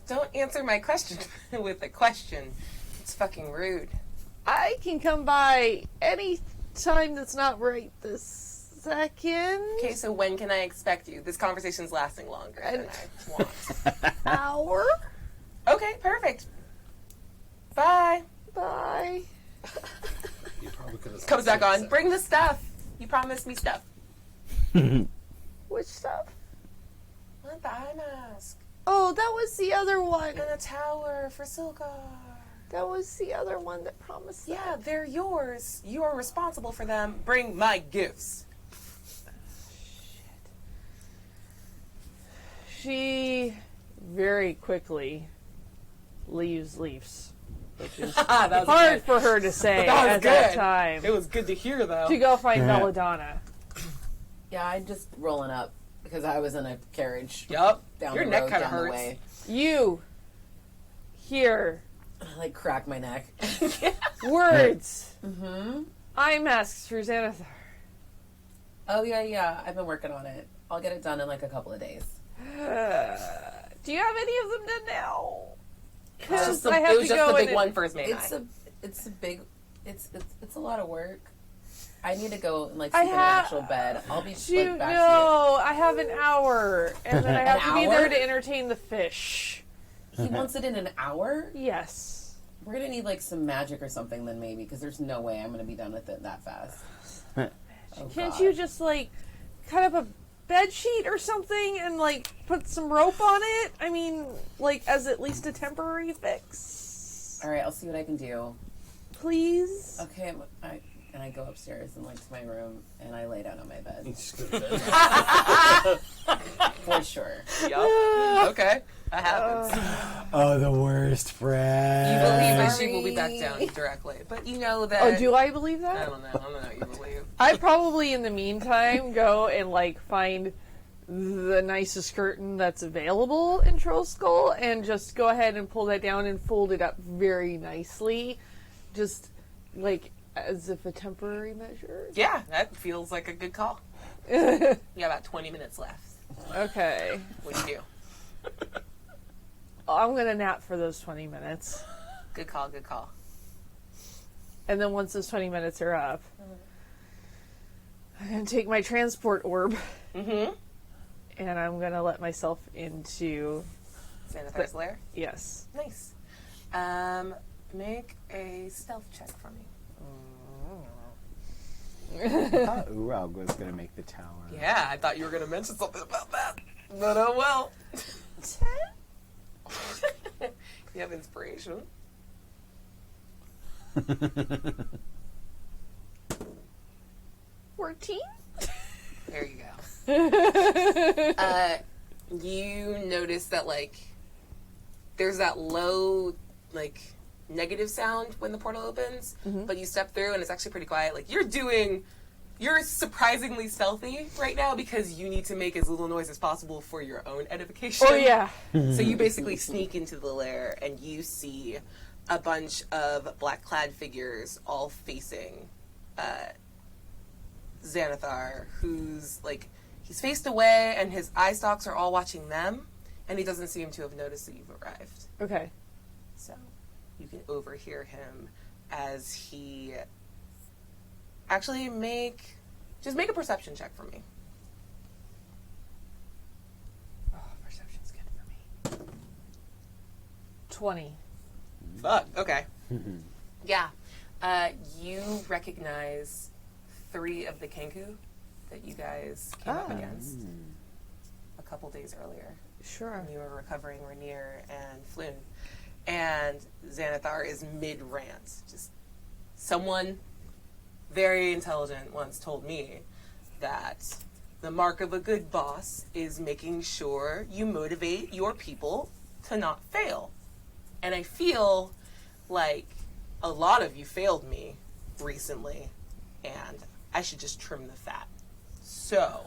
Speaker 2: Don't answer my question with a question. It's fucking rude.
Speaker 3: I can come by any time that's not right this second.
Speaker 2: Okay, so when can I expect you? This conversation's lasting longer than I want.
Speaker 3: Hour?
Speaker 2: Okay, perfect. Bye.
Speaker 3: Bye.
Speaker 7: You probably could have
Speaker 2: Comes back on. Bring the stuff. You promised me stuff.
Speaker 3: Which stuff?
Speaker 2: What, the eye mask?
Speaker 3: Oh, that was the other one.
Speaker 2: And a tower for Silgar.
Speaker 3: That was the other one that promised that.
Speaker 2: Yeah, they're yours. You are responsible for them. Bring my gifts.
Speaker 3: She very quickly leaves leaves, which is
Speaker 2: That was
Speaker 3: hard
Speaker 2: good.
Speaker 3: for her to say
Speaker 2: That was
Speaker 3: at that
Speaker 2: good.
Speaker 3: time.
Speaker 2: It was good to hear, though.
Speaker 3: To go find Belladonna.
Speaker 6: Yeah, I'm just rolling up because I was in a carriage
Speaker 2: Yup.
Speaker 6: down
Speaker 2: Your
Speaker 6: the
Speaker 2: neck
Speaker 6: road,
Speaker 2: kind of
Speaker 6: down the
Speaker 2: hurts.
Speaker 6: way.
Speaker 3: You hear
Speaker 6: I like crack my neck.
Speaker 3: words. Eye masks for Xanathar.
Speaker 6: Oh yeah. I've been working on it. I'll get it done in like a couple of days.
Speaker 3: Do you have any of them done now?
Speaker 2: It was
Speaker 3: Because
Speaker 2: just the,
Speaker 3: I have
Speaker 2: it was
Speaker 3: to
Speaker 2: just
Speaker 3: go
Speaker 2: the big
Speaker 3: and
Speaker 2: one for his main eye.
Speaker 6: It's a big. It's a lot of work. I need to go and like
Speaker 3: I
Speaker 6: sleep in an
Speaker 3: have-
Speaker 6: actual bed. I'll be
Speaker 3: Shoot,
Speaker 6: like, back
Speaker 3: no, I have an hour, and then I have
Speaker 6: An
Speaker 3: to be
Speaker 6: hour?
Speaker 3: there to entertain the fish.
Speaker 6: to you. He wants it in an hour.
Speaker 3: Yes.
Speaker 6: We're gonna need like some magic or something then maybe because there's no way I'm gonna be done with it that fast. Oh,
Speaker 3: Can't
Speaker 6: God.
Speaker 3: you just like cut up a bed sheet or something and like put some rope on it? I mean, like as at least a temporary fix.
Speaker 6: All right, I'll see what I can do.
Speaker 3: Please.
Speaker 6: Okay, I go upstairs and like to my room and I lay down on my bed
Speaker 7: Just go to bed.
Speaker 6: for sure.
Speaker 2: Yup. Okay. That happens.
Speaker 5: Oh, the worst friend.
Speaker 2: You believe that she
Speaker 6: Sorry.
Speaker 2: will be back down directly. But you know that...
Speaker 3: Oh, do I believe
Speaker 2: I
Speaker 3: that?
Speaker 2: don't know what you believe.
Speaker 3: I probably, in the meantime, go and like find the nicest curtain that's available in Troll Skull and just go ahead and pull that down and fold it up very nicely, just like as if a temporary measure.
Speaker 2: Yeah, that feels like a good call. You got about 20 minutes left.
Speaker 3: Okay.
Speaker 2: What do you do?
Speaker 3: I'm gonna nap for those 20 minutes.
Speaker 2: Good call, good call.
Speaker 3: And then once those 20 minutes are up, I'm gonna take my transport orb
Speaker 2: Mm-hmm.
Speaker 3: and I'm gonna let myself into,
Speaker 2: Xanathar's lair.
Speaker 3: yes.
Speaker 2: Nice. Make a stealth check for me.
Speaker 5: I thought Uraug was going to make the tower.
Speaker 2: Yeah, I thought you were going to mention something about that. But oh well. 10? You have inspiration.
Speaker 3: 14?
Speaker 2: There you go. You notice that, like, there's that low, like, negative sound when the portal opens, but you step through and it's actually pretty quiet. Like, you're surprisingly stealthy right now because you need to make as little noise as possible for your own edification.
Speaker 3: Oh, yeah.
Speaker 2: So you basically sneak into the lair and you see a bunch of black-clad figures all facing Xanathar, who's, like, he's faced away and his eye stalks are all watching them, and he doesn't seem to have noticed that you've arrived.
Speaker 3: Okay.
Speaker 2: So you can overhear him as he actually make a perception check for me.
Speaker 3: Oh, perception's good for me. 20.
Speaker 2: Fuck. Okay. Yeah. You recognize 3 of the Kenku that you guys came up against a couple days earlier.
Speaker 3: Sure.
Speaker 2: When you were recovering Rainier and Floon. And Xanathar is mid-rant. Just someone very intelligent once told me that the mark of a good boss is making sure you motivate your people to not fail. And I feel like a lot of you failed me recently, and I should just trim the fat. So,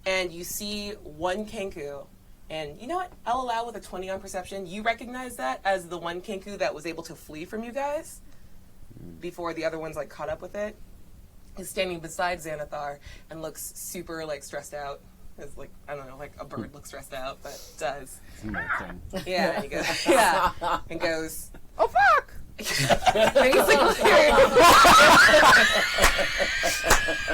Speaker 2: and you see one Kenku, and you know what? I'll allow with a 20 on perception. You recognize that as the one Kenku that was able to flee from you guys before the other ones, like, caught up with it. Is standing beside Xanathar and looks super, like, stressed out. It's like, I don't know, like a bird looks stressed out, but does. Yeah, and he goes, yeah, and goes, oh, fuck! Basically,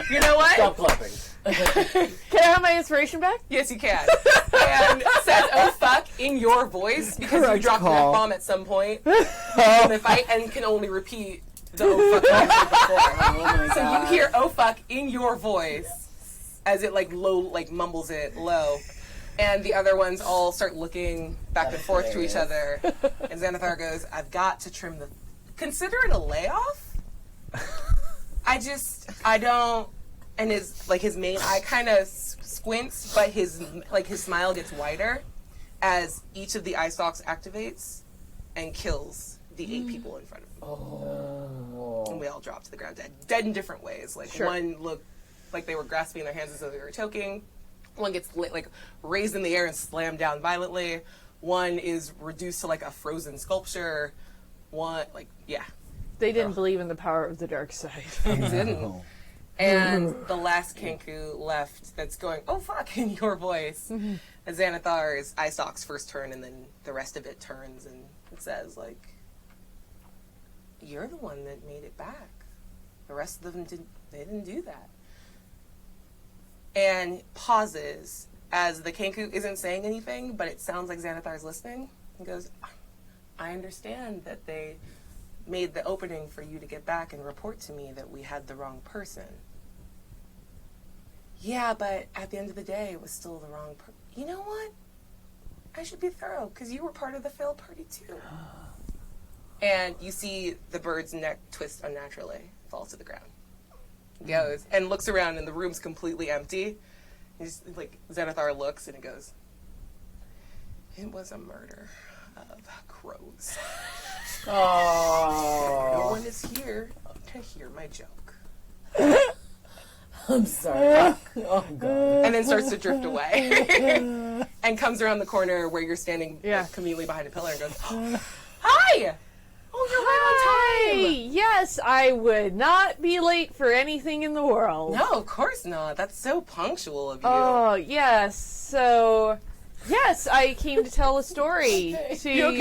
Speaker 2: you know what?
Speaker 7: Stop clapping.
Speaker 3: Can I have my inspiration back?
Speaker 2: Yes, you can. And says, oh, fuck, in your voice, because you dropped an F-bomb at some point in the fight and can only repeat the oh, fuck you did before.
Speaker 6: Oh my
Speaker 2: So
Speaker 6: God.
Speaker 2: you hear oh, fuck in your voice as it, like, low, like, mumbles it low. And the other ones all start looking back and forth to each other. And Xanathar goes, I've got to trim the... Consider it a layoff? I don't... And his main eye kind of squints, but his smile gets wider as each of the eye stalks activates and kills the 8 people in front of him.
Speaker 6: Oh.
Speaker 2: And we all drop to the ground dead. Dead in different ways. Like, one looked like they were grasping their hands as though they were choking. One gets raised in the air and slammed down violently. One is reduced to, like, a frozen sculpture. One, like, yeah.
Speaker 3: They didn't believe in the power of the dark side.
Speaker 2: They didn't. And the last Kenku left that's going, oh, fuck, in your voice. And Xanathar's eye stalks first turn, and then the rest of it turns, and it says, like, you're the one that made it back. The rest of them didn't do that. And pauses as the Kenku isn't saying anything, but it sounds like Xanathar's listening, and goes, I understand that they made the opening for you to get back and report to me that we had the wrong person. Yeah, but at the end of the day, it was still the wrong person. You know what? I should be thorough, because you were part of the failed party, too. And you see the bird's neck twist unnaturally, fall to the ground. Goes and looks around, and the room's completely empty. He's like, Xanathar looks, and it goes, it was a murder of crows.
Speaker 6: Oh.
Speaker 2: No one is here to hear my joke.
Speaker 6: I'm sorry. Oh, God.
Speaker 2: And then starts to drift away. And comes around the corner where you're standing conveniently behind a pillar and goes, hi! Oh, you're right on time!
Speaker 3: Yes, I would not be late for anything in the world.
Speaker 2: No, of course not. That's so punctual of you.
Speaker 3: Oh, yes. So, yes, I came to tell a story to you.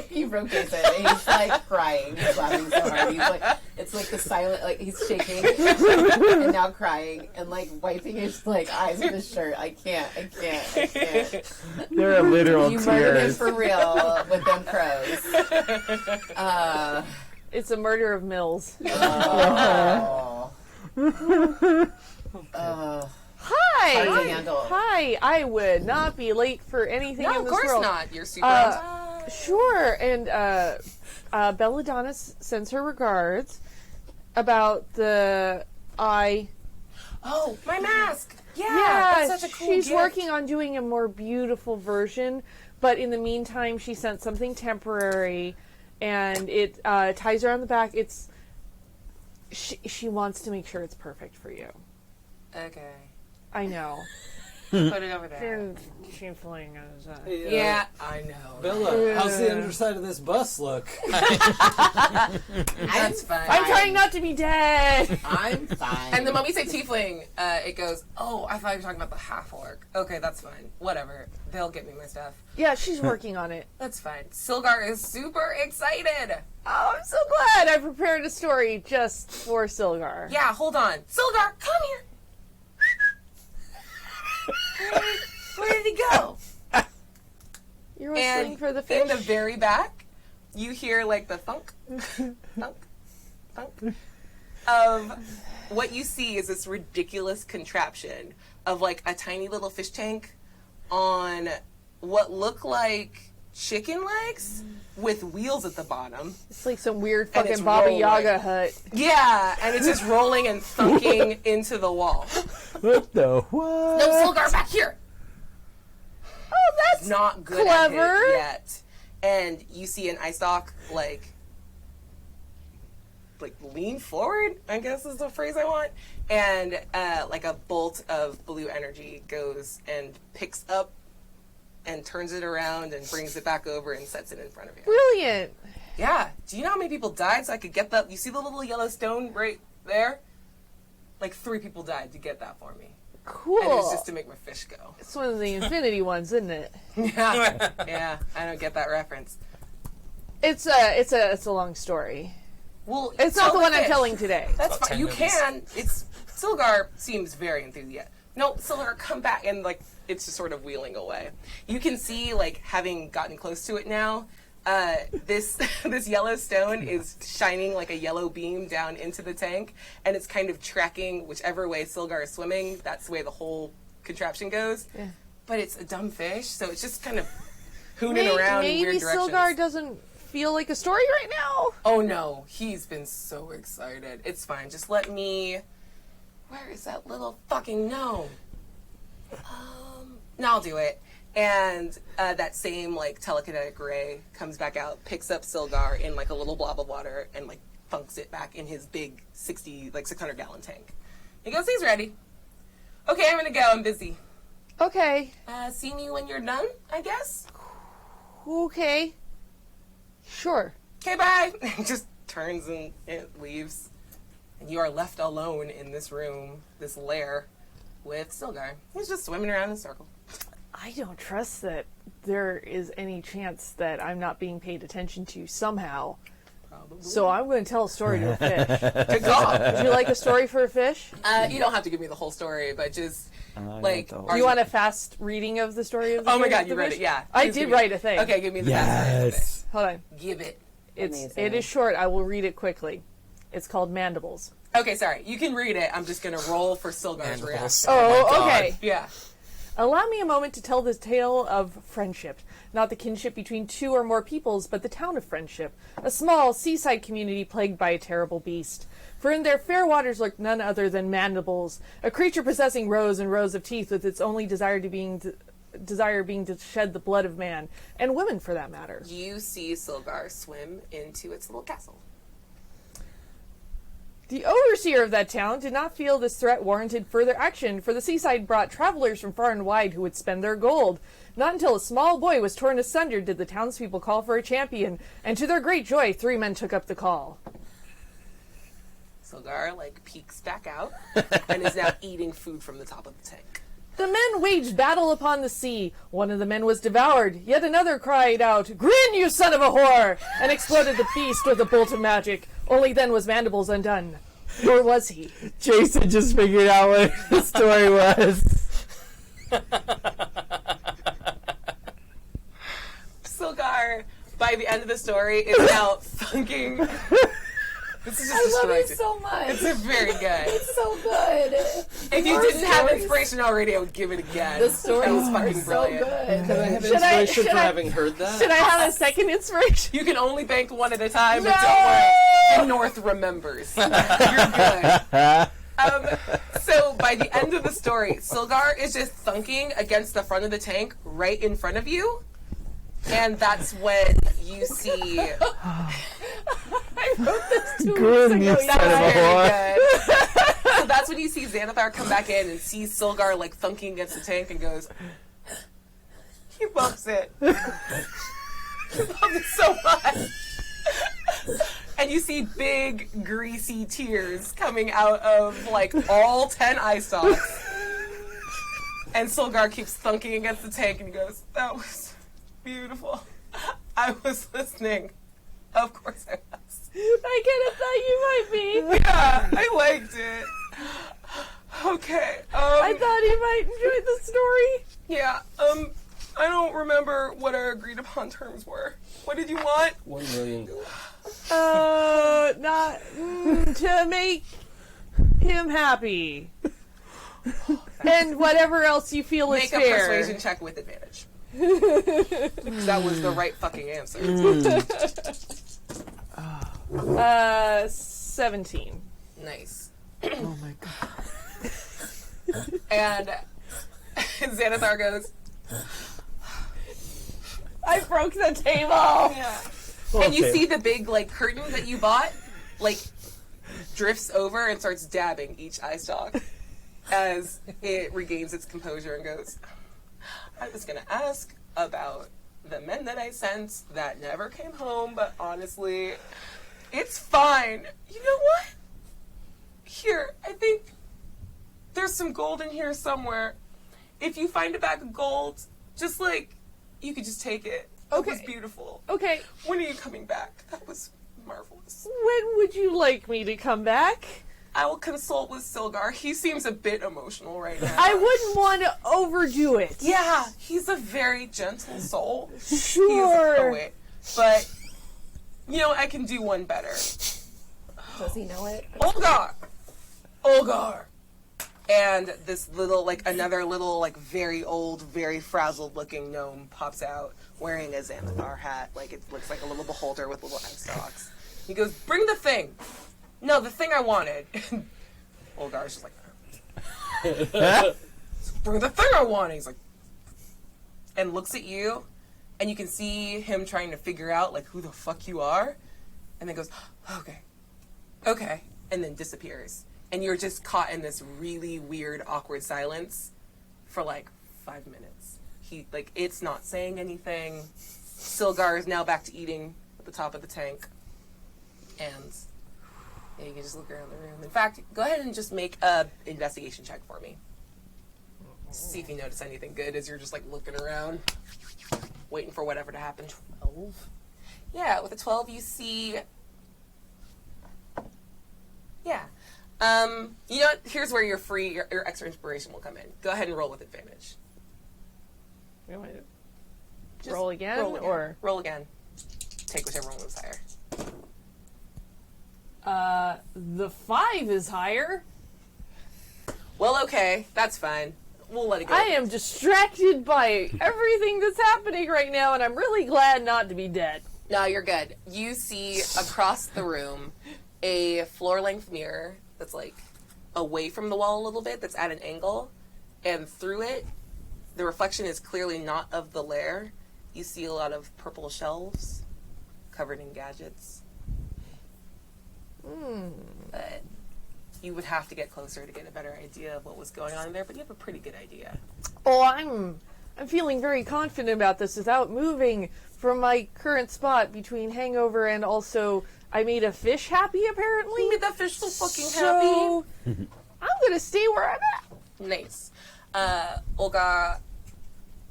Speaker 6: He broke his head. And he's like crying. He's laughing so hard. He's like, it's like the silent, like he's shaking and now crying and like wiping his like eyes with his shirt. I can't.
Speaker 5: There are literal
Speaker 6: You murdered him
Speaker 5: tears.
Speaker 6: for real with them crows.
Speaker 3: It's a murder of Mills.
Speaker 6: Oh.
Speaker 3: Hi!
Speaker 6: Hard to handle.
Speaker 3: Hi! I would not be late for anything
Speaker 2: No,
Speaker 3: in
Speaker 2: of
Speaker 3: this
Speaker 2: course
Speaker 3: world.
Speaker 2: not. You're super on time.
Speaker 3: Sure, and Belladonna sends her regards about the eye.
Speaker 2: Oh, my mask! Yeah,
Speaker 3: Yeah,
Speaker 2: that's such a cool
Speaker 3: she's
Speaker 2: gift.
Speaker 3: working on doing a more beautiful version, but in the meantime, she sent something temporary, and it ties around the back. It's she wants to make sure it's perfect for you.
Speaker 2: Okay.
Speaker 3: I know.
Speaker 2: Put it over there.
Speaker 3: Tiefling is,
Speaker 2: Yeah, I know.
Speaker 7: Bella, how's the underside of this bus look?
Speaker 2: That's fine.
Speaker 3: I'm trying not to be dead.
Speaker 6: I'm fine.
Speaker 2: And then when we say tiefling, it goes, oh, I thought you were talking about the half-orc. Okay, that's fine. Whatever. They'll get me my stuff.
Speaker 3: Yeah, she's working on it.
Speaker 2: That's fine. Silgar is super excited.
Speaker 3: Oh, I'm so glad I prepared a story just for Silgar.
Speaker 2: Yeah, hold on. Silgar, come here. Where did he go?
Speaker 3: You're whistling
Speaker 2: And
Speaker 3: for the fish.
Speaker 2: in the very back, you hear like the thunk, thunk, thunk of what you see is this ridiculous contraption of like a tiny little fish tank on what look like chicken legs with wheels at the bottom.
Speaker 3: It's like some weird
Speaker 2: And
Speaker 3: fucking
Speaker 2: it's
Speaker 3: Baba
Speaker 2: rolling.
Speaker 3: Yaga hut.
Speaker 2: Yeah, and it's just rolling and thunking into the wall.
Speaker 5: What the what?
Speaker 2: No, Silgar, back here.
Speaker 3: Oh, that's
Speaker 2: Not good
Speaker 3: clever.
Speaker 2: at it yet. And you see an ice dock like lean forward, I guess is the phrase I want. And like a bolt of blue energy goes and picks up and turns it around and brings it back over and sets it in front of you.
Speaker 3: brilliant.
Speaker 2: Yeah. Do you know how many people died so I could get that? You see the little yellow stone right there? Like 3 people died to get that for me.
Speaker 3: Cool.
Speaker 2: And it's just to make my fish go.
Speaker 3: It's one of the Infinity ones, isn't it?
Speaker 2: Yeah. Yeah. I don't get that reference.
Speaker 3: It's a long story.
Speaker 2: Well,
Speaker 3: It's
Speaker 2: tell
Speaker 3: not the one I'm
Speaker 2: fish.
Speaker 3: telling today.
Speaker 2: That's
Speaker 4: About
Speaker 2: fine.
Speaker 4: 10
Speaker 2: You
Speaker 4: movies.
Speaker 2: can. It's Silgar seems very enthusiastic. No, Silgar, come back, and like it's just sort of wheeling away. You can see, like having gotten close to it now, this this yellow stone is shining like a yellow beam down into the tank, and it's kind of tracking whichever way Silgar is swimming. That's the way the whole contraption goes.
Speaker 3: Yeah.
Speaker 2: But it's a dumb fish, so it's just kind of hooning around in
Speaker 3: Maybe
Speaker 2: weird directions.
Speaker 3: Silgar doesn't feel like a story right now.
Speaker 2: Oh no, he's been so excited. It's fine. Just let me. Where is that little fucking gnome? No, I'll do it. And that same like telekinetic ray comes back out, picks up Silgar in like a little blob of water, and like funks it back in his big 600 gallon tank. He goes, he's ready. Okay, I'm gonna go. I'm busy.
Speaker 3: Okay.
Speaker 2: See me when you're done, I guess.
Speaker 3: Okay. Sure.
Speaker 2: Okay, bye. Just turns and leaves. And you are left alone in this room, this lair, with Silgar. He's just swimming around in a circle.
Speaker 3: I don't trust that there is any chance that I'm not being paid attention to somehow.
Speaker 2: Probably.
Speaker 3: So I'm going to tell a story to a fish.
Speaker 2: Good call.
Speaker 3: Would you like a story for a fish?
Speaker 2: You don't have to give me the whole story, but just like.
Speaker 5: the whole-
Speaker 3: Do you want a fast reading of the story of the
Speaker 2: Oh my
Speaker 3: story
Speaker 2: god,
Speaker 3: of
Speaker 2: you
Speaker 3: the
Speaker 2: read
Speaker 3: fish?
Speaker 2: it, yeah.
Speaker 3: I
Speaker 2: Please
Speaker 3: did
Speaker 2: give me-
Speaker 3: write a thing.
Speaker 2: Okay, give me the best version of it.
Speaker 5: Yes.
Speaker 3: Hold on.
Speaker 2: Give it.
Speaker 3: It is short. I will read it quickly. It's called Mandibles.
Speaker 2: Okay, sorry. You can read it. I'm just gonna roll for Silgar's
Speaker 4: Mandibles.
Speaker 2: reaction.
Speaker 3: Oh,
Speaker 4: my God.
Speaker 3: okay.
Speaker 2: Yeah.
Speaker 3: Allow me a moment to tell the tale of friendship. Not the kinship between 2 or more peoples, but the town of Friendship. A small seaside community plagued by a terrible beast. For in their fair waters lurked none other than Mandibles, a creature possessing rows and rows of teeth with its only desire being to shed the blood of man, and women for that matter.
Speaker 2: You see Silgar swim into its little castle.
Speaker 3: The overseer of that town did not feel this threat warranted further action, for the seaside brought travelers from far and wide who would spend their gold. Not until a small boy was torn asunder did the townspeople call for a champion, and to their great joy, 3 men took up the call.
Speaker 2: Silgar, like, peeks back out and is now eating food from the top of the tank.
Speaker 3: The men waged battle upon the sea. One of the men was devoured, yet another cried out, "Grin, you son of a whore!" and exploded the beast with a bolt of magic. Only then was Mandibles undone. Or was he?
Speaker 5: Jason just figured out what the story was.
Speaker 2: Silgar, by the end of the story, is now thunking. This is just
Speaker 6: I
Speaker 2: a
Speaker 6: love
Speaker 2: story.
Speaker 6: it so much.
Speaker 2: It's very good.
Speaker 6: It's so good.
Speaker 2: If you
Speaker 6: More
Speaker 2: didn't have
Speaker 6: stories.
Speaker 2: inspiration already, I would give it again.
Speaker 6: The stories
Speaker 2: That was
Speaker 6: are
Speaker 2: fucking
Speaker 6: so
Speaker 2: brilliant.
Speaker 6: good.
Speaker 7: Can I have
Speaker 3: Should I-
Speaker 7: inspiration
Speaker 3: should
Speaker 7: for
Speaker 3: I-
Speaker 7: having heard that?
Speaker 3: Should I have a second inspiration?
Speaker 2: You can only bank one at a time, but
Speaker 3: No!
Speaker 2: don't worry. The North remembers. You're good. So by the end of the story, Silgar is just thunking against the front of the tank right in front of you. And that's when you see.
Speaker 3: I wrote this 2
Speaker 5: Good,
Speaker 3: weeks
Speaker 5: you
Speaker 3: ago.
Speaker 5: son of a
Speaker 2: Very
Speaker 5: whore.
Speaker 2: good. So that's when you see Xanathar come back in and sees Silgar like thunking against the tank and goes. He bumps it. He bumps it so much. And you see big, greasy tears coming out of, like, all 10 eye stalks. And Silgar keeps thunking against the tank, and he goes, that was beautiful. I was listening. Of course I was.
Speaker 3: I kind of thought you might be.
Speaker 2: Yeah, I liked it. Okay,
Speaker 3: I thought you might enjoy the story.
Speaker 2: yeah, I don't remember what our agreed upon terms were. What did you want?
Speaker 7: 1 million gold.
Speaker 3: To make him happy. And whatever else you feel is
Speaker 2: Make a
Speaker 3: fair.
Speaker 2: persuasion check with advantage. Because that was the right fucking answer.
Speaker 3: 17.
Speaker 2: Nice.
Speaker 3: Oh my god.
Speaker 2: And Xanathar goes,
Speaker 3: I broke the table.
Speaker 2: yeah. And you see the big, like, curtain that you bought, like, drifts over and starts dabbing each eye stalk as it regains its composure and goes, I was going to ask about the men that I sent that never came home, but honestly, it's fine. You know what? Here, I think there's some gold in here somewhere. If you find a bag of gold, just, like, you could just take it. That was
Speaker 3: Okay.
Speaker 2: beautiful.
Speaker 3: Okay,
Speaker 2: When are you coming back? That was marvelous.
Speaker 3: when would you like me to come back?
Speaker 2: I will consult with Silgar. He seems a bit emotional right now.
Speaker 3: I wouldn't want to overdo it.
Speaker 2: Yeah, he's a very gentle soul. He is a
Speaker 3: Sure.
Speaker 2: poet. But, you know, I can do one better.
Speaker 6: Does he know it?
Speaker 2: Olgar! Olgar! And this little, like, another little, like, very old, very frazzled looking gnome pops out wearing a Xanathar hat. Like, it looks like a little beholder with little eye stalks. He goes, bring the thing! No, the thing I wanted. Olgar's just like, bring the thing I wanted! He's like, and looks at you, and you can see him trying to figure out, like, who the fuck you are, and then goes, okay, and then disappears. And you're just caught in this really weird, awkward silence for, like, 5 minutes. It's not saying anything. Silgar is now back to eating at the top of the tank. And yeah, you can just look around the room. In fact, go ahead and just make a investigation check for me. See if you notice anything good as you're just, like, looking around, waiting for whatever to happen. 12? Yeah, with a 12 you see... Yeah. You know what? Here's where your extra inspiration will come in. Go ahead and roll with advantage.
Speaker 3: Just roll again? Or
Speaker 2: roll again. Take whichever one was higher.
Speaker 3: the 5 is higher.
Speaker 2: Well, okay, that's fine. We'll let it go.
Speaker 3: I am distracted by everything that's happening right now, and I'm really glad not to be dead.
Speaker 2: No, you're good. You see across the room a floor-length mirror that's, like, away from the wall a little bit, that's at an angle, and through it, the reflection is clearly not of the lair. You see a lot of purple shelves covered in gadgets. But you would have to get closer to get a better idea of what was going on in there, but you have a pretty good idea.
Speaker 3: Oh, I'm feeling very confident about this without moving from my current spot between hangover and also I made a fish happy, apparently.
Speaker 2: You made that fish so fucking happy.
Speaker 3: I'm gonna stay where I'm at.
Speaker 2: Nice. Olag,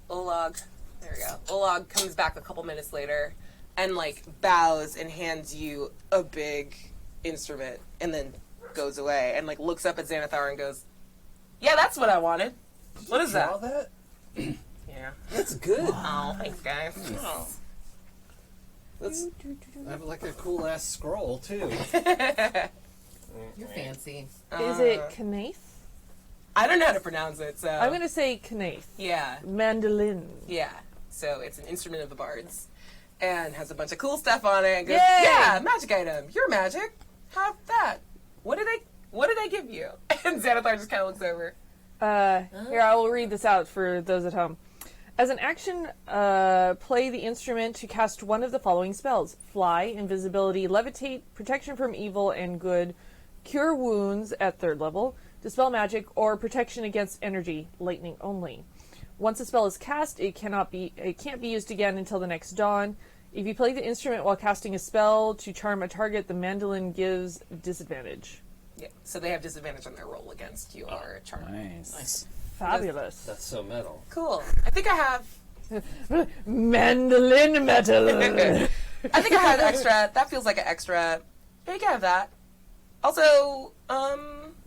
Speaker 2: there we go. Olag comes back a couple minutes later and, like, bows and hands you a big instrument and then goes away and, like, looks up at Xanathar and goes, yeah, that's what I wanted. What is
Speaker 7: Draw
Speaker 2: that?
Speaker 7: that?
Speaker 2: Yeah.
Speaker 7: That's good.
Speaker 2: Oh, thanks, guys. Oh.
Speaker 7: That's, I have like a cool ass scroll too.
Speaker 6: You're fancy.
Speaker 3: Is it Knaith?
Speaker 2: I don't know how to pronounce it, so...
Speaker 3: I'm gonna say Knaith.
Speaker 2: Yeah.
Speaker 3: Mandolin.
Speaker 2: Yeah. So it's an instrument of the bards and has a bunch of cool stuff on it and goes,
Speaker 3: Yay!
Speaker 2: yeah, magic item. You're magic. Have that. What did I give you? And Xanathar just kind of looks over.
Speaker 3: Here, I will read this out for those at home. As an action, play the instrument to cast one of the following spells: Fly, Invisibility, Levitate, Protection from Evil and Good, Cure Wounds at 3rd level, Dispel Magic, or Protection against Energy, Lightning only. Once a spell is cast, it can't be used again until the next dawn. If you play the instrument while casting a spell to charm a target, the mandolin gives disadvantage.
Speaker 2: Yeah, so they have disadvantage on their roll against your charm.
Speaker 5: Nice.
Speaker 3: Fabulous.
Speaker 7: That's so metal.
Speaker 2: Cool. I think I have.
Speaker 3: Mandolin metal.
Speaker 2: I think I had extra. That feels like an extra. Yeah, you can have that. Also,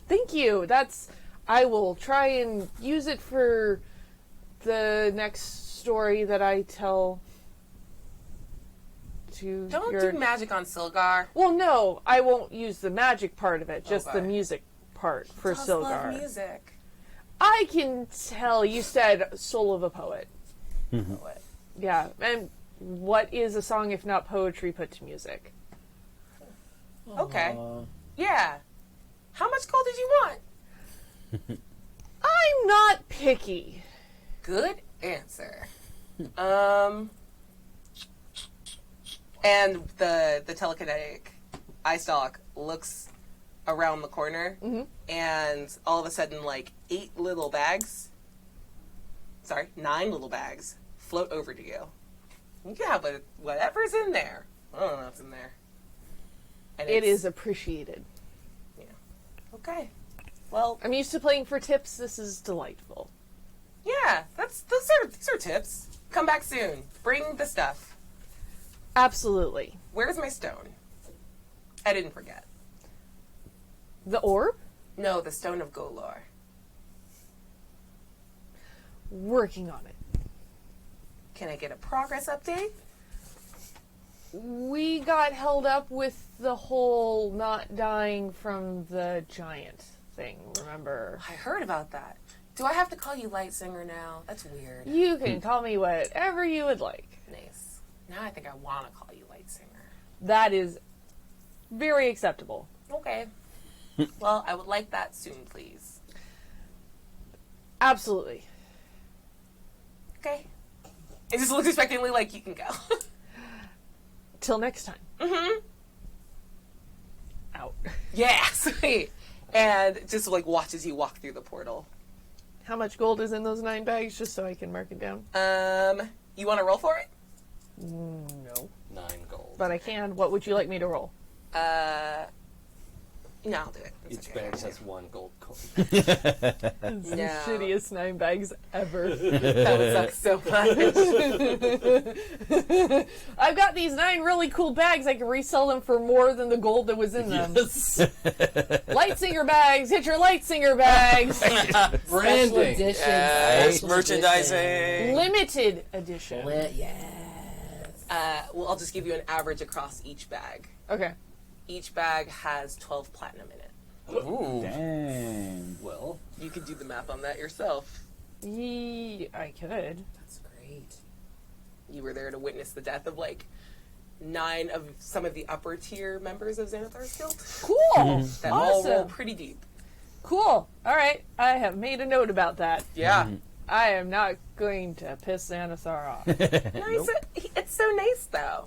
Speaker 3: Thank you. I will try and use it for the next story that I tell to
Speaker 2: don't do magic on Silgar.
Speaker 3: Well, no, I won't use the magic part of it, just the music part for
Speaker 2: Does
Speaker 3: Silgar.
Speaker 2: love music.
Speaker 3: I can tell you said Soul of a Poet.
Speaker 2: Poet.
Speaker 3: Yeah, and what is a song if not poetry put to music?
Speaker 2: Okay. Yeah. How much gold did you want?
Speaker 3: I'm not picky.
Speaker 2: Good answer. And the telekinetic eye stalk looks around the corner, and all of a sudden, like 9 little bags float over to you. You can have whatever's in there. I don't know what's in there. And
Speaker 3: It is appreciated.
Speaker 2: Yeah. Okay. Well,
Speaker 3: I'm used to playing for tips. This is delightful.
Speaker 2: yeah. These are tips. Come back soon. Bring the stuff.
Speaker 3: Absolutely.
Speaker 2: Where's my stone? I didn't forget.
Speaker 3: The orb?
Speaker 2: No, the stone of Golor.
Speaker 3: Working on it.
Speaker 2: Can I get a progress update?
Speaker 3: We got held up with the whole not dying from the giant thing, remember?
Speaker 2: I heard about that. Do I have to call you Lightsinger now? That's weird.
Speaker 3: You can call me whatever you would like.
Speaker 2: Nice. Now I think I want to call you Lightsinger.
Speaker 3: That is very acceptable.
Speaker 2: Okay. Well, I would like that soon, please.
Speaker 3: Absolutely.
Speaker 2: Okay. It just looks expectantly like you can go.
Speaker 3: Till next time.
Speaker 2: Mm-hmm.
Speaker 3: Out.
Speaker 2: Yeah, sweet. And just like watches you walk through the portal.
Speaker 3: How much gold is in those 9 bags, just so I can mark it down?
Speaker 2: You want to roll for it?
Speaker 3: No.
Speaker 7: 9 gold.
Speaker 3: But I can. What would you like me to roll?
Speaker 2: No, I'll do it. It's
Speaker 7: Each
Speaker 2: okay.
Speaker 7: bag has 1 gold coin.
Speaker 3: It's
Speaker 2: No.
Speaker 3: the shittiest 9 bags ever.
Speaker 2: That would suck so much.
Speaker 3: I've got these 9 really cool bags. I can resell them for more than the gold that was in them.
Speaker 7: Yes.
Speaker 3: Lightsinger bags. Hit your Lightsinger bags.
Speaker 7: Branding.
Speaker 6: Edition.
Speaker 4: Yes,
Speaker 6: Special
Speaker 4: merchandising.
Speaker 3: Limited edition.
Speaker 6: Yes.
Speaker 2: Well, I'll just give you an average across each bag.
Speaker 3: Okay.
Speaker 2: Each bag has 12 platinum in it.
Speaker 4: Ooh.
Speaker 5: Dang.
Speaker 7: Well,
Speaker 2: You can do the math on that yourself.
Speaker 3: I could.
Speaker 6: That's great.
Speaker 2: You were there to witness the death of like 9 of some of the upper tier members of Xanathar's guild.
Speaker 3: Cool.
Speaker 2: That all roll
Speaker 3: Awesome.
Speaker 2: pretty deep.
Speaker 3: Cool. All right. I have made a note about that.
Speaker 2: Yeah.
Speaker 3: I am not going to piss Xanathar off.
Speaker 2: No, it's so nice though.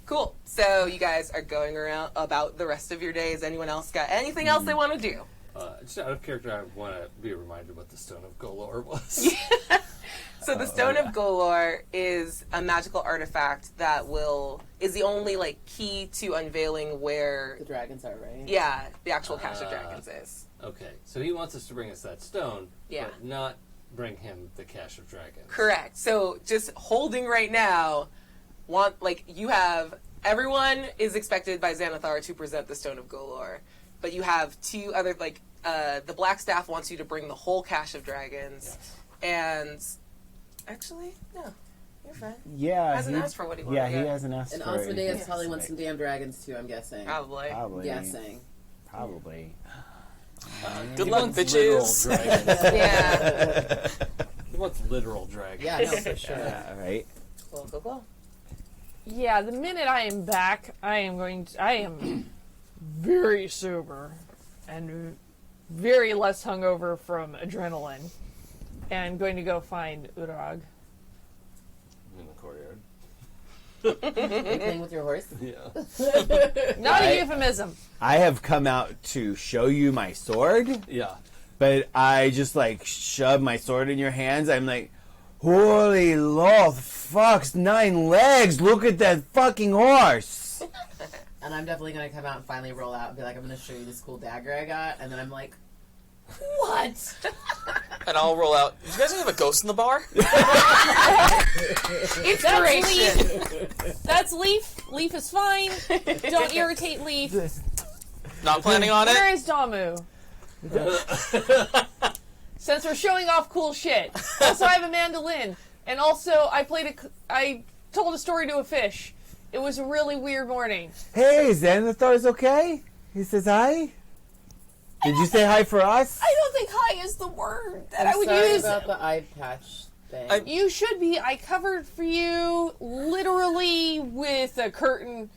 Speaker 2: Cool. So you guys are going around about the rest of your day. Has anyone else got anything else they want to do?
Speaker 7: just out of character, I want to be reminded what the Stone of Golor was.
Speaker 2: So the Stone of Golor is a magical artifact that is the only like key to unveiling where
Speaker 6: The dragons are, right?
Speaker 2: the actual Cache of Dragons is.
Speaker 7: Okay, so he wants us to bring us that stone,
Speaker 2: Yeah.
Speaker 7: but not bring him the Cache of Dragons.
Speaker 2: Correct. So just holding right now, everyone is expected by Xanathar to present the Stone of Golor, but you have 2 other the Black Staff wants you to bring the whole Cache of Dragons,
Speaker 7: Yes.
Speaker 2: and actually no, you're fine.
Speaker 5: Yeah.
Speaker 2: Hasn't asked for what he wanted
Speaker 5: Yeah, he
Speaker 2: yet.
Speaker 5: hasn't asked
Speaker 6: And
Speaker 5: for it.
Speaker 6: Asmodeus probably wants some damn dragons too, I'm guessing.
Speaker 2: Probably.
Speaker 5: Probably.
Speaker 6: Guessing.
Speaker 5: Probably.
Speaker 4: Good
Speaker 7: He
Speaker 4: luck,
Speaker 7: wants literal
Speaker 4: bitches.
Speaker 7: dragons.
Speaker 2: Yeah.
Speaker 7: He wants literal dragons.
Speaker 6: Yeah, no, for sure.
Speaker 5: Yeah, right.
Speaker 2: Cool.
Speaker 3: Yeah, the minute I am back, I am very sober and very less hungover from adrenaline, and going to go find Uraug.
Speaker 6: Are you playing with your horse?
Speaker 7: Yeah.
Speaker 3: Not a euphemism.
Speaker 5: I have come out to show you my sword,
Speaker 7: Yeah.
Speaker 5: but I just like shove my sword in your hands. I'm like, holy Lord, fuck's 9 legs. Look at that fucking horse.
Speaker 6: And I'm definitely going to come out and finally roll out and be like, I'm going to show you this cool dagger I got. And then I'm like, what?
Speaker 4: And I'll roll out. You guys have a ghost in the bar?
Speaker 2: Inspiration.
Speaker 3: That's Leaf. Leaf is fine. Don't irritate Leaf.
Speaker 4: Not planning on
Speaker 3: Where
Speaker 4: it?
Speaker 3: is Damu? Since we're showing off cool shit. Also, I have a mandolin. And also, I told a story to a fish. It was a really weird morning.
Speaker 5: Hey, Xanathar's okay? He says hi? Did you say hi for us?
Speaker 3: I don't think hi is the word that
Speaker 6: I'm
Speaker 3: I would
Speaker 6: sorry
Speaker 3: use.
Speaker 6: about the eye patch thing.
Speaker 3: You should be. I covered for you literally with a curtain.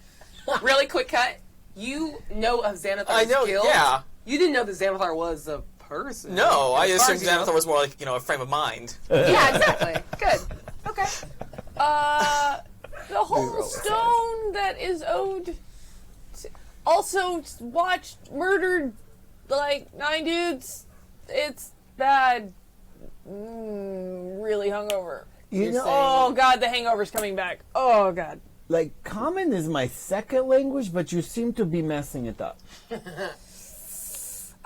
Speaker 2: Really quick cut. You know of Xanathar's
Speaker 4: I know,
Speaker 2: guild.
Speaker 4: yeah.
Speaker 2: You didn't know that Xanathar was a person.
Speaker 4: No, I
Speaker 2: As far
Speaker 4: assumed
Speaker 2: as you know.
Speaker 4: Xanathar was more like, a frame of mind.
Speaker 2: Yeah, exactly. Good. Okay.
Speaker 3: The whole stone that is owed. Also, murdered like 9 dudes. It's bad. Really hungover.
Speaker 5: You know,
Speaker 3: Oh god, the hangover's coming back. Oh god.
Speaker 5: like, Common is my second language, but you seem to be messing it up.
Speaker 3: I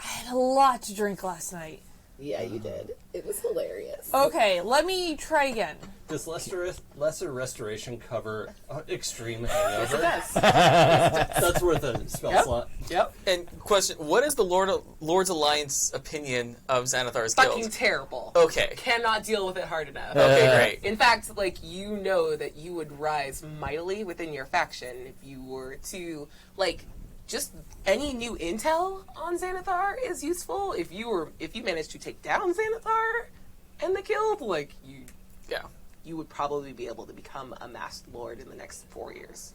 Speaker 3: had a lot to drink last night.
Speaker 6: Yeah, you did. It was hilarious.
Speaker 3: Okay, let me try again.
Speaker 7: Does lesser restoration cover extreme hangover?
Speaker 2: Yes.
Speaker 7: That's worth a spell slot.
Speaker 2: Yep.
Speaker 4: And question, what is the Lord's Alliance opinion of Xanathar's
Speaker 2: Fucking
Speaker 4: guild?
Speaker 2: terrible.
Speaker 4: Okay.
Speaker 2: Cannot deal with it hard enough.
Speaker 4: Okay, great.
Speaker 2: In fact, like, you know that you would rise mightily within your faction if you were to, like, just any new intel on Xanathar is useful. If you managed to take down Xanathar and the guild, like, you would probably be able to become a masked lord in the next 4 years.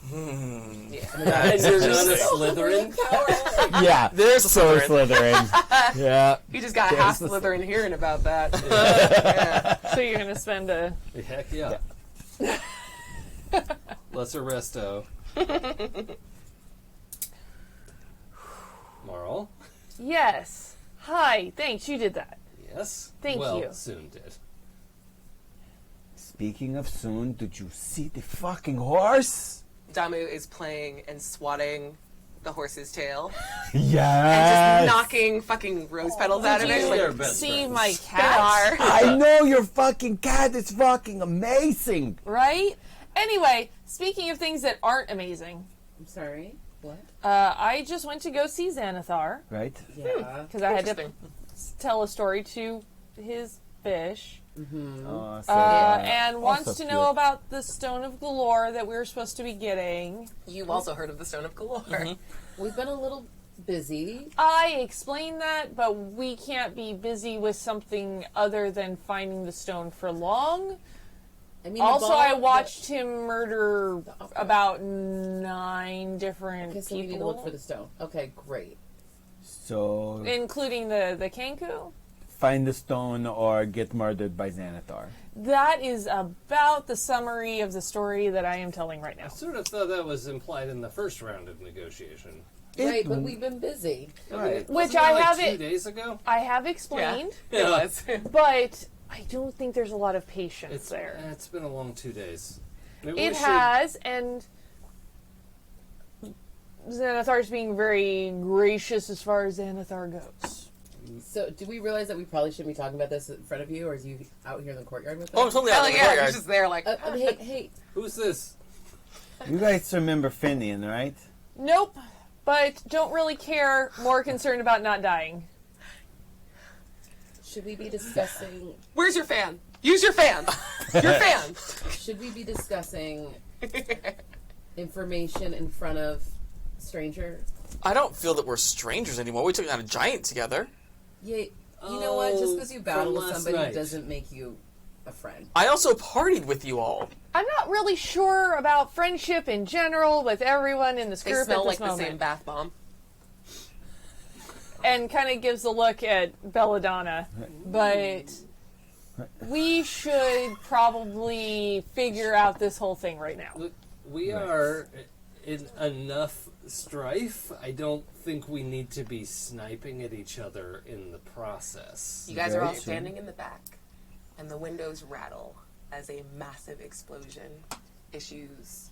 Speaker 2: Yeah.
Speaker 7: And you're not a Slytherin?
Speaker 5: Yeah,
Speaker 4: There's a
Speaker 5: so
Speaker 4: Slytherin.
Speaker 5: Slytherin. Yeah.
Speaker 2: You just got half Slytherin hearing about that.
Speaker 3: So you're gonna spend a...
Speaker 7: Heck yeah. Lesser resto. Marl?
Speaker 3: Yes. Hi, thanks, you did that.
Speaker 7: Yes.
Speaker 3: Thank
Speaker 7: well,
Speaker 3: you.
Speaker 7: Soon did.
Speaker 5: Speaking of soon, did you see the fucking horse?
Speaker 2: Damu is playing and swatting the horse's tail
Speaker 5: Yes.
Speaker 2: and just knocking fucking rose petals out of it.
Speaker 7: They're
Speaker 2: Like,
Speaker 7: best
Speaker 3: See
Speaker 7: friends.
Speaker 3: my
Speaker 2: they
Speaker 3: cat?
Speaker 2: are.
Speaker 5: I know your fucking cat is fucking amazing.
Speaker 3: Right? Anyway, speaking of things that aren't amazing,
Speaker 6: I'm sorry. What?
Speaker 3: I just went to go see Xanathar
Speaker 5: Right?
Speaker 6: Yeah.
Speaker 3: because I had to
Speaker 2: Interesting.
Speaker 3: tell a story to his fish.
Speaker 5: Oh, so,
Speaker 3: And wants
Speaker 5: also
Speaker 3: to know
Speaker 5: cute.
Speaker 3: about the Stone of Galore that we were supposed to be getting.
Speaker 2: You've also heard of the Stone of Galore.
Speaker 6: We've been a little busy.
Speaker 3: I explained that, but we can't be busy with something other than finding the stone for long.
Speaker 6: I mean,
Speaker 3: Also,
Speaker 6: the ball-
Speaker 3: I watched him murder
Speaker 6: Okay.
Speaker 3: about 9 different
Speaker 6: Okay, so we need to
Speaker 3: people,
Speaker 6: look for the stone. Okay, great.
Speaker 5: So,
Speaker 3: including the Kenku.
Speaker 5: find the stone or get murdered by Xanathar.
Speaker 3: That is about the summary of the story that I am telling right now.
Speaker 7: I sort of thought that was implied in the first round of negotiation.
Speaker 6: Right, but we've been busy.
Speaker 5: Right.
Speaker 3: Which
Speaker 7: Wasn't it
Speaker 3: I
Speaker 7: like
Speaker 3: have
Speaker 7: 2
Speaker 3: it.
Speaker 7: days ago?
Speaker 3: I have explained,
Speaker 2: It was.
Speaker 3: but I don't think there's a lot of patience there.
Speaker 7: It's been a long 2 days. Maybe
Speaker 3: It
Speaker 7: we should-
Speaker 3: has, and Xanathar's being very gracious as far as Xanathar goes.
Speaker 6: So, do we realize that we probably shouldn't be talking about this in front of you, or is you out here in the courtyard with us?
Speaker 4: Oh, I'm totally out
Speaker 2: Hell
Speaker 4: in the
Speaker 2: yeah,
Speaker 4: courtyard.
Speaker 2: he's just there like,
Speaker 6: Hey,
Speaker 7: Who's this?
Speaker 5: You guys remember Finian, right?
Speaker 3: Nope, but don't really care. More concerned about not dying.
Speaker 6: should we be discussing?
Speaker 2: where's your fan? Use your fan. Your fan.
Speaker 6: Should we be discussing information in front of stranger?
Speaker 4: I don't feel that we're strangers anymore. We took down a giant together.
Speaker 6: Yeah, you know what? Just because you battle
Speaker 7: from
Speaker 6: with
Speaker 7: last
Speaker 6: somebody
Speaker 7: night.
Speaker 6: doesn't make you a friend.
Speaker 4: I also partied with you all.
Speaker 3: I'm not really sure about friendship in general with everyone in this
Speaker 2: They
Speaker 3: group
Speaker 2: smell
Speaker 3: at
Speaker 2: like
Speaker 3: this
Speaker 2: the same
Speaker 3: moment.
Speaker 2: bath bomb.
Speaker 3: And kind of gives a look at Belladonna, but we should probably figure out this whole thing right now.
Speaker 7: Look, we are in enough strife. I don't think we need to be sniping at each other in the process.
Speaker 2: You guys are
Speaker 5: Very
Speaker 2: all
Speaker 5: true.
Speaker 2: standing in the back, and the windows rattle as a massive explosion issues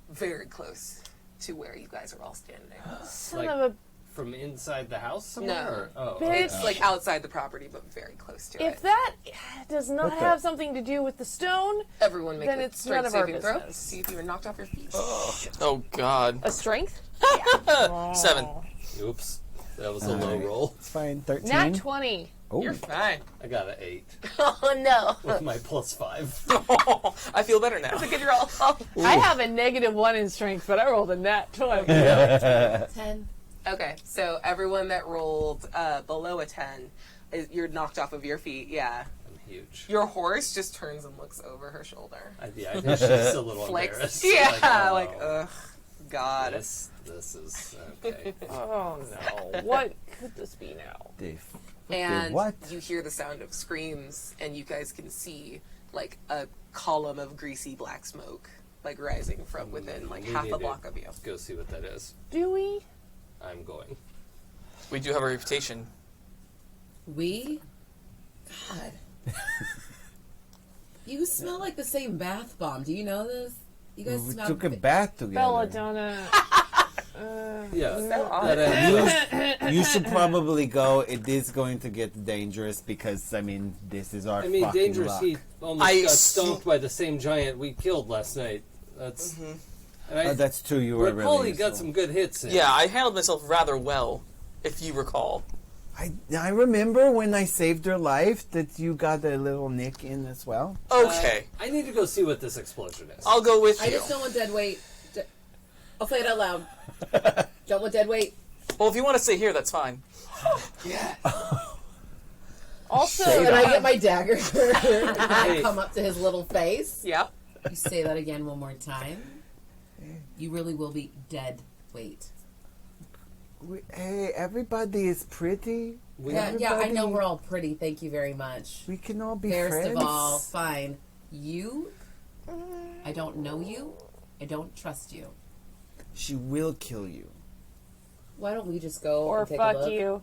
Speaker 2: very close to where you guys are all standing.
Speaker 3: Son
Speaker 7: Like-
Speaker 3: of a
Speaker 7: From inside the house somewhere?
Speaker 2: No.
Speaker 7: Or- oh,
Speaker 3: Bitch.
Speaker 2: It's like outside the property, but very close to
Speaker 3: If
Speaker 2: it.
Speaker 3: that does not
Speaker 5: What the-
Speaker 3: have something to do with the stone,
Speaker 2: Everyone make
Speaker 3: then
Speaker 2: a
Speaker 3: it's
Speaker 2: strength
Speaker 3: none of our
Speaker 2: saving throw.
Speaker 3: business.
Speaker 2: See if you were knocked off your feet.
Speaker 4: Oh God.
Speaker 3: a strength?
Speaker 4: 7.
Speaker 7: Oops. That was a low roll.
Speaker 5: It's fine. 13.
Speaker 3: Nat 20.
Speaker 5: Oh,
Speaker 2: You're fine.
Speaker 7: I got an 8
Speaker 2: Oh no.
Speaker 7: with my +5.
Speaker 4: I feel better now.
Speaker 2: Look at your all.
Speaker 3: I have a -1 in strength, but I rolled a nat 20.
Speaker 6: 10.
Speaker 2: Okay, so everyone that rolled below a 10, you're knocked off of your feet. Yeah.
Speaker 7: I'm huge.
Speaker 2: Your horse just turns and looks over her shoulder.
Speaker 7: I think she's a little
Speaker 2: Flicks.
Speaker 7: embarrassed.
Speaker 2: Yeah,
Speaker 7: oh,
Speaker 2: like, ugh, God.
Speaker 7: This is okay.
Speaker 3: Oh no. What could this be now?
Speaker 5: Dave.
Speaker 2: And
Speaker 5: what?
Speaker 2: you hear the sound of screams, and you guys can see like a column of greasy black smoke, like rising from within like
Speaker 7: We
Speaker 2: half
Speaker 7: need
Speaker 2: a
Speaker 7: to
Speaker 2: block of you.
Speaker 7: Go see what that is.
Speaker 3: Do we?
Speaker 7: I'm going.
Speaker 4: We do have a reputation.
Speaker 6: We? God. You smell like the same bath bomb. Do you know this? You guys
Speaker 5: We
Speaker 6: smell.
Speaker 5: took a bath together.
Speaker 3: Belladonna.
Speaker 7: Yeah.
Speaker 2: So odd.
Speaker 7: That ends.
Speaker 5: You should probably go. It is going to get dangerous because, I mean, this is our
Speaker 7: I mean,
Speaker 5: fucking
Speaker 7: dangerous.
Speaker 5: luck.
Speaker 7: He almost
Speaker 4: I
Speaker 7: got
Speaker 4: see-
Speaker 7: stomped by the same giant we killed last night. That's. And I,
Speaker 5: Oh, that's true. You were
Speaker 7: but
Speaker 5: really
Speaker 7: Paulie got
Speaker 5: useful.
Speaker 7: some good hits in.
Speaker 4: Yeah, I handled myself rather well, if you recall.
Speaker 5: I remember when I saved your life that you got a little nick in as well.
Speaker 4: Okay,
Speaker 7: I need to go see what this explosion is.
Speaker 4: I'll go with
Speaker 6: I
Speaker 4: you.
Speaker 6: just don't want dead weight. I'll say it out loud. Don't want dead weight.
Speaker 4: Well, if you want to stay here, that's fine.
Speaker 3: Also,
Speaker 5: Shade
Speaker 6: And I
Speaker 5: on.
Speaker 6: get my dagger. And I come up to his little face.
Speaker 2: Yep.
Speaker 6: You say that again one more time. You really will be dead weight.
Speaker 5: Hey, everybody is pretty.
Speaker 6: Yeah, I know
Speaker 5: Everybody-
Speaker 6: we're all pretty. Thank you very much.
Speaker 5: We can all be
Speaker 6: Fairest
Speaker 5: friends.
Speaker 6: of all, fine. You? I don't know you. I don't trust you.
Speaker 5: She will kill you.
Speaker 6: Why don't we just go
Speaker 3: or
Speaker 6: and take a
Speaker 3: fuck
Speaker 6: look?
Speaker 3: you.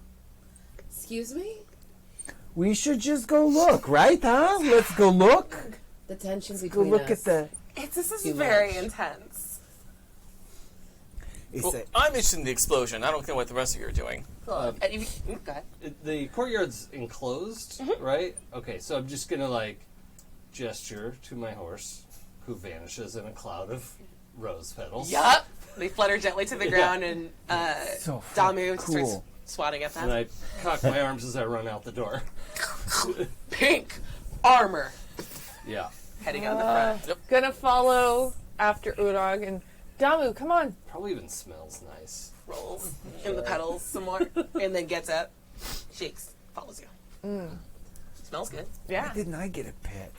Speaker 6: Excuse me?
Speaker 5: We should just go look, right? Huh? Let's go look.
Speaker 6: The tension
Speaker 5: Go
Speaker 6: between
Speaker 5: look
Speaker 6: us.
Speaker 5: at the.
Speaker 2: This is
Speaker 6: Too
Speaker 2: very
Speaker 6: much.
Speaker 2: intense.
Speaker 5: It's
Speaker 4: Well, I'm interested in the explosion. I don't know what the rest of you are doing.
Speaker 2: And you, go ahead.
Speaker 7: The courtyard's enclosed, right? Okay, so I'm just gonna like gesture to my horse, who vanishes in a cloud of rose petals.
Speaker 2: Yup. They flutter gently to the ground, and
Speaker 5: So
Speaker 2: Damu
Speaker 5: cool.
Speaker 2: starts swatting at
Speaker 7: And
Speaker 2: them.
Speaker 7: I cock my arms as I run out the door.
Speaker 2: Pink armor
Speaker 7: Yeah.
Speaker 2: heading out the front.
Speaker 3: Gonna follow after Uraug and Damu, come on.
Speaker 7: Probably even smells nice.
Speaker 2: Rolls in the petals some more, and then gets up, shakes, follows you. Smells good.
Speaker 3: Yeah.
Speaker 5: Why didn't I get a pet?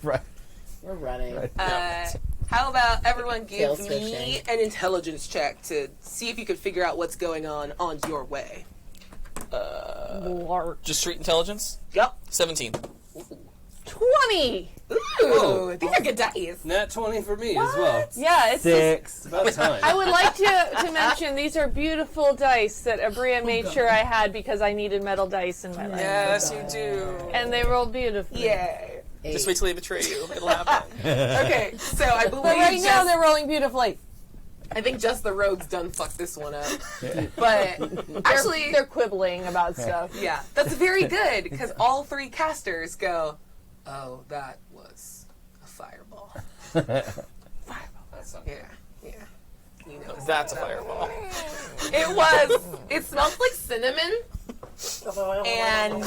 Speaker 5: Right.
Speaker 6: We're running.
Speaker 2: How about everyone
Speaker 6: Tail
Speaker 2: give me
Speaker 6: switching.
Speaker 2: an intelligence check to see if you can figure out what's going on your way.
Speaker 3: Lark.
Speaker 4: Just street intelligence?
Speaker 2: Yup.
Speaker 4: 17.
Speaker 3: 20!
Speaker 2: Ooh, these are good dice.
Speaker 7: Nat 20 for me as well.
Speaker 3: Yeah, it's just,
Speaker 5: 6.
Speaker 7: It's about time.
Speaker 3: I would like to mention these are beautiful dice that Aabria made sure I had because I needed metal dice in my life.
Speaker 4: Yes, you do.
Speaker 3: And they rolled beautifully.
Speaker 2: Yay.
Speaker 4: Just wait till they betray you. It'll happen.
Speaker 2: Okay, so I believe
Speaker 3: But right now
Speaker 2: just,
Speaker 3: they're rolling beautifully.
Speaker 2: I think just the rogues done fucked this one up. But actually,
Speaker 3: They're quibbling about stuff.
Speaker 2: yeah, that's very good because all three casters go, oh, that was a fireball.
Speaker 7: That's not
Speaker 2: Yeah, yeah. You know,
Speaker 4: That's a fireball.
Speaker 2: it was. It smells like cinnamon and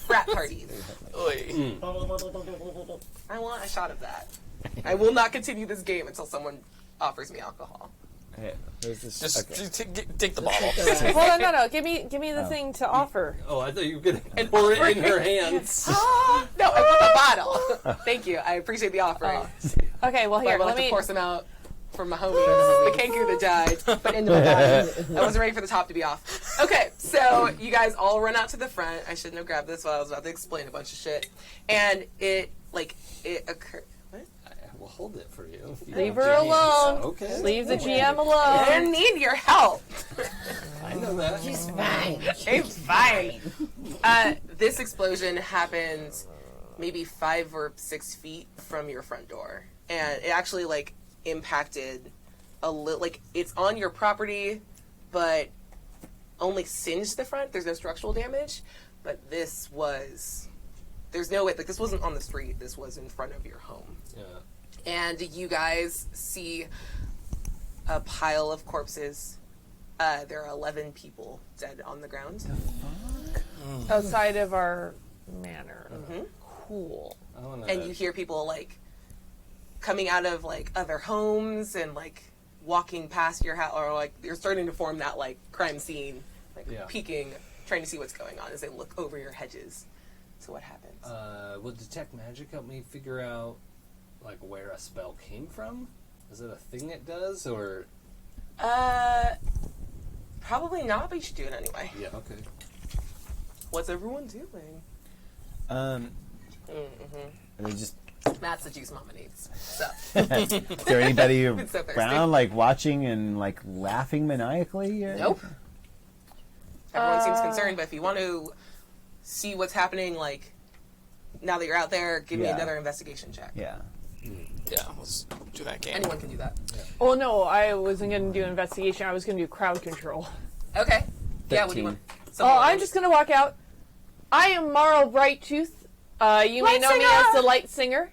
Speaker 2: frat parties.
Speaker 4: Oy.
Speaker 2: I want a shot of that. I will not continue this game until someone offers me alcohol.
Speaker 5: Hey, where's this?
Speaker 4: Just
Speaker 5: okay.
Speaker 4: take the bottle.
Speaker 3: Hold on, no. Give me the thing to offer.
Speaker 7: Oh, I thought you were going to pour it in her hands.
Speaker 2: No, I want the bottle. Thank you. I appreciate the offering.
Speaker 3: Okay, well
Speaker 2: But I
Speaker 3: here,
Speaker 2: will
Speaker 3: let
Speaker 2: have to
Speaker 3: me
Speaker 2: pour some out for my homies. The kangaroo that died, but into my body. I wasn't ready for the top to be off. Okay, so you guys all run out to the front. I shouldn't have grabbed this while I was about to explain a bunch of shit. And it occurred. What?
Speaker 7: We'll hold it for you.
Speaker 3: Leave her alone.
Speaker 7: Okay.
Speaker 3: Leave the GM
Speaker 2: I
Speaker 3: alone.
Speaker 2: need your help.
Speaker 7: I know that.
Speaker 6: She's fine.
Speaker 2: It's fine. This explosion happened maybe 5 or 6 feet from your front door, and it actually impacted a little. It's on your property, but only singed the front. There's no structural damage, but this was. There's no way. This wasn't on the street. This was in front of your home.
Speaker 7: Yeah.
Speaker 2: And you guys see a pile of corpses. There are 11 people dead on the ground.
Speaker 3: Outside of our manor.
Speaker 2: Mm-hmm.
Speaker 3: Cool.
Speaker 2: And you hear people coming out of other homes and walking past your house, or you're starting to form that crime scene, peeking, trying to see what's going on as they look over your hedges. So what happens?
Speaker 7: Will detect magic help me figure out where a spell came from? Is it a thing it does, or?
Speaker 2: Probably not, but you should do it anyway.
Speaker 7: Yeah. Okay.
Speaker 2: What's everyone doing?
Speaker 5: They just.
Speaker 2: That's the juice mama needs. So.
Speaker 5: Is there anybody
Speaker 2: So thirsty.
Speaker 5: around, watching and laughing maniacally? Or
Speaker 2: Nope. Everyone seems concerned, but if you want to see what's happening, now that you're out there, give me another investigation check.
Speaker 5: Yeah.
Speaker 4: Yeah, let's do that game.
Speaker 2: Anyone can do that.
Speaker 3: Oh no, I wasn't going to do investigation. I was going to do crowd control.
Speaker 2: Okay. Yeah, what do you want?
Speaker 3: I'm just going to walk out. I am Marl Brighttooth. You may know me as the Light Singer.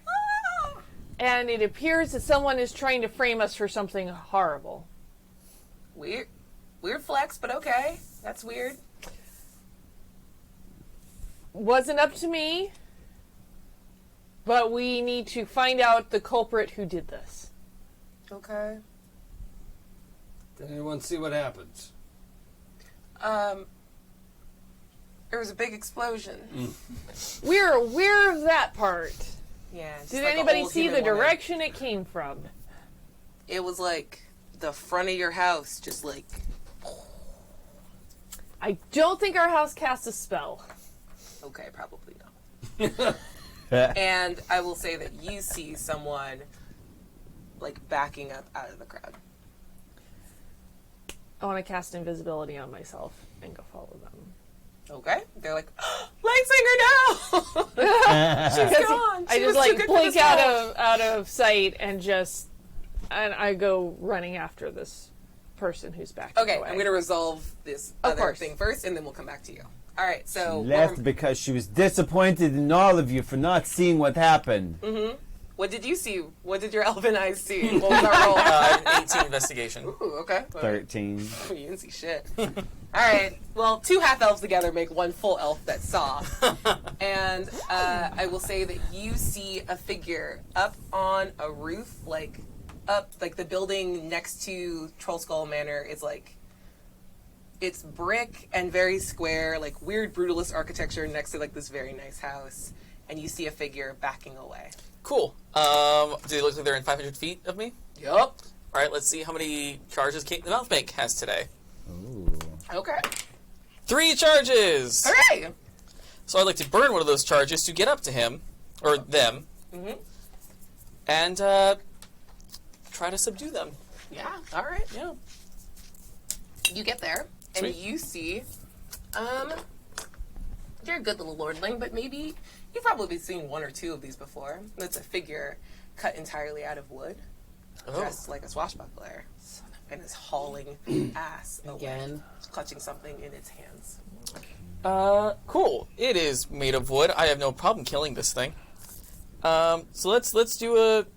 Speaker 3: And it appears that someone is trying to frame us for something horrible.
Speaker 2: Weird flex, but okay. That's weird.
Speaker 3: Wasn't up to me. But we need to find out the culprit who did this.
Speaker 2: Okay.
Speaker 7: Did anyone see what happened?
Speaker 2: There was a big explosion.
Speaker 3: We're aware of that part.
Speaker 2: Yeah. just
Speaker 3: Did
Speaker 2: like a
Speaker 3: anybody
Speaker 2: old
Speaker 3: see
Speaker 2: human
Speaker 3: the
Speaker 2: woman.
Speaker 3: direction it came from?
Speaker 2: It was the front of your house, just
Speaker 3: I don't think our house casts a spell.
Speaker 2: okay, probably not. And I will say that you see someone backing up out of the crowd.
Speaker 3: I want to cast invisibility on myself and go follow them.
Speaker 2: Okay. They're like, Light Singer, no! She's gone.
Speaker 3: I
Speaker 2: She
Speaker 3: just
Speaker 2: was too good for
Speaker 3: blink
Speaker 2: this house.
Speaker 3: out of sight and I go running after this person who's back.
Speaker 2: Okay,
Speaker 3: away.
Speaker 2: I'm going to resolve this
Speaker 3: Of
Speaker 2: other
Speaker 3: course.
Speaker 2: thing first, and then we'll come back to you. All right, so
Speaker 5: Left because she was disappointed in all of you for not seeing what happened.
Speaker 2: Mm-hmm. What did you see? What did your elven eyes see? What was our roll?
Speaker 4: An 18 investigation.
Speaker 2: Ooh, okay.
Speaker 5: 13.
Speaker 2: You didn't see shit. All right. Well, 2 half elves together make 1 full elf that saw. And I will say that you see a figure up on a roof, up the building next to Troll Skull Manor is it's brick and very square, weird brutalist architecture next to this very nice house, and you see a figure backing away.
Speaker 4: Cool. Do they look like they're in 500 feet of me?
Speaker 2: Yup.
Speaker 4: All right, let's see how many charges Kate the Mouthbank has today.
Speaker 5: Ooh.
Speaker 2: Okay.
Speaker 4: 3 charges!
Speaker 2: Hooray!
Speaker 4: So I'd like to burn one of those charges to get up to him, or them, and try to subdue them.
Speaker 2: Yeah. All right.
Speaker 4: Yeah.
Speaker 2: You get there, and
Speaker 4: Sweet.
Speaker 2: you see, you're a good little lordling, but maybe you've probably seen 1 or 2 of these before. It's a figure cut entirely out of wood, dressed like a swashbuckler, and is hauling ass away, clutching something in its hands.
Speaker 4: Cool. It is made of wood. I have no problem killing this thing. So let's do a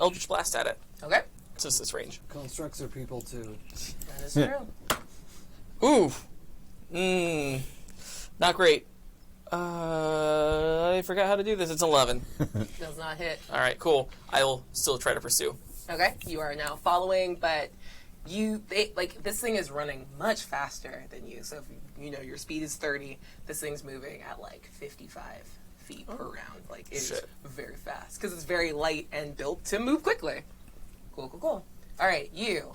Speaker 4: Eldritch Blast at it.
Speaker 2: Okay.
Speaker 4: Since this range.
Speaker 7: Constructs are people too.
Speaker 2: That is true.
Speaker 4: Ooh. Not great. I forgot how to do this. It's 11.
Speaker 2: Does not hit.
Speaker 4: All right, cool. I will still try to pursue.
Speaker 2: Okay. You are now following, but this thing is running much faster than you. So if your speed is 30, this thing's moving at 55 feet per round. It is
Speaker 4: Shit.
Speaker 2: very fast because it's very light and built to move quickly. Cool. All right, you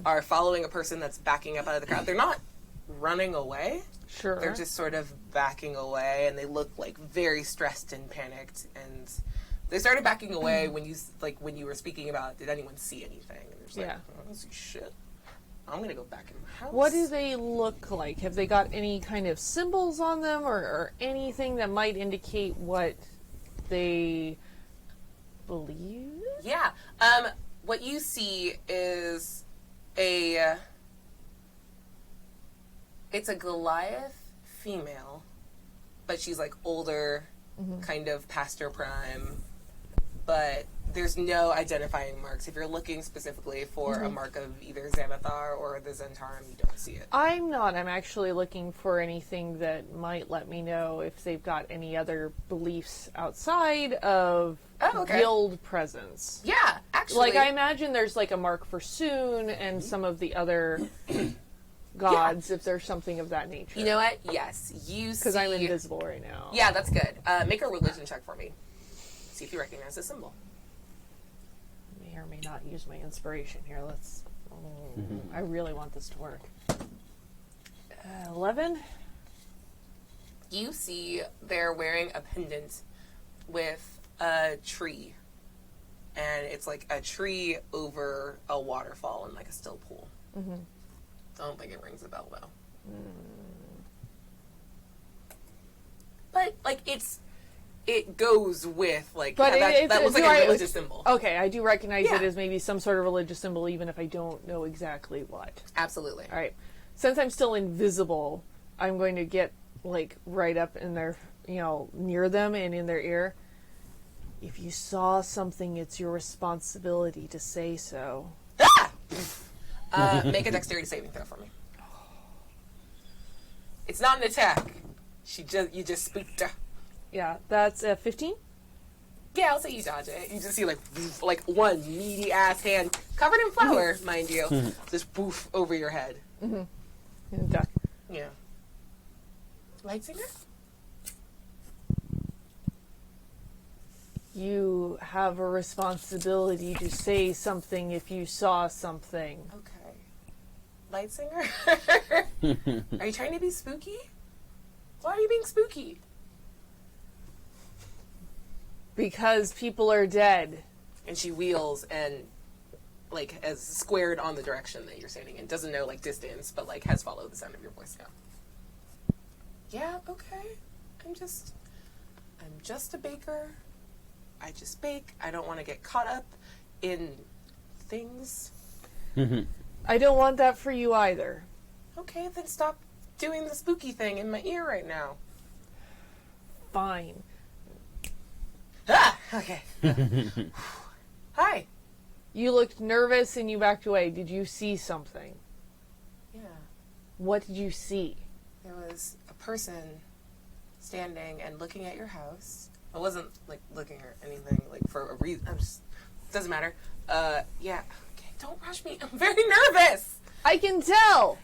Speaker 2: are following a person that's backing up out of the crowd. They're not running away.
Speaker 3: Sure.
Speaker 2: They're just sort of backing away, and they look like very stressed and panicked. And they started backing away when you were speaking about, did anyone see anything? And they're just like, I don't see shit. I'm gonna go back in my house.
Speaker 3: What do they look like? Have they got any kind of symbols on them, or anything that might indicate what they believe?
Speaker 2: Yeah. What you see is it's a Goliath female, but she's like older, kind of past her prime, but there's no identifying marks. If you're looking specifically for a mark of either Xanathar or the Zentarum, you don't see it.
Speaker 3: I'm not. I'm actually looking for anything that might let me know if they've got any other beliefs outside of guild presence.
Speaker 2: Yeah, actually.
Speaker 3: Like, I imagine there's like a mark for Soon and some of the other gods, if there's something of that nature.
Speaker 2: You know what? Yes. You see...
Speaker 3: Because I'm invisible right now.
Speaker 2: Yeah, that's good. Make a religion check for me. See if you recognize the symbol.
Speaker 3: May or may not use my inspiration here. Let's... I really want this to work. 11?
Speaker 2: You see they're wearing a pendant with a tree. And it's like a tree over a waterfall and like a still pool. I don't think it rings a bell, though. But, like, it goes with, like,
Speaker 3: but
Speaker 2: that looks like a religious symbol.
Speaker 3: Okay, I do recognize it as maybe some sort of religious symbol, even if I don't know exactly what.
Speaker 2: Absolutely.
Speaker 3: All right. Since I'm still invisible, I'm going to get, like, right up in their, near them and in their ear. If you saw something, it's your responsibility to say so.
Speaker 2: Make a dexterity saving throw for me. It's not an attack. You just spooked her.
Speaker 3: Yeah, that's 15?
Speaker 2: Yeah, I'll say you dodge it. You just see like one meaty ass hand covered in flour, mind you, just poof over your head.
Speaker 3: And duck.
Speaker 2: Yeah. Lightsinger?
Speaker 3: You have a responsibility to say something if you saw something.
Speaker 2: Okay. Lightsinger? Are you trying to be spooky? Why are you being spooky?
Speaker 3: Because people are dead.
Speaker 2: And she wheels and, like, has squared on the direction that you're standing in. Doesn't know, like, distance, but, like, has followed the sound of your voice now. Yeah, okay. I'm just a baker. I just bake. I don't want to get caught up in things.
Speaker 3: I don't want that for you either.
Speaker 2: Okay, then stop doing the spooky thing in my ear right now.
Speaker 3: Fine.
Speaker 2: Ah! Okay. Hi.
Speaker 3: You looked nervous and you backed away. Did you see something?
Speaker 2: Yeah.
Speaker 3: What did you see?
Speaker 2: There was a person standing and looking at your house. I wasn't, like, looking at anything, like, for a reason. Doesn't matter. Yeah. Okay, don't rush me. I'm very nervous.
Speaker 3: I can tell.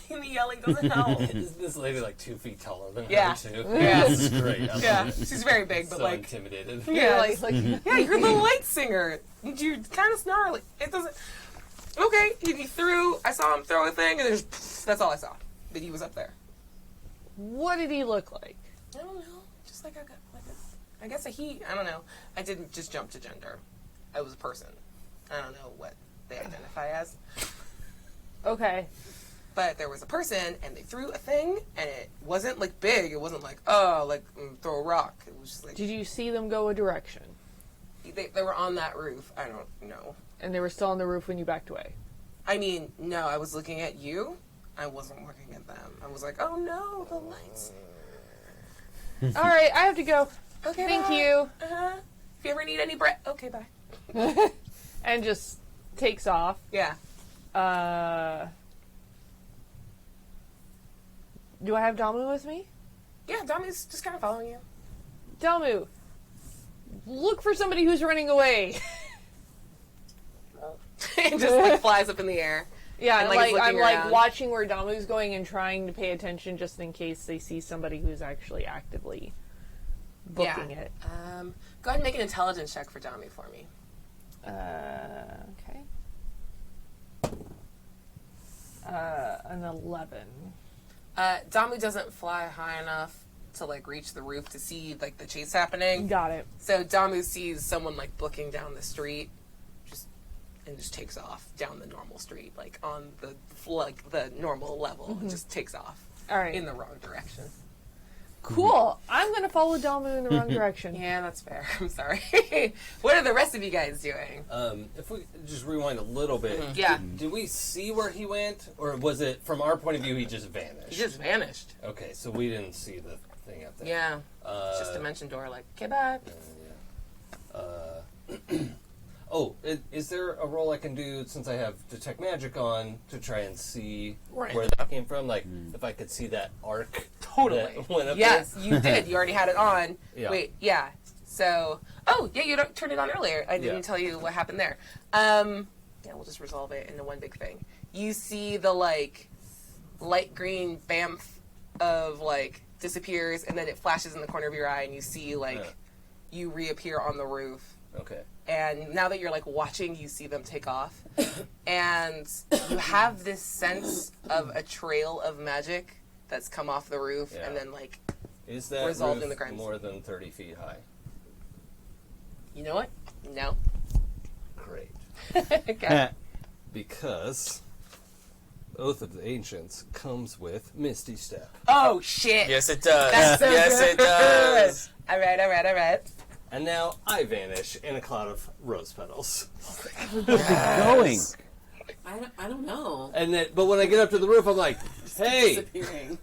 Speaker 2: The yelling doesn't help.
Speaker 7: This lady like 2 feet taller than
Speaker 2: Yeah.
Speaker 7: her too.
Speaker 2: Yeah.
Speaker 7: This is great.
Speaker 2: Yeah, she's very big, but
Speaker 7: so
Speaker 2: like
Speaker 7: intimidated.
Speaker 2: yeah,
Speaker 3: Like,
Speaker 2: you're the light singer. You're kind of snarly. It doesn't. Okay, he threw. I saw him throw a thing, and that's all I saw. But he was up there.
Speaker 3: what did he look like?
Speaker 2: I don't know. Just like I guess a he. I don't know. I didn't just jump to gender. I was a person. I don't know what they identify as.
Speaker 3: Okay.
Speaker 2: But there was a person, and they threw a thing, and it wasn't, like, big. It wasn't like, throw a rock. It was just like...
Speaker 3: Did you see them go a direction?
Speaker 2: They were on that roof. I don't know.
Speaker 3: And they were still on the roof when you backed away?
Speaker 2: I mean, no, I was looking at you. I wasn't looking at them. I was like, oh, no, the lights.
Speaker 3: All right, I have to go.
Speaker 2: Okay,
Speaker 3: Thank
Speaker 2: bye.
Speaker 3: you.
Speaker 2: If you ever need any bread... Okay, bye.
Speaker 3: And just takes off.
Speaker 2: Yeah.
Speaker 3: Do I have Damu with me?
Speaker 2: Yeah, Domi's just kind of following you.
Speaker 3: Damu, look for somebody who's running away.
Speaker 2: It just, like, flies up in the air.
Speaker 3: Yeah,
Speaker 2: And,
Speaker 3: and,
Speaker 2: like,
Speaker 3: like,
Speaker 2: is
Speaker 3: I'm
Speaker 2: looking
Speaker 3: like
Speaker 2: around.
Speaker 3: watching where Damu's going and trying to pay attention just in case they see somebody who's actually actively booking it.
Speaker 2: Go ahead and make an intelligence check for Domi for me.
Speaker 3: Okay. An 11.
Speaker 2: Damu doesn't fly high enough to like reach the roof to see like the chase happening.
Speaker 3: Got it.
Speaker 2: So Damu sees someone like booking down the street, just takes off down the normal street, like on the normal level, and just takes off.
Speaker 3: All right.
Speaker 2: In the wrong direction.
Speaker 3: Cool. I'm going to follow Damu in the wrong direction.
Speaker 2: Yeah, that's fair. I'm sorry. What are the rest of you guys doing?
Speaker 7: If we just rewind a little bit,
Speaker 2: Yeah.
Speaker 7: did we see where he went, or was it from our point of view he just vanished?
Speaker 2: He just vanished.
Speaker 7: Okay, so we didn't see the thing up there.
Speaker 2: Yeah. It's just dimension door, like, okay, bye.
Speaker 7: Oh, is there a roll I can do since I have Detect Magic on to try and see
Speaker 2: Right.
Speaker 7: where that came from? Like, if I could see that arc
Speaker 2: Totally.
Speaker 7: that went up
Speaker 2: Yes, you did. You already had it on.
Speaker 7: Yeah.
Speaker 2: Wait, yeah. So, you turned it on earlier. I didn't tell you what happened there. We'll just resolve it into one big thing. You see the, like, light green bamf of, like, disappears, and then it flashes in the corner of your eye, and you see, like, you reappear on the roof.
Speaker 7: Okay.
Speaker 2: And now that you're like watching, you see them take off. And you have this sense of a trail of magic that's come off the roof and then like
Speaker 7: Is that
Speaker 2: resolved
Speaker 7: roof
Speaker 2: in the crime
Speaker 7: more than 30 feet high?
Speaker 2: You know what? No.
Speaker 7: Great.
Speaker 2: Okay.
Speaker 7: Because Oath of the Ancients comes with Misty Step.
Speaker 2: Oh shit.
Speaker 4: Yes, it does.
Speaker 2: That's so
Speaker 4: yes,
Speaker 2: good.
Speaker 4: it does.
Speaker 2: All right.
Speaker 7: And now I vanish in a cloud of rose petals.
Speaker 5: Going.
Speaker 6: I don't know.
Speaker 7: And then, but when I get up to the roof, I'm like, hey!
Speaker 6: Disappearing.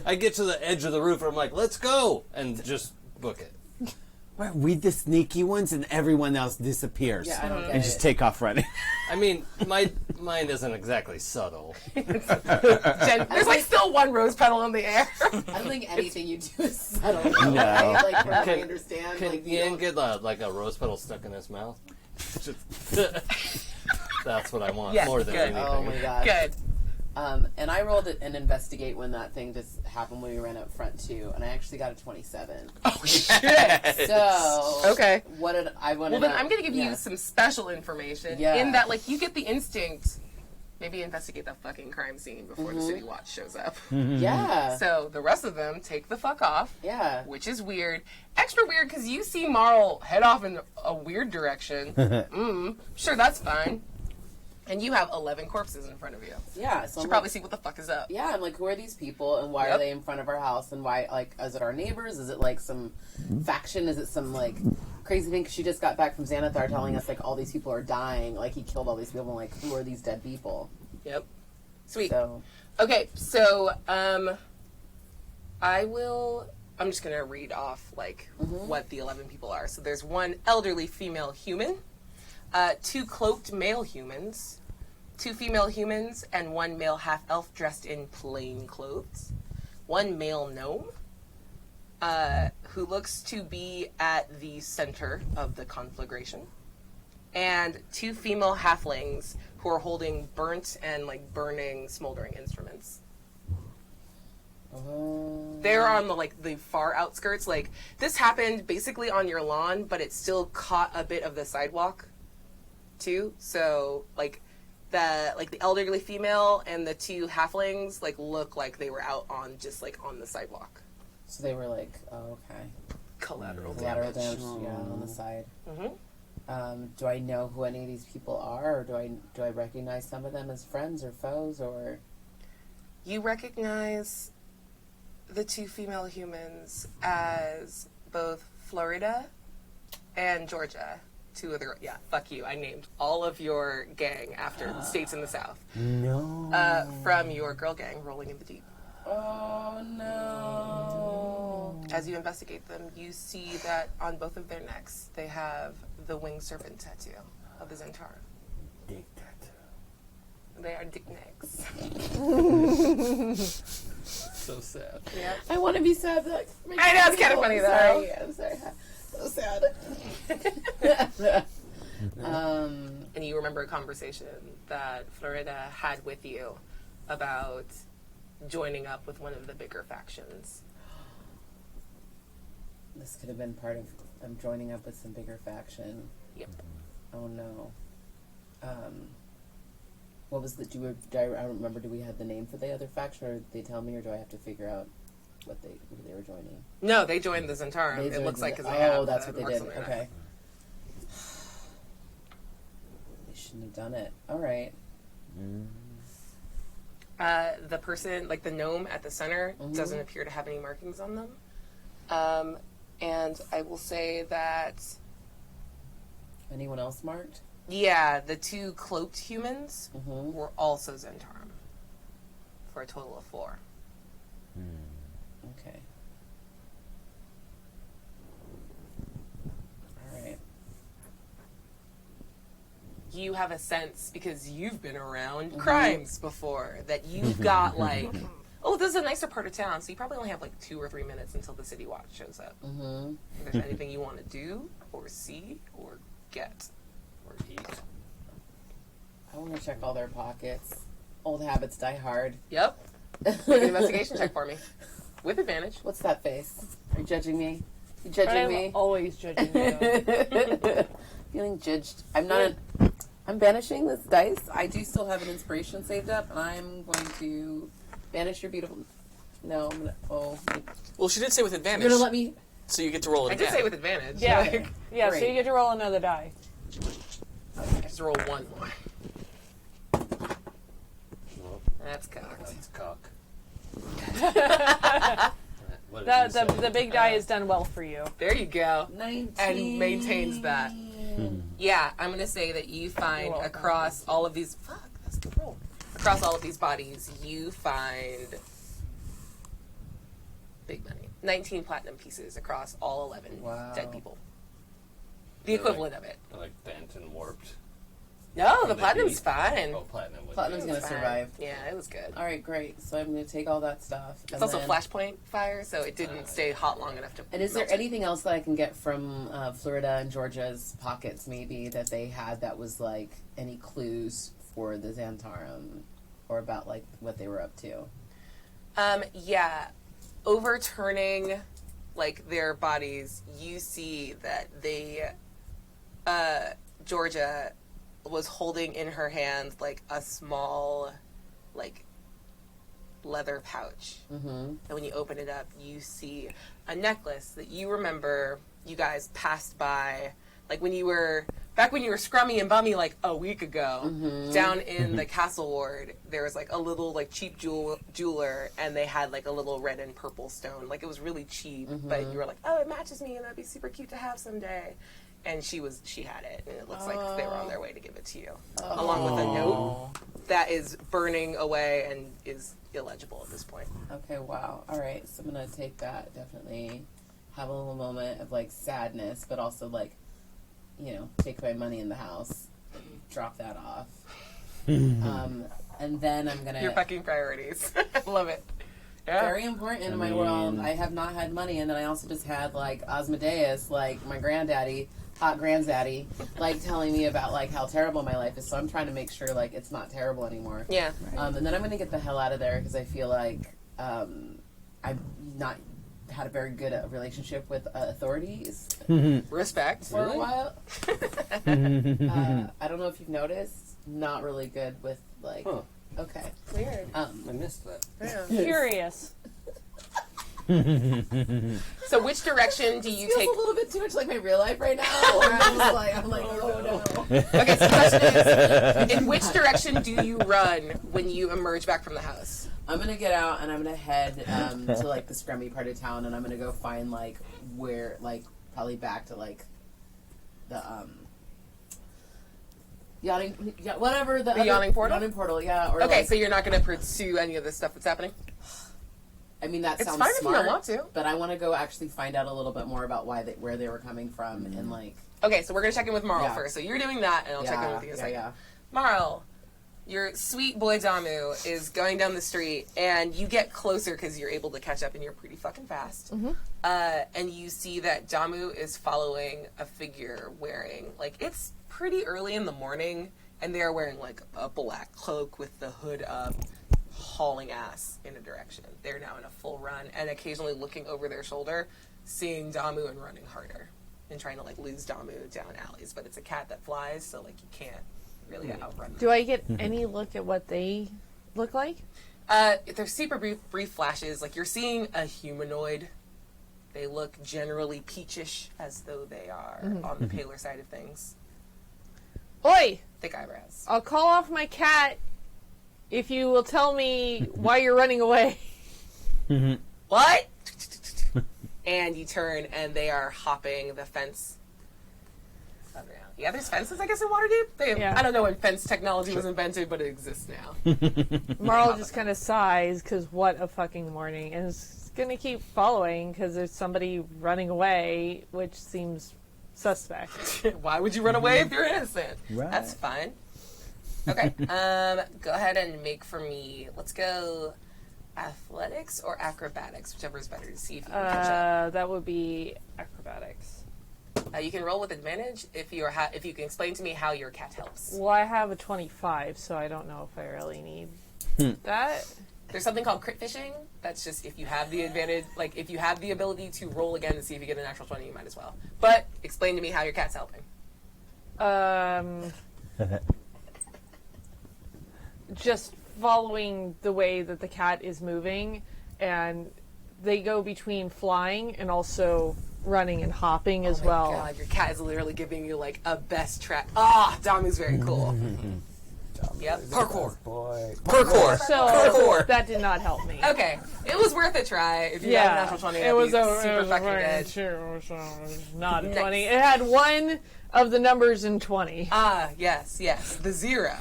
Speaker 7: I get to the edge of the roof, and I'm like, let's go! And just book it.
Speaker 5: Well, we the sneaky ones, and everyone else disappears.
Speaker 6: Yeah, I don't get
Speaker 5: and just
Speaker 6: it.
Speaker 5: take off running.
Speaker 7: I mean, my mind isn't exactly subtle.
Speaker 2: Jen, there's like still one rose petal in the air.
Speaker 6: I don't think anything you do is subtle.
Speaker 5: No.
Speaker 6: I, like, from what I
Speaker 7: Can-
Speaker 6: understand.
Speaker 7: Can
Speaker 6: like, you
Speaker 7: Ian
Speaker 6: don't-
Speaker 7: get like a rose petal stuck in his mouth? That's what I want
Speaker 2: Yes,
Speaker 7: more than
Speaker 2: good.
Speaker 7: anything.
Speaker 6: Oh my god.
Speaker 2: Good.
Speaker 6: And I rolled an investigate when that thing just happened when we ran up front too, and I actually got a 27.
Speaker 2: Oh shit.
Speaker 6: So
Speaker 2: Okay.
Speaker 6: what did I want
Speaker 2: Well,
Speaker 6: to?
Speaker 2: then I'm going to give you some special information in that, like, you get the instinct. Maybe investigate that fucking crime scene before the city watch shows up.
Speaker 6: Yeah.
Speaker 2: So the rest of them take the fuck off.
Speaker 6: Yeah.
Speaker 2: Which is weird. Extra weird because you see Marl head off in a weird direction. Sure, that's fine. And you have 11 corpses in front of you.
Speaker 6: Yeah. So
Speaker 2: You should
Speaker 6: I'm
Speaker 2: probably
Speaker 6: like,
Speaker 2: see what the fuck is up.
Speaker 6: yeah, I'm like, who are these people, and why are they in front of our house, and why, like, is it our neighbors? Is it like some faction? Is it some like crazy thing? Because she just got back from Xanathar telling us like all these people are dying, like he killed all these people. And, like, who are these dead people?
Speaker 2: Yep. Sweet.
Speaker 6: So
Speaker 2: Okay, so I'm just gonna read off like what the 11 people are. So there's one elderly female human, 2 cloaked male humans, 2 female humans, and 1 male half-elf dressed in plain clothes, 1 male gnome, who looks to be at the center of the conflagration, and 2 female halflings who are holding burnt and like burning smoldering instruments. They're on the far outskirts. Like, this happened basically on your lawn, but it still caught a bit of the sidewalk too. So like the elderly female and the 2 halflings like look like they were out on just like on the sidewalk.
Speaker 6: So they were like, oh, okay.
Speaker 2: Collateral
Speaker 6: Collateral
Speaker 2: damage.
Speaker 6: damage, yeah, on the side.
Speaker 2: Mm-hmm.
Speaker 6: Do I know who any of these people are, or do I recognize some of them as friends or foes, or?
Speaker 2: You recognize the 2 female humans as both Florida and Georgia. 2 other, fuck you. I named all of your gang after states in the South.
Speaker 5: No.
Speaker 2: From your girl gang, Rolling in the Deep.
Speaker 6: Oh no!
Speaker 2: As you investigate them, you see that on both of their necks, they have the winged serpent tattoo of the Zentara.
Speaker 5: Dick tattoo.
Speaker 2: They are dick necks.
Speaker 7: So sad.
Speaker 2: Yeah.
Speaker 6: I want to be sad. But
Speaker 2: I know, it's kind of funny, though.
Speaker 6: Sorry, I'm sorry. So sad.
Speaker 2: And you remember a conversation that Florida had with you about joining up with one of the bigger factions.
Speaker 6: This could have been part of I'm joining up with some bigger faction.
Speaker 2: Yep.
Speaker 6: Oh no. What was the? I don't remember. Do we have the name for the other faction, or did they tell me, or do I have to figure out who they were joining?
Speaker 2: No, they joined the Zentarum. It looks like because
Speaker 6: that's what they did. Okay. They shouldn't have done it. All right.
Speaker 2: The person, like the gnome at the center, doesn't appear to have any markings on them. And I will say that...
Speaker 6: Anyone else marked?
Speaker 2: Yeah, the 2 cloaked humans were also Zentarum. For a total of 4.
Speaker 6: Okay. All right.
Speaker 2: You have a sense, because you've been around crimes before, that you've got like... Oh, this is a nicer part of town, so you probably only have like 2 or 3 minutes until the city watch shows up. If there's anything you want to do, or see, or get.
Speaker 7: Or eat.
Speaker 6: I want to check all their pockets. Old habits die hard.
Speaker 2: Yep. Make an investigation check for me. With advantage.
Speaker 6: What's that face? Are you judging me? You judging me?
Speaker 3: I'm always judging you.
Speaker 6: Feeling judged. I'm banishing this dice. I do still have an inspiration saved up, and I'm going to banish your beautiful... No, I'm going to...
Speaker 4: Well, she did say with advantage.
Speaker 6: You're going to let me...
Speaker 4: So you get to roll it
Speaker 2: I
Speaker 4: again.
Speaker 2: did say with advantage.
Speaker 3: Yeah.
Speaker 2: Like,
Speaker 3: Yeah, so
Speaker 6: Great.
Speaker 3: you get to roll another die.
Speaker 2: just roll 1 more. That's cocked.
Speaker 7: That's cock. What did you say?
Speaker 3: The big die is done well for you.
Speaker 2: There you go.
Speaker 6: 19.
Speaker 2: And maintains that. Yeah, I'm going to say that you find across all of these... Fuck, that's a good roll. Across all of these bodies, you find... Big money. 19 platinum pieces across all 11 dead people. The equivalent of it.
Speaker 7: They're like bent and warped.
Speaker 2: No,
Speaker 7: From
Speaker 2: the platinum's
Speaker 7: heat?
Speaker 2: fine.
Speaker 7: Oh, platinum.
Speaker 6: Platinum's going to
Speaker 2: Fine.
Speaker 6: survive.
Speaker 2: Yeah, it was good.
Speaker 6: All right, great. So I'm going to take all that stuff.
Speaker 2: It's also flashpoint fire, so it didn't stay hot long enough to
Speaker 6: And is there
Speaker 2: melt it.
Speaker 6: anything else that I can get from Florida and Georgia's pockets, maybe, that they had that was, like, any clues for the Zentarum or about, like, what they were up to?
Speaker 2: Yeah. Overturning, like, their bodies, you see that they, Georgia was holding in her hand, like, a small, like, leather pouch. And when you open it up, you see a necklace that you remember you guys passed by, like, when you were... Back when you were scrummy and bummy, like, a week ago, down in the castle ward, there was, like, a little, like, cheap jeweler, and they had, like, a little red and purple stone. Like, it was really cheap, but you were like, oh, it matches me, and that'd be super cute to have someday. And she had it, and it looks like they were on their way to give it to you. Along with a note that is burning away and is illegible at this point.
Speaker 6: Okay, wow. All right, so I'm going to take that, definitely have a little moment of, like, sadness, but also, like, you know, take my money in the house, and drop that off. And then I'm going to...
Speaker 2: Your fucking priorities. I love it. Yeah.
Speaker 6: Very important in my world. I have not had money, and then I also just had, like, Osmodeus, like, my granddaddy, hot granddaddy, like, telling me about, like, how terrible my life is. So I'm trying to make sure, like, it's not terrible anymore.
Speaker 2: Yeah.
Speaker 6: And then I'm going to get the hell out of there because I feel like I've not had a very good relationship with authorities
Speaker 2: Respect.
Speaker 6: for a while. I don't know if you've noticed. Not really good with, like...
Speaker 7: Huh.
Speaker 6: Okay.
Speaker 2: Weird.
Speaker 7: I missed that.
Speaker 2: Yeah.
Speaker 3: Curious.
Speaker 2: So which direction do you
Speaker 6: Feels
Speaker 2: take?
Speaker 6: a little bit too much like my real life right now. Where I'm like, oh no.
Speaker 2: Okay, so the question is, in which direction do you run when you emerge back from the house?
Speaker 6: I'm gonna get out and I'm gonna head to like the scrummy part of town, and I'm gonna go find like where, like, probably back to like the yawning, whatever the
Speaker 2: yawning portal?
Speaker 6: Yawning portal, yeah. Or
Speaker 2: Okay,
Speaker 6: like,
Speaker 2: so you're not going to pursue any of the stuff that's happening?
Speaker 6: I mean, that
Speaker 2: It's
Speaker 6: sounds
Speaker 2: fine if you
Speaker 6: smart,
Speaker 2: don't want to.
Speaker 6: but I want to go actually find out a little bit more about where they were coming from, and like.
Speaker 2: Okay, so we're going to check in with Marl
Speaker 6: Yeah.
Speaker 2: first. So you're doing that, and I'll check in with you in a second.
Speaker 6: Yeah.
Speaker 2: Marl, your sweet boy Damu is going down the street, and you get closer because you're able to catch up, and you're pretty fucking fast. And you see that Damu is following a figure wearing, like, it's pretty early in the morning, and they are wearing, like, a black cloak with the hood up, hauling ass in a direction. They're now in a full run, and occasionally looking over their shoulder, seeing Damu and running harder. and trying to like lose Damu down alleys. But it's a cat that flies, so like you can't really outrun them.
Speaker 3: Do I get any look at what they look like?
Speaker 2: They're super brief flashes. Like you're seeing a humanoid. They look generally peachish, as though they are on the paler side of things.
Speaker 3: Oi!
Speaker 2: Thick eyebrows.
Speaker 3: I'll call off my cat if you will tell me why you're running away.
Speaker 2: What? And you turn, and they are hopping the fence. Yeah, there's fences, I guess, in Waterdeep. I don't know when fence technology was invented, but it exists now.
Speaker 3: Marl just kind of sighs, because what a fucking morning. And is going to keep following, because there's somebody running away, which seems suspect.
Speaker 2: Why would you run away if you're innocent?
Speaker 5: Right.
Speaker 2: That's fine. Okay. Go ahead and make for me. Let's go athletics or acrobatics, whichever is better to see if you can catch up.
Speaker 3: That would be acrobatics.
Speaker 2: You can roll with advantage if you can explain to me how your cat helps.
Speaker 3: Well, I have a 25, so I don't know if I really need that.
Speaker 2: There's something called crit fishing. That's just if you have the advantage, like if you have the ability to roll again to see if you get a natural 20, you might as well. But explain to me how your cat's helping.
Speaker 3: Just following the way that the cat is moving, and they go between flying and also running and hopping as well.
Speaker 2: God, your cat is literally giving you like a best track. Damu's very cool. Yep. Parkour.
Speaker 5: Boy.
Speaker 2: Parkour.
Speaker 3: So
Speaker 2: Parkour.
Speaker 3: that did not help me.
Speaker 2: Okay, it was worth a try. If you got a natural 20,
Speaker 3: it was
Speaker 2: super fucking good.
Speaker 3: Not a
Speaker 2: Nice.
Speaker 3: 20. It had one of the numbers in 20.
Speaker 2: Yes, the 0.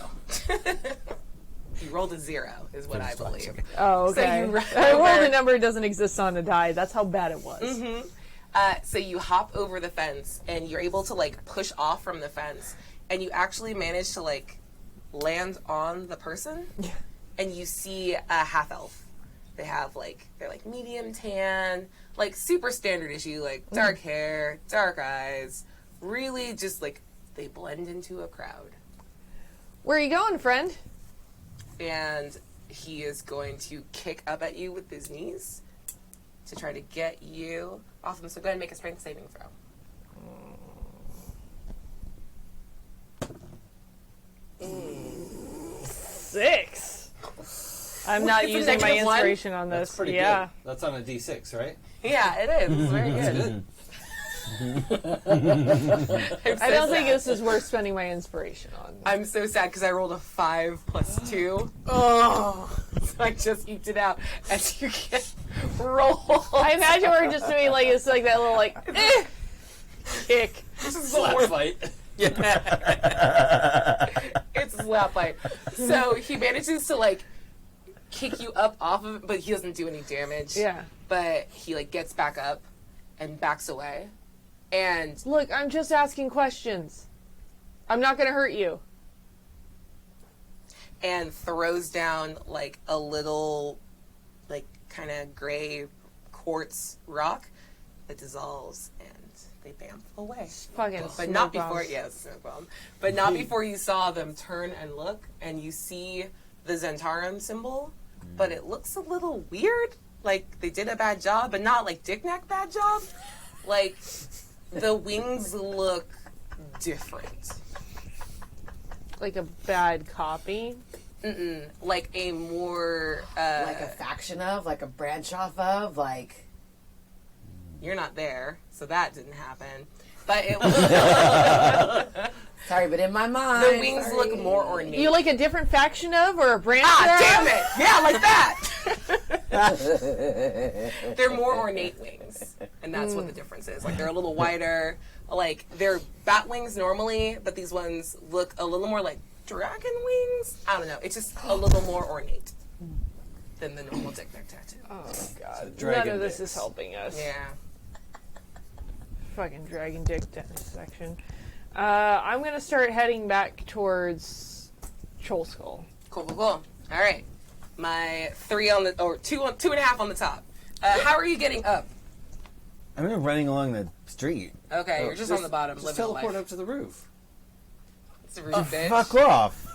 Speaker 2: You rolled a 0, is what I believe.
Speaker 3: Oh, okay.
Speaker 2: So you run
Speaker 3: I rolled
Speaker 2: over.
Speaker 3: a number that doesn't exist on a die. That's how bad it was.
Speaker 2: So you hop over the fence, and you're able to like push off from the fence, and you actually manage to like land on the person, and you see a half elf. They have they're medium tan, like super standard issue, like dark hair, dark eyes, really just they blend into a crowd.
Speaker 3: Where are you going, friend?
Speaker 2: And he is going to kick up at you with his knees to try to get you off him. So go ahead and make a strength saving throw.
Speaker 3: 6. I'm not
Speaker 2: It's a
Speaker 3: using my
Speaker 2: -1?
Speaker 3: inspiration on this.
Speaker 7: That's pretty
Speaker 3: yeah.
Speaker 7: good. That's on a D6, right?
Speaker 2: Yeah, it is. It's very good.
Speaker 3: I don't think this is worth spending my inspiration on.
Speaker 2: I'm so sad because I rolled a 5 plus 2. Oh, so I just eked it out as you get roll.
Speaker 3: I imagine we're just doing it's like that little kick.
Speaker 2: This is the
Speaker 7: Slap
Speaker 2: worst.
Speaker 7: fight.
Speaker 2: It's a slap fight. So he manages to kick you up off of it, but he doesn't do any damage.
Speaker 3: Yeah.
Speaker 2: But he gets back up and backs away. And
Speaker 3: Look, I'm just asking questions. I'm not going to hurt you.
Speaker 2: and throws down a little kind of gray quartz rock that dissolves, and they bamf away.
Speaker 3: Fucking
Speaker 2: But
Speaker 3: smoke
Speaker 2: not before,
Speaker 3: bombs.
Speaker 2: yeah, smoke bomb. But not before you saw them turn and look, and you see the Zentarum symbol, but it looks a little weird. They did a bad job, but not Dick-Knack bad job. The wings look different.
Speaker 3: Like a bad copy.
Speaker 2: A more,
Speaker 6: Like a faction of, like a branch off of,
Speaker 2: you're not there, so that didn't happen. But it
Speaker 6: Sorry, but in my mind.
Speaker 2: the wings look more ornate.
Speaker 3: You like a different faction of or a branch of?
Speaker 2: damn it! Yeah, like that! They're more ornate wings, and that's what the difference is. They're a little wider. They're bat wings normally, but these ones look a little more like dragon wings. I don't know. It's just a little more ornate than the normal Dick-Knack tattoo.
Speaker 3: Oh, God.
Speaker 7: dragon
Speaker 3: None of this
Speaker 7: dicks.
Speaker 3: is helping us.
Speaker 2: Yeah.
Speaker 3: Fucking dragon dick section. I'm going to start heading back towards Troll Skull.
Speaker 2: Cool. All right. My 3 on the, or 2.5 on the top. How are you getting up?
Speaker 5: I'm running along the street.
Speaker 2: Okay, you're just on the bottom,
Speaker 7: Just
Speaker 2: living
Speaker 7: teleport
Speaker 2: life.
Speaker 7: up to the roof.
Speaker 2: It's a rude bitch.
Speaker 5: Fuck off.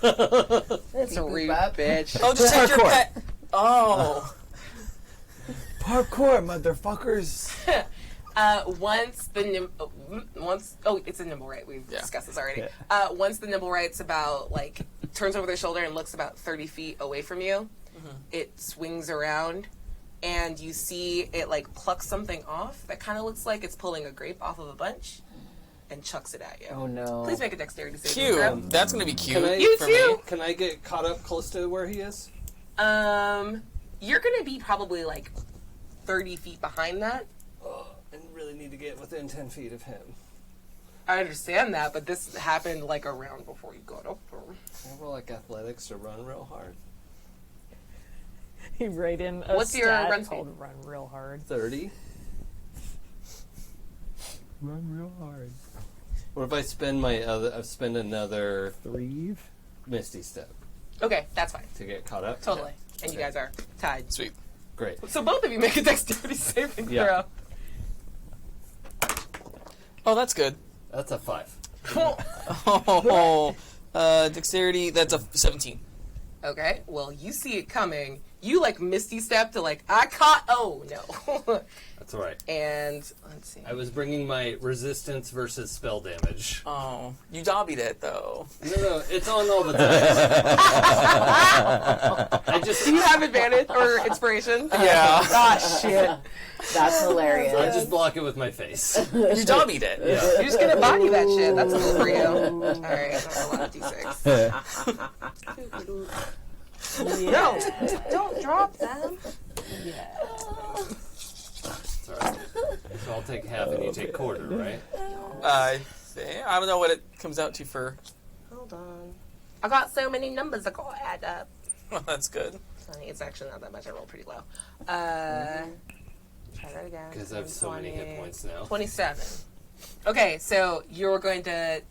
Speaker 2: It's a rude
Speaker 6: up.
Speaker 2: bitch.
Speaker 4: Oh, just take your
Speaker 5: Parkour.
Speaker 4: pet. Oh.
Speaker 5: Parkour, motherfuckers.
Speaker 2: Once it's a nimble right. We've discussed this already.
Speaker 5: Yeah.
Speaker 2: Once the nimble right's about like turns over their shoulder and looks about 30 feet away from you, it swings around, and you see it like plucks something off that kind of looks like it's pulling a grape off of a bunch, and chucks it at you.
Speaker 6: Oh no!
Speaker 2: Please make a dexterity saving
Speaker 4: Cute.
Speaker 2: throw.
Speaker 4: That's gonna be cute.
Speaker 2: You
Speaker 4: for
Speaker 2: too.
Speaker 4: me.
Speaker 7: Can I get caught up close to where he is?
Speaker 2: You're gonna be probably like 30 feet behind that.
Speaker 7: I really need to get within 10 feet of him.
Speaker 2: I understand that, but this happened like a round before you got up there.
Speaker 7: I roll like athletics to run real hard.
Speaker 3: You write in a
Speaker 2: What's your
Speaker 3: stat
Speaker 2: run speed?
Speaker 3: called run real hard.
Speaker 7: 30.
Speaker 5: Run real hard.
Speaker 7: What if I spend another
Speaker 5: Three.
Speaker 7: Misty Step
Speaker 2: Okay, that's fine.
Speaker 7: to get caught up?
Speaker 2: Totally. And you guys are tied.
Speaker 4: Sweet.
Speaker 7: Great.
Speaker 2: So both of you make a dexterity saving
Speaker 7: Yeah.
Speaker 2: throw.
Speaker 4: Oh, that's good.
Speaker 7: That's a 5.
Speaker 4: Oh, dexterity. That's a 17.
Speaker 2: Okay, well, you see it coming. You, like, misty step to, like, I caught... Oh, no.
Speaker 7: That's all right.
Speaker 2: And, let's see.
Speaker 7: I was bringing my resistance versus spell damage.
Speaker 4: Oh, you dobbied it though.
Speaker 7: No, it's on all the time. I just
Speaker 2: Do you have advantage or inspiration?
Speaker 4: Yeah.
Speaker 2: Ah, shit.
Speaker 6: That's hilarious.
Speaker 7: I just block it with my face.
Speaker 4: You dobbied it.
Speaker 7: Yeah.
Speaker 2: You're just gonna body that shit. That's cool for you. Alright, that's a lot of d6. No! Don't drop them.
Speaker 7: It's all right. So I'll take half and you take quarter, right?
Speaker 4: I don't know what it comes out to for.
Speaker 2: Hold on. I got so many numbers I gotta add up.
Speaker 4: Well, that's good.
Speaker 2: Funny, it's actually not that much. I rolled pretty low. Try that again.
Speaker 7: Because I have so many hit points now.
Speaker 2: 27. Okay, so you're going to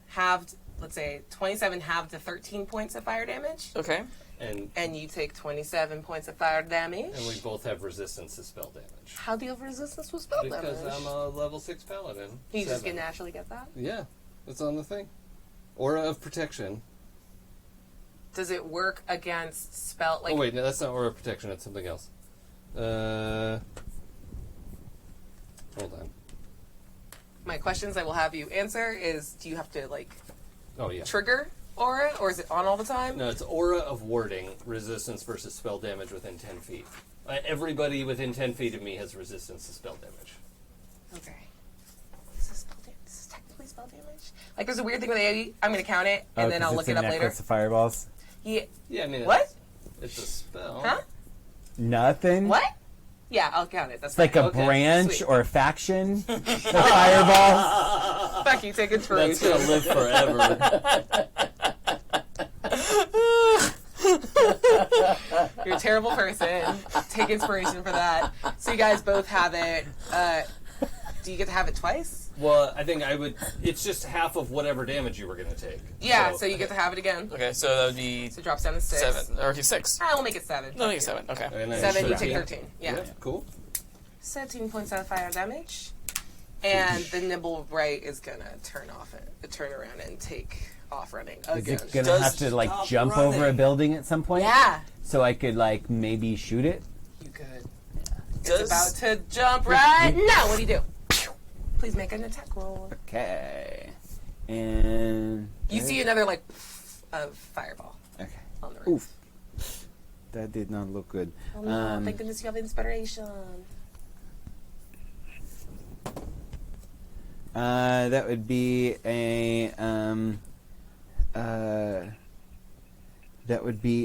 Speaker 2: have, let's say, 27 halved to 13 points of fire damage.
Speaker 4: Okay.
Speaker 2: And you take 27 points of fire damage.
Speaker 7: And we both have resistance to spell damage.
Speaker 2: How do you have resistance with spell damage?
Speaker 7: Because I'm a level 6 paladin.
Speaker 2: You just
Speaker 7: 7.
Speaker 2: naturally get that?
Speaker 7: Yeah, it's on the thing. Aura of protection.
Speaker 2: Does it work against spell, like...
Speaker 7: Oh wait, no, that's not aura of protection, it's something else. Hold on.
Speaker 2: My questions I will have you answer is, do you have to, like,
Speaker 7: Oh yeah.
Speaker 2: trigger aura, or is it on all the time?
Speaker 7: No, it's aura of warding, resistance versus spell damage within 10 feet. Everybody within 10 feet of me has resistance to spell damage.
Speaker 2: Okay. Is this spell damage? This is technically spell damage? Like, there's a weird thing with AoE. I'm going to count it, and then I'll look it up later.
Speaker 5: Of fireballs.
Speaker 2: Yeah.
Speaker 7: Yeah, I mean,
Speaker 2: What?
Speaker 7: It's a spell.
Speaker 2: Huh?
Speaker 5: Nothing.
Speaker 2: What? Yeah, I'll count it. That's
Speaker 5: It's like
Speaker 2: fine.
Speaker 5: a
Speaker 7: Okay,
Speaker 5: branch
Speaker 2: sweet.
Speaker 5: or a faction. The fireballs.
Speaker 2: Fuck you, take
Speaker 7: That's
Speaker 2: inspiration.
Speaker 7: gonna live forever.
Speaker 2: You're a terrible person. Take inspiration for that. So you guys both have it. Do you get to have it twice?
Speaker 7: Well, I think I would. It's just half of whatever damage you were gonna take.
Speaker 2: Yeah, so you get to have it again.
Speaker 4: Okay, so that would be
Speaker 2: So it drops down to 6.
Speaker 4: 7 or 6.
Speaker 2: I will make it 7.
Speaker 4: No, I think 7. Okay.
Speaker 7: And then
Speaker 2: 7, you
Speaker 7: 13.
Speaker 2: take 13. Yeah.
Speaker 7: Cool.
Speaker 2: 17 points of fire damage. And the nimble right is gonna turn around and take off running again.
Speaker 5: You're gonna
Speaker 4: Does
Speaker 5: have to like
Speaker 7: stop
Speaker 5: jump
Speaker 7: running.
Speaker 5: over a building at some point.
Speaker 2: Yeah,
Speaker 5: So I could like maybe shoot it.
Speaker 2: you could.
Speaker 4: Does
Speaker 2: It's about to jump right now. What do you do? Please make an attack roll.
Speaker 5: Okay. And
Speaker 2: You see another like of fireball
Speaker 5: okay.
Speaker 2: on the roof.
Speaker 5: Oof. That did not look good.
Speaker 2: Oh no! Thank goodness you have inspiration.
Speaker 5: That would be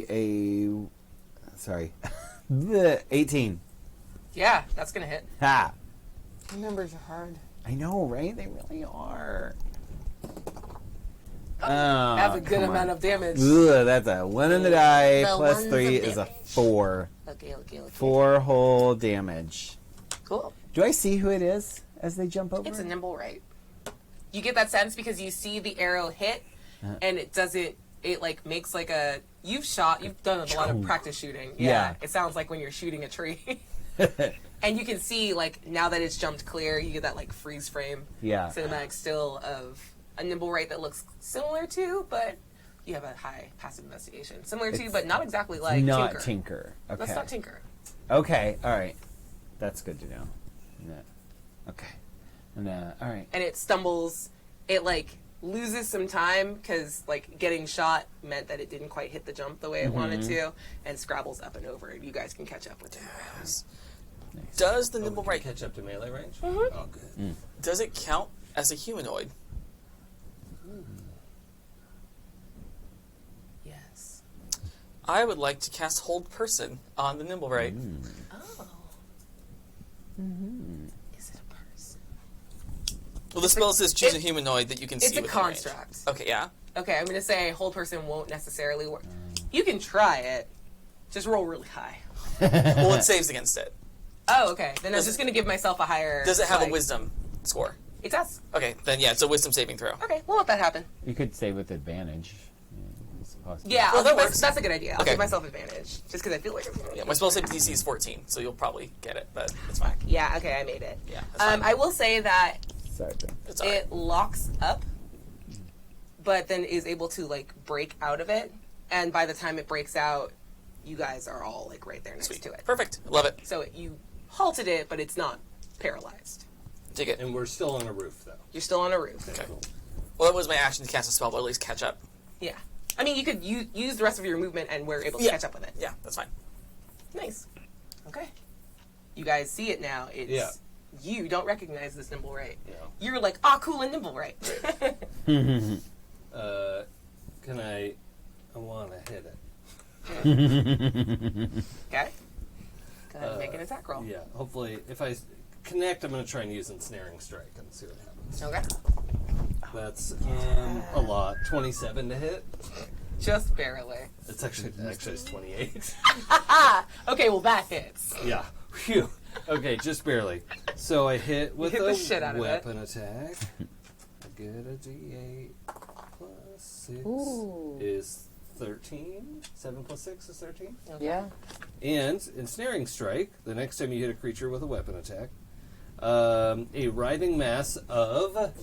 Speaker 5: a sorry. The 18.
Speaker 2: Yeah, that's gonna hit.
Speaker 5: Ha.
Speaker 3: Numbers are hard.
Speaker 5: I know, right? They really are.
Speaker 2: That's a good amount of damage.
Speaker 5: Ugh, that's a 1 in the die.
Speaker 2: The
Speaker 5: Plus
Speaker 2: one's
Speaker 5: 3
Speaker 2: of
Speaker 5: is a
Speaker 2: damage.
Speaker 5: 4.
Speaker 2: Okay.
Speaker 5: 4 whole damage.
Speaker 2: Cool.
Speaker 5: Do I see who it is as they jump over?
Speaker 2: It's a nimble right. You get that sense because you see the arrow hit, and it doesn't. It like makes like a. You've done a lot of practice shooting.
Speaker 5: Yeah.
Speaker 2: It sounds like when you're shooting a tree. And you can see like now that it's jumped clear, you get that like freeze frame.
Speaker 5: Yeah.
Speaker 2: Cinematic still of a nimble right that looks similar to, but you have a high passive investigation. Similar to, but not exactly like
Speaker 5: not
Speaker 2: Tinker.
Speaker 5: Tinker. Okay.
Speaker 2: That's not Tinker.
Speaker 5: Okay. All right. That's good to know. Yeah. Okay. And all right.
Speaker 2: And it stumbles. It like loses some time because like getting shot meant that it didn't quite hit the jump the way it wanted to, and scrabbles up and over. You guys can catch up with it.
Speaker 5: Nice.
Speaker 4: Does the nimble
Speaker 7: Can
Speaker 4: right?
Speaker 7: catch up to melee range?
Speaker 2: Mm-hmm.
Speaker 7: Oh, good.
Speaker 4: Does it count as a humanoid?
Speaker 2: Yes.
Speaker 4: I would like to cast Hold Person on the nimble right.
Speaker 2: Oh. Is it a person?
Speaker 4: Well, the spell says choose a humanoid that you can see.
Speaker 2: It's a
Speaker 4: within range.
Speaker 2: construct.
Speaker 4: Okay, yeah.
Speaker 2: Okay, I'm going to say Hold Person won't necessarily work. You can try it. Just roll really high.
Speaker 4: Well, it saves against it.
Speaker 2: Oh, okay. Then I'm just going to give myself a higher...
Speaker 4: Does it have a
Speaker 2: like-
Speaker 4: wisdom score?
Speaker 2: It does.
Speaker 4: Okay, then yeah, it's a wisdom saving throw.
Speaker 2: Okay, we'll let that happen.
Speaker 5: You could say with advantage. It's possible.
Speaker 2: Yeah,
Speaker 4: Well,
Speaker 2: I'll
Speaker 4: that
Speaker 2: give my-
Speaker 4: works.
Speaker 2: that's a good idea. I'll
Speaker 4: Okay.
Speaker 2: give myself advantage. Just because I feel like...
Speaker 4: Yeah, my spell saving DC is 14, so you'll probably get it, but it's fine.
Speaker 2: Yeah, okay, I made it.
Speaker 4: Yeah, that's fine.
Speaker 2: I will say that
Speaker 5: Sorry, Ben.
Speaker 4: It's alright.
Speaker 2: it locks up, but then is able to, like, break out of it. And by the time it breaks out, you guys are all, like, right there next
Speaker 4: Sweet.
Speaker 2: to it.
Speaker 4: Perfect. Love it.
Speaker 2: So you halted it, but it's not paralyzed.
Speaker 4: Dig it.
Speaker 7: And we're still on a roof, though.
Speaker 2: You're still on a roof.
Speaker 4: Okay. Well, that was my action to cast a spell, but at least catch up.
Speaker 2: Yeah. I mean, you could use the rest of your movement, and we're able to
Speaker 4: Yeah.
Speaker 2: catch up with it.
Speaker 4: Yeah, that's fine.
Speaker 2: Nice. Okay. You guys see it now. It's
Speaker 7: Yeah.
Speaker 2: you don't recognize this nimble right.
Speaker 7: No.
Speaker 2: You're like, ah, cool and nimble right.
Speaker 7: Can I want to hit it.
Speaker 2: Okay. Go ahead and make an attack roll.
Speaker 7: Yeah, hopefully, if I connect, I'm going to try and use Ensnaring Strike and see what happens.
Speaker 2: Okay.
Speaker 7: That's a lot. 27 to hit.
Speaker 2: Just barely.
Speaker 7: It's actually it's 28.
Speaker 2: Okay, well that hits.
Speaker 7: Yeah. Phew. Okay, just barely. So I hit with
Speaker 2: hit
Speaker 7: a
Speaker 2: the shit out of it.
Speaker 7: weapon attack. I get a D8 plus 6 is 13. 7 plus 6 is 13.
Speaker 6: Yeah.
Speaker 7: And Ensnaring Strike, the next time you hit a creature with a weapon attack, a writhing mass of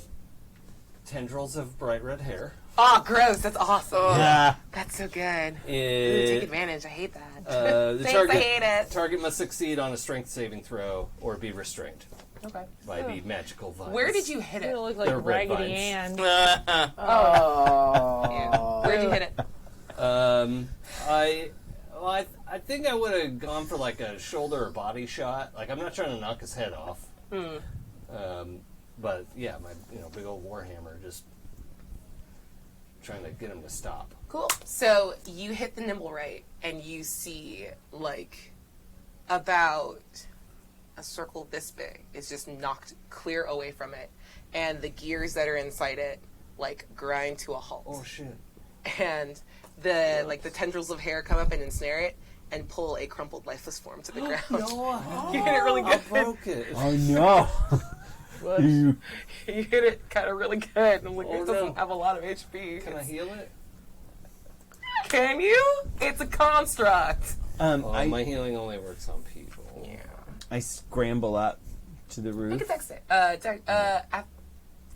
Speaker 7: tendrils of bright red hair.
Speaker 2: Oh, gross. That's awesome.
Speaker 5: Yeah.
Speaker 2: That's so good. Ooh, take
Speaker 7: It,
Speaker 2: advantage. I hate that.
Speaker 7: the
Speaker 2: Thanks,
Speaker 7: target,
Speaker 2: I hate it.
Speaker 7: target must succeed on a strength saving throw or be restrained
Speaker 2: Okay.
Speaker 7: by the magical vines.
Speaker 2: Where did you hit
Speaker 3: It
Speaker 2: it?
Speaker 3: looked like
Speaker 7: They're red
Speaker 3: Raggedy
Speaker 7: vines.
Speaker 3: Ann.
Speaker 6: Oh.
Speaker 2: Where'd you hit it?
Speaker 7: I think I would have gone for like a shoulder or body shot. Like I'm not trying to knock his head off. But yeah, my big old warhammer just trying to get him to stop.
Speaker 2: Cool. So you hit the nimble right, and you see like about a circle this big is just knocked clear away from it, and the gears that are inside it like grind to a halt.
Speaker 7: Oh shit!
Speaker 2: And the tendrils of hair come up and ensnare it and pull a crumpled lifeless form to the ground. You hit it really
Speaker 7: I
Speaker 2: good.
Speaker 7: broke it.
Speaker 5: Oh no. You-
Speaker 2: You hit it kind of really good. And like,
Speaker 7: Oh,
Speaker 2: it doesn't
Speaker 7: no.
Speaker 2: have a lot of HP.
Speaker 7: Can I heal it?
Speaker 2: Can you? It's a construct.
Speaker 7: Oh,
Speaker 5: I
Speaker 7: my healing only works on people.
Speaker 2: Yeah.
Speaker 5: I scramble up to the roof.
Speaker 2: Make a dex save. Acrobatics.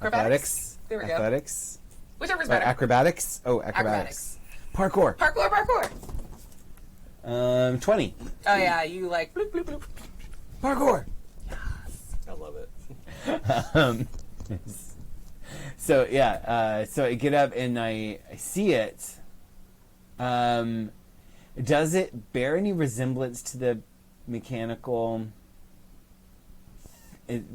Speaker 5: Athletics.
Speaker 2: There we go.
Speaker 5: Athletics.
Speaker 2: Whichever's better.
Speaker 5: Acrobatics. Oh, acrobatics. Parkour.
Speaker 2: Parkour.
Speaker 5: 20.
Speaker 2: Oh yeah, you like bloop bloop bloop.
Speaker 5: Parkour.
Speaker 7: I love it.
Speaker 5: So yeah, so I get up and I see it. Does it bear any resemblance to the mechanical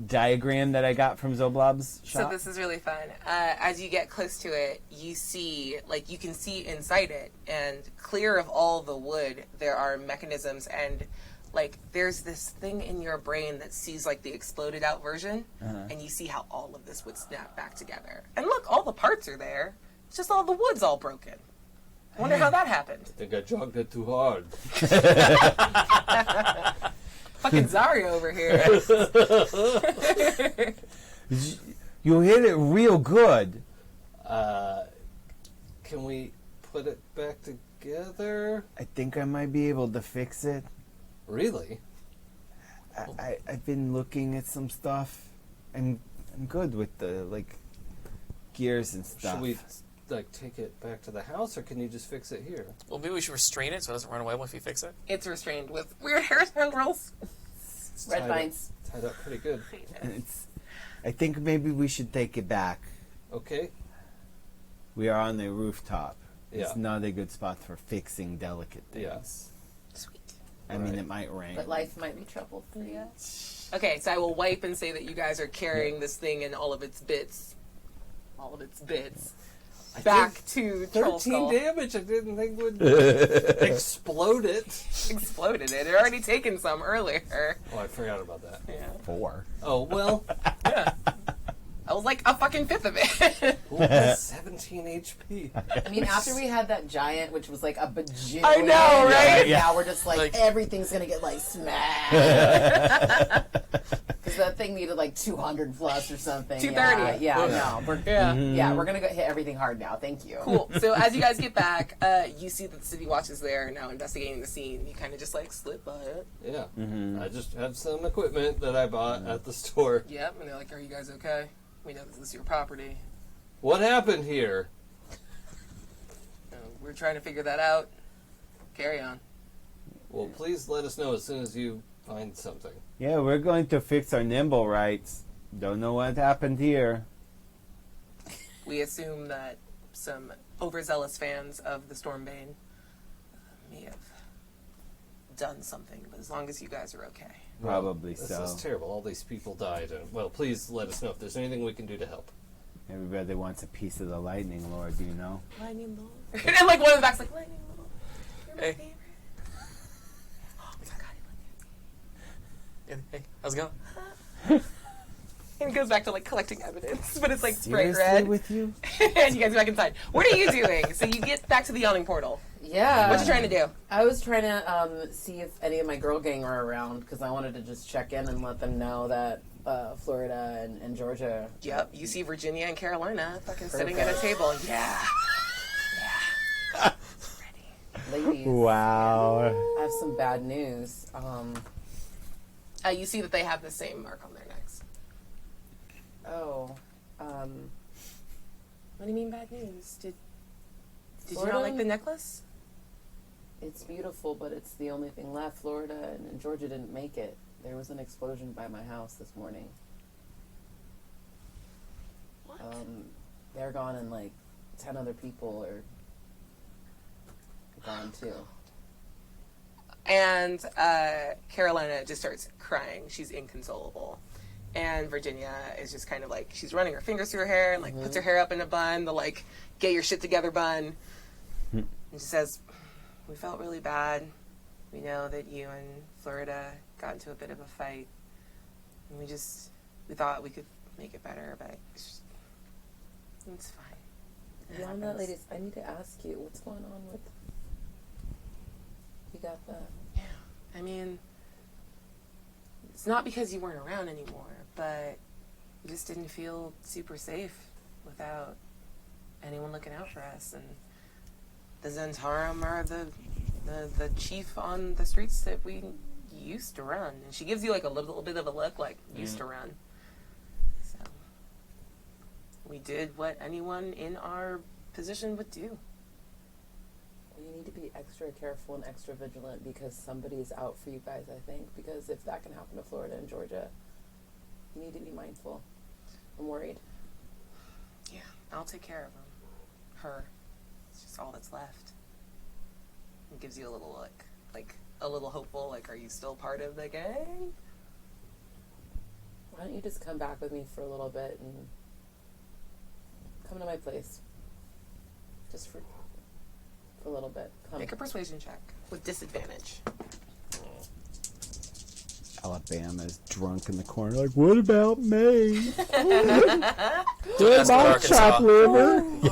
Speaker 5: diagram that I got from Zoblob's shop?
Speaker 2: So this is really fun. As you get close to it, you see, like, you can see inside it, and clear of all the wood, there are mechanisms, and, like, there's this thing in your brain that sees, like, the exploded out version, and you see how all of this would snap back together. And look, all the parts are there. It's just all the wood's all broken. I wonder how that happened.
Speaker 7: I think I jogged it too hard.
Speaker 2: Fucking Zarya over here.
Speaker 5: You hit it real good.
Speaker 7: Can we put it back together?
Speaker 5: I think I might be able to fix it.
Speaker 7: Really?
Speaker 5: I've been looking at some stuff. I'm good with the gears and stuff.
Speaker 7: Should we take it back to the house, or can you just fix it here?
Speaker 4: Well, maybe we should restrain it so it doesn't run away once we fix it.
Speaker 2: It's restrained with weird hair tendrils.
Speaker 6: Red vines.
Speaker 7: tied up pretty good.
Speaker 5: And I think maybe we should take it back.
Speaker 7: Okay.
Speaker 5: We are on the rooftop.
Speaker 7: Yeah.
Speaker 5: It's not a good spot for fixing delicate things.
Speaker 7: Yeah.
Speaker 2: Sweet.
Speaker 5: I mean, it might rain.
Speaker 6: But life might be trouble for you.
Speaker 2: Okay, so I will wipe and say that you guys are carrying this thing and all of its bits. All of its bits. Back to Troll
Speaker 7: 13
Speaker 2: Skull.
Speaker 7: damage. I didn't think would explode it.
Speaker 2: Exploded it. It had already taken some earlier.
Speaker 7: Oh, I forgot about that.
Speaker 2: Yeah.
Speaker 5: 4.
Speaker 7: Oh, well.
Speaker 2: Yeah. I was like a fucking fifth of it.
Speaker 7: Who has 17 HP?
Speaker 6: I mean, after we had that giant, which was like a bajillion.
Speaker 2: I know, right?
Speaker 6: Now we're just like everything's gonna get like smashed. Because that thing needed like 200 plus or something.
Speaker 2: 230.
Speaker 6: Yeah, I know.
Speaker 2: Yeah.
Speaker 6: We're gonna go hit everything hard now. Thank you.
Speaker 2: Cool. So as you guys get back, you see that the city watch is there now investigating the scene. You kind of just like slip by it.
Speaker 7: Yeah. I just have some equipment that I bought at the store.
Speaker 2: Yep. And they're like, "Are you guys okay? We know this is your property.
Speaker 7: What happened here?
Speaker 2: We're trying to figure that out. Carry on."
Speaker 7: Well, please let us know as soon as you find something.
Speaker 5: Yeah, we're going to fix our nimble rights. Don't know what happened here.
Speaker 2: We assume that some overzealous fans of the Stormbane may have done something, but as long as you guys are okay.
Speaker 5: Probably
Speaker 7: This
Speaker 5: so.
Speaker 7: is terrible. All these people died. And, well, please let us know if there's anything we can do to help.
Speaker 5: Everybody wants a piece of the lightning lord, do you know?
Speaker 2: Lightning Lord. And like one of the back's like, "Lightning Lord, you're my favorite." Oh my god, he liked it.
Speaker 4: Hey, how's it going?
Speaker 2: And it goes back to like collecting evidence, but it's like bright
Speaker 5: Seriously
Speaker 2: red.
Speaker 5: with you?
Speaker 2: And you guys go back inside. What are you doing? So you get back to the yawning portal.
Speaker 6: Yeah.
Speaker 2: What you trying to do?
Speaker 6: I was trying to see if any of my girl gang were around because I wanted to just check in and let them know that Florida and Georgia.
Speaker 2: Yep, you see Virginia and Carolina fucking sitting at a table. Yeah.
Speaker 6: Ladies.
Speaker 5: Wow.
Speaker 6: I have some bad news.
Speaker 2: You see that they have the same mark on their necks. What do you mean bad news? Did you not like the necklace?
Speaker 6: It's beautiful, but it's the only thing left. Florida and Georgia didn't make it. There was an explosion by my house this morning.
Speaker 2: What?
Speaker 6: They're gone, and like 10 other people are gone too.
Speaker 2: And Carolina just starts crying. She's inconsolable. And Virginia is just kind of like, she's running her fingers through her hair and like puts her hair up in a bun, the like, get your shit together bun. And she says, "We felt really bad. We know that you and Florida got into a bit of a fight. And we thought we could make it better, but it's fine."
Speaker 6: Beyond that, ladies, I need to ask you, what's going on with... You got the...
Speaker 2: Yeah. I mean, it's not because you weren't around anymore, but we just didn't feel super safe without anyone looking out for us. And the Zentarum are the chief on the streets that we used to run. And she gives you like a little bit of a look like used to run. So we did what anyone in our position would do.
Speaker 6: You need to be extra careful and extra vigilant because somebody's out for you guys, I think. Because if that can happen to Florida and Georgia, you need to be mindful. I'm worried.
Speaker 2: Yeah, I'll take care of them. Her. It's just all that's left. It gives you a little look. Like, a little hopeful, like, are you still part of the gang?
Speaker 6: Why don't you just come back with me for a little bit and come to my place? Just for a little bit. Come.
Speaker 2: Make a persuasion check with disadvantage.
Speaker 5: Alabama's drunk in the corner, like, what about me?
Speaker 4: That's what Arkansas.
Speaker 5: liver.
Speaker 6: Did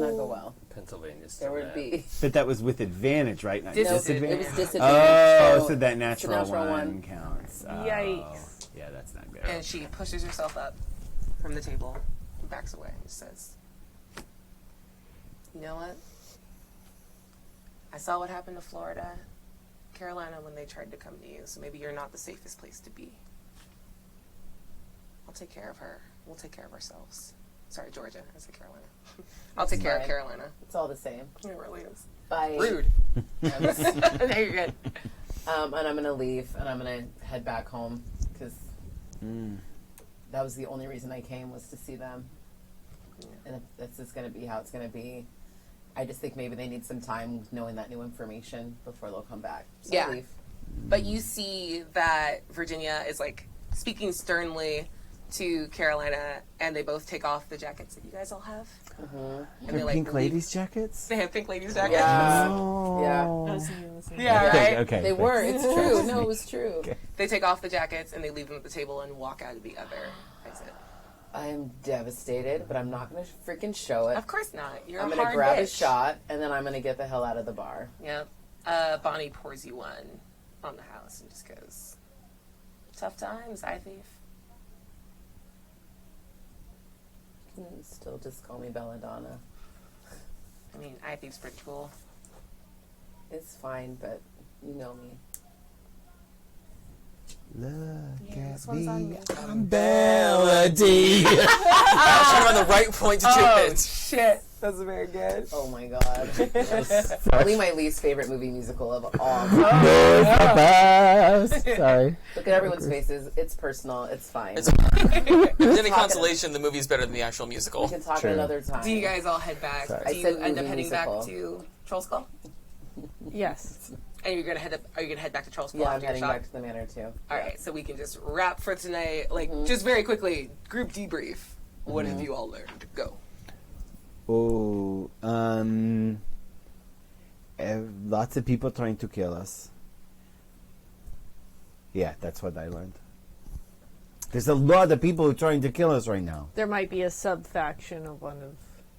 Speaker 6: not go well.
Speaker 7: Pennsylvania's
Speaker 6: There
Speaker 7: still
Speaker 6: would
Speaker 7: mad.
Speaker 6: be.
Speaker 5: But that was with advantage, right? Not
Speaker 6: No, it
Speaker 5: disadvantage?
Speaker 6: was disadvantage.
Speaker 5: Oh, so that natural,
Speaker 6: natural
Speaker 5: one
Speaker 6: one.
Speaker 5: counts. Oh,
Speaker 3: Yikes.
Speaker 5: yeah, that's not good.
Speaker 2: And she pushes herself up from the table and backs away and says, "You know what? I saw what happened to Florida, Carolina when they tried to come to you, so maybe you're not the safest place to be. I'll take care of her. We'll take care of ourselves." Sorry, Georgia. I said Carolina. I'll take care of
Speaker 6: fine.
Speaker 2: Carolina.
Speaker 6: It's all the same.
Speaker 2: It really is.
Speaker 6: Bye.
Speaker 2: Rude. No, you're good.
Speaker 6: And I'm going to leave, and I'm going to head back home, because that was the only reason I came, was to see them. Yeah. And if this is going to be how it's going to be, I just think maybe they need some time knowing that new information before they'll come back. So I leave.
Speaker 2: But you see that Virginia is, like, speaking sternly to Carolina, and they both take off the jackets that you guys all have. And
Speaker 5: They're
Speaker 2: like,
Speaker 5: pink ladies' jackets?
Speaker 2: They have pink ladies' jackets.
Speaker 6: Yeah.
Speaker 5: Oh.
Speaker 6: Yeah.
Speaker 2: Yeah, right?
Speaker 5: Okay.
Speaker 6: They were. It's true. No, it was true.
Speaker 5: Okay.
Speaker 2: They take off the jackets, and they leave them at the table and walk out of the other exit.
Speaker 6: I am devastated, but I'm not going to freaking show it.
Speaker 2: Of course not. You're
Speaker 6: I'm
Speaker 2: a
Speaker 6: going to
Speaker 2: hard
Speaker 6: grab a
Speaker 2: bitch.
Speaker 6: shot, and then I'm going to get the hell out of the bar.
Speaker 2: Yep. Bonnie pours you one on the house and just goes, tough times, eye thief.
Speaker 6: You can still just call me Belladonna.
Speaker 2: I mean, eye thief's pretty cool.
Speaker 6: It's fine, but you know me.
Speaker 5: Look
Speaker 2: Yeah, this
Speaker 5: at
Speaker 2: one's on
Speaker 5: me.
Speaker 2: me.
Speaker 5: I'm Belladonna.
Speaker 4: I was trying to find the right point to do it.
Speaker 2: Shit. That's very good.
Speaker 6: Oh my god. That's probably my least favorite movie musical of all.
Speaker 5: Sorry.
Speaker 6: Look at everyone's faces. It's personal. It's fine.
Speaker 4: It's if there's any consolation, the movie's better than the actual
Speaker 6: We
Speaker 4: musical.
Speaker 6: can talk
Speaker 5: True.
Speaker 6: another time.
Speaker 2: Do you guys all head back?
Speaker 5: Sorry.
Speaker 2: Do
Speaker 6: I
Speaker 2: you
Speaker 6: said
Speaker 2: end up
Speaker 6: movie
Speaker 2: heading
Speaker 6: musical.
Speaker 2: back to Troll Skull?
Speaker 3: Yes.
Speaker 2: And you're gonna head up? Are you gonna head back to Troll Skull
Speaker 6: Yeah, I'm
Speaker 2: after your
Speaker 6: heading
Speaker 2: shot?
Speaker 6: back to the manor too.
Speaker 2: All right, so we can just wrap for tonight. Like, just very quickly, group debrief. What have you all learned? Go.
Speaker 5: Oh, lots of people trying to kill us. Yeah, that's what I learned. There's a lot of people trying to kill us right now.
Speaker 3: There might be a sub-faction of one of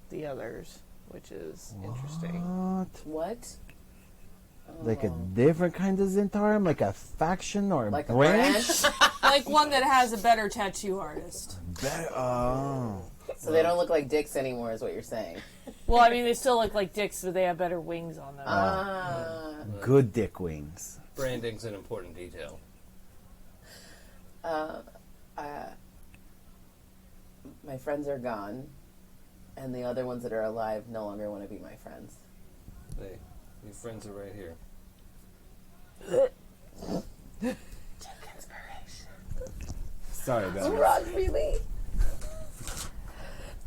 Speaker 3: the others, which is interesting.
Speaker 5: What?
Speaker 6: What?
Speaker 5: Like a different kind of Zentarum? Like a faction or a
Speaker 6: Like a
Speaker 5: branch?
Speaker 6: branch?
Speaker 3: Like one that has a better tattoo artist.
Speaker 5: Oh.
Speaker 6: So they don't look like dicks anymore, is what you're saying.
Speaker 3: Well, I mean, they still look like dicks, but they have better wings on them.
Speaker 5: Good dick wings.
Speaker 7: Branding's an important detail.
Speaker 6: My friends are gone, and the other ones that are alive no longer want to be my friends.
Speaker 7: Hey, your friends are right here.
Speaker 5: Sorry about it.
Speaker 6: Uraug, really?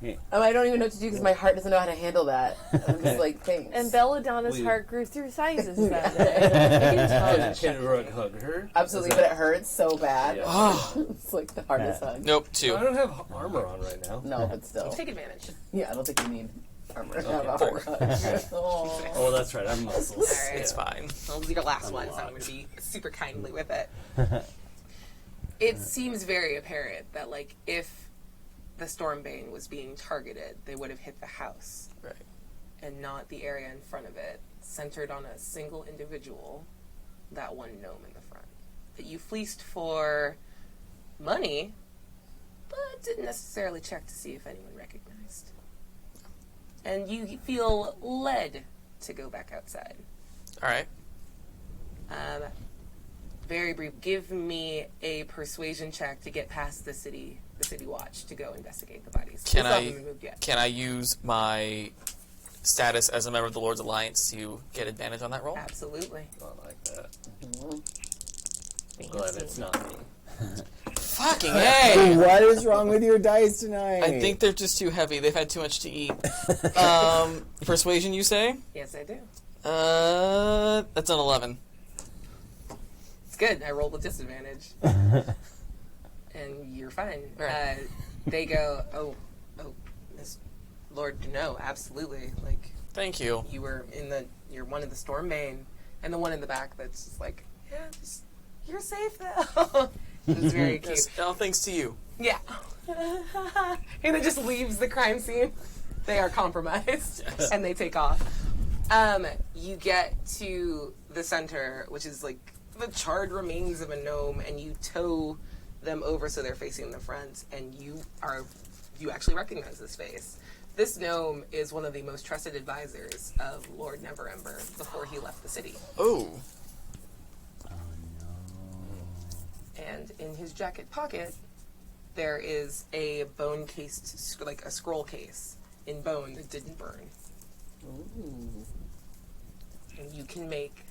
Speaker 5: Yeah.
Speaker 6: I don't even know what to do because my heart doesn't know how to handle that. I'm just like, thanks.
Speaker 3: And Belladonna's
Speaker 7: Wait.
Speaker 3: heart grew through sizes that day.
Speaker 7: Can Uraug hug her?
Speaker 6: Absolutely,
Speaker 7: Is
Speaker 6: but
Speaker 7: that-
Speaker 6: it hurts so bad.
Speaker 4: Oh,
Speaker 6: It's like the hardest hug.
Speaker 4: nope, 2.
Speaker 7: I don't have armor on right now.
Speaker 6: No, but still.
Speaker 2: Take advantage.
Speaker 6: Yeah, I don't think you need armor to have a
Speaker 4: 4.
Speaker 6: hard hug. Oh.
Speaker 7: Oh, that's right. I have muscles.
Speaker 2: All right.
Speaker 4: It's fine.
Speaker 2: Well, your last one, so I'm going to be super kindly with it. It seems very apparent that, like, if the Stormbane was being targeted, they would have hit the house.
Speaker 4: Right.
Speaker 2: And not the area in front of it, centered on a single individual, that one gnome in the front. That you fleeced for money, but didn't necessarily check to see if anyone recognized. And you feel led to go back outside.
Speaker 4: All right.
Speaker 2: Very brief. Give me a persuasion check to get past the city watch to go investigate the bodies.
Speaker 4: Can
Speaker 2: It's not
Speaker 4: I-
Speaker 2: even moved yet.
Speaker 4: Can I use my status as a member of the Lord's Alliance to get advantage on that roll?
Speaker 2: Absolutely.
Speaker 7: I like that. Glad it's not me.
Speaker 4: Fucking A!
Speaker 5: What is wrong with your dice tonight?
Speaker 4: I think they're just too heavy. They've had too much to eat. Persuasion, you say?
Speaker 2: Yes, I do.
Speaker 4: That's an 11.
Speaker 2: It's good. I rolled with disadvantage. And you're fine.
Speaker 4: Right.
Speaker 2: They go, oh, Miss Lord, no, absolutely. Like,
Speaker 4: Thank you.
Speaker 2: you're one of the Stormbane, and the one in the back that's just like, yeah, you're safe though. It's very cute.
Speaker 4: Yes, all thanks to you.
Speaker 2: Yeah. And it just leaves the crime scene. They are compromised, and they take off. You get to the center, which is like the charred remains of a gnome, and you tow them over so they're facing the front, and you actually recognize this face. This gnome is one of the most trusted advisors of Lord Neverember before he left the city.
Speaker 4: Oh.
Speaker 2: And in his jacket pocket, there is a bone-cased, like a scroll case in bone that didn't burn.
Speaker 6: Ooh.
Speaker 2: And you can make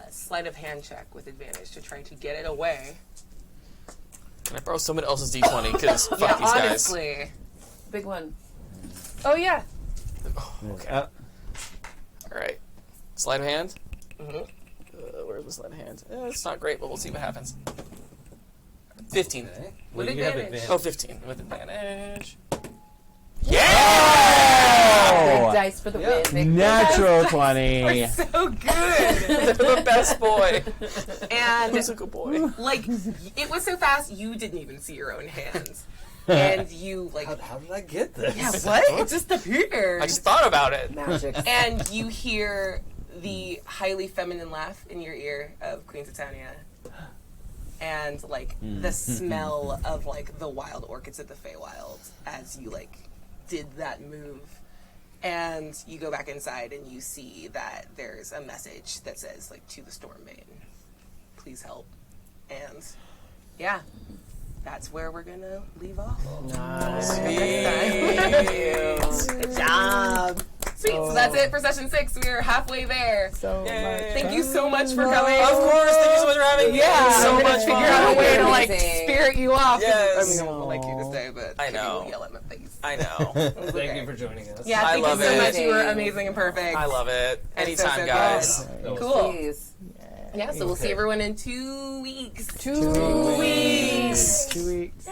Speaker 2: sleight of hand check with advantage to try to get it away.
Speaker 4: Can I borrow someone else's D20? Because fuck
Speaker 2: Yeah,
Speaker 4: these guys.
Speaker 2: honestly.
Speaker 6: Big one.
Speaker 3: Oh yeah.
Speaker 4: Oh, okay. All right. Sleight of hand. Where's the sleight of hand? It's not great, but we'll see what happens. 15.
Speaker 2: With
Speaker 7: You have
Speaker 2: advantage.
Speaker 4: Oh, 15 with advantage.
Speaker 6: Big dice for the win. Big
Speaker 5: Natural 20.
Speaker 2: So good.
Speaker 4: They're the best boy.
Speaker 2: And
Speaker 4: Who's a good boy?
Speaker 2: like, it was so fast you didn't even see your own hands. And you like,
Speaker 7: How did I get this?
Speaker 2: yeah, what? It just appeared.
Speaker 4: I just thought about it.
Speaker 6: magic.
Speaker 2: And you hear the highly feminine laugh in your ear of Queen Titania. And like the smell of like the wild orchids of the Feywild as you like did that move. And you go back inside and you see that there's a message that says like, to the Stormbane, please help. And yeah, that's where we're gonna leave off.
Speaker 6: Nice.
Speaker 2: Good job. Sweet. So that's it for session 6. We are halfway there.
Speaker 3: So much.
Speaker 2: Thank you so much for coming.
Speaker 4: Of course, thank you so much for having me.
Speaker 2: Yeah,
Speaker 4: It was so
Speaker 2: I'm gonna
Speaker 4: much
Speaker 2: figure
Speaker 4: fun.
Speaker 2: out a way to like
Speaker 6: Amazing.
Speaker 2: spirit you off.
Speaker 4: Yes.
Speaker 2: I mean, I won't like you to stay, but
Speaker 4: I know.
Speaker 2: you will yell at my face.
Speaker 4: I know.
Speaker 7: Thank you for joining us.
Speaker 2: Yeah,
Speaker 4: I
Speaker 2: thank you
Speaker 4: love
Speaker 2: so
Speaker 4: it.
Speaker 2: much. You were amazing and perfect.
Speaker 4: I love it.
Speaker 2: And so,
Speaker 4: Anytime,
Speaker 2: so
Speaker 4: guys.
Speaker 2: good. Cool.
Speaker 6: Please.
Speaker 2: Yeah, so we'll see everyone in 2 weeks.
Speaker 3: 2
Speaker 2: weeks.
Speaker 3: 2 weeks.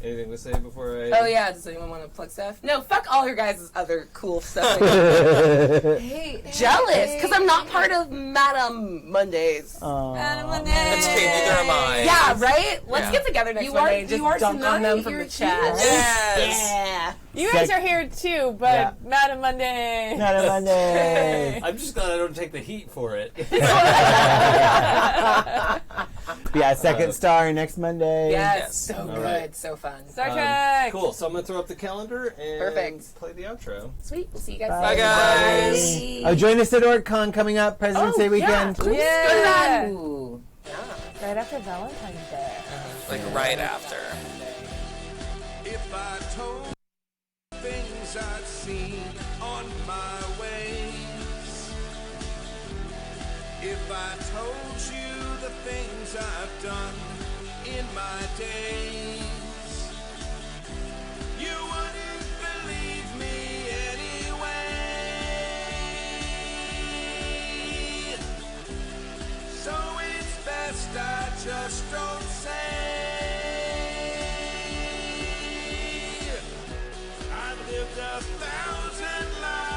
Speaker 7: Anything to say before I...
Speaker 2: Oh yeah, does anyone want to plug stuff? No, fuck all your guys' other cool stuff.
Speaker 6: Hey,
Speaker 2: Jealous, because I'm not part of Madam Mondays.
Speaker 4: That's okay, neither am I.
Speaker 2: Yeah, right? Let's
Speaker 4: Yeah.
Speaker 2: get together next
Speaker 6: You
Speaker 2: Monday
Speaker 6: are-
Speaker 2: and just
Speaker 6: you are
Speaker 2: dunk on them
Speaker 6: tonight,
Speaker 2: from
Speaker 6: you're
Speaker 2: the chat.
Speaker 6: here.
Speaker 4: Yes.
Speaker 2: Yeah.
Speaker 3: You guys are here too, but
Speaker 5: Yeah.
Speaker 3: Madam Monday.
Speaker 5: Not a Monday.
Speaker 7: I'm just glad I don't take the heat for it.
Speaker 5: Yeah, second star next Monday.
Speaker 2: Yes,
Speaker 4: Yes.
Speaker 2: so good,
Speaker 7: right.
Speaker 2: so fun.
Speaker 3: Star Trek.
Speaker 7: Cool, so I'm going to throw up the calendar and
Speaker 2: Perfect.
Speaker 7: play the outro.
Speaker 2: Sweet, we'll see you guys
Speaker 5: Bye,
Speaker 2: later.
Speaker 4: guys.
Speaker 5: Oh, join us at OrcCon coming up, President's Day weekend.
Speaker 3: Yeah.
Speaker 6: Ooh.
Speaker 3: Right after Valentine's Day.
Speaker 4: Like right after.
Speaker 1: If I told things I'd seen on my ways, if I told you the things I've done in my days, you wouldn't believe me anyway. So it's best I just don't say. I've lived 1,000 lives.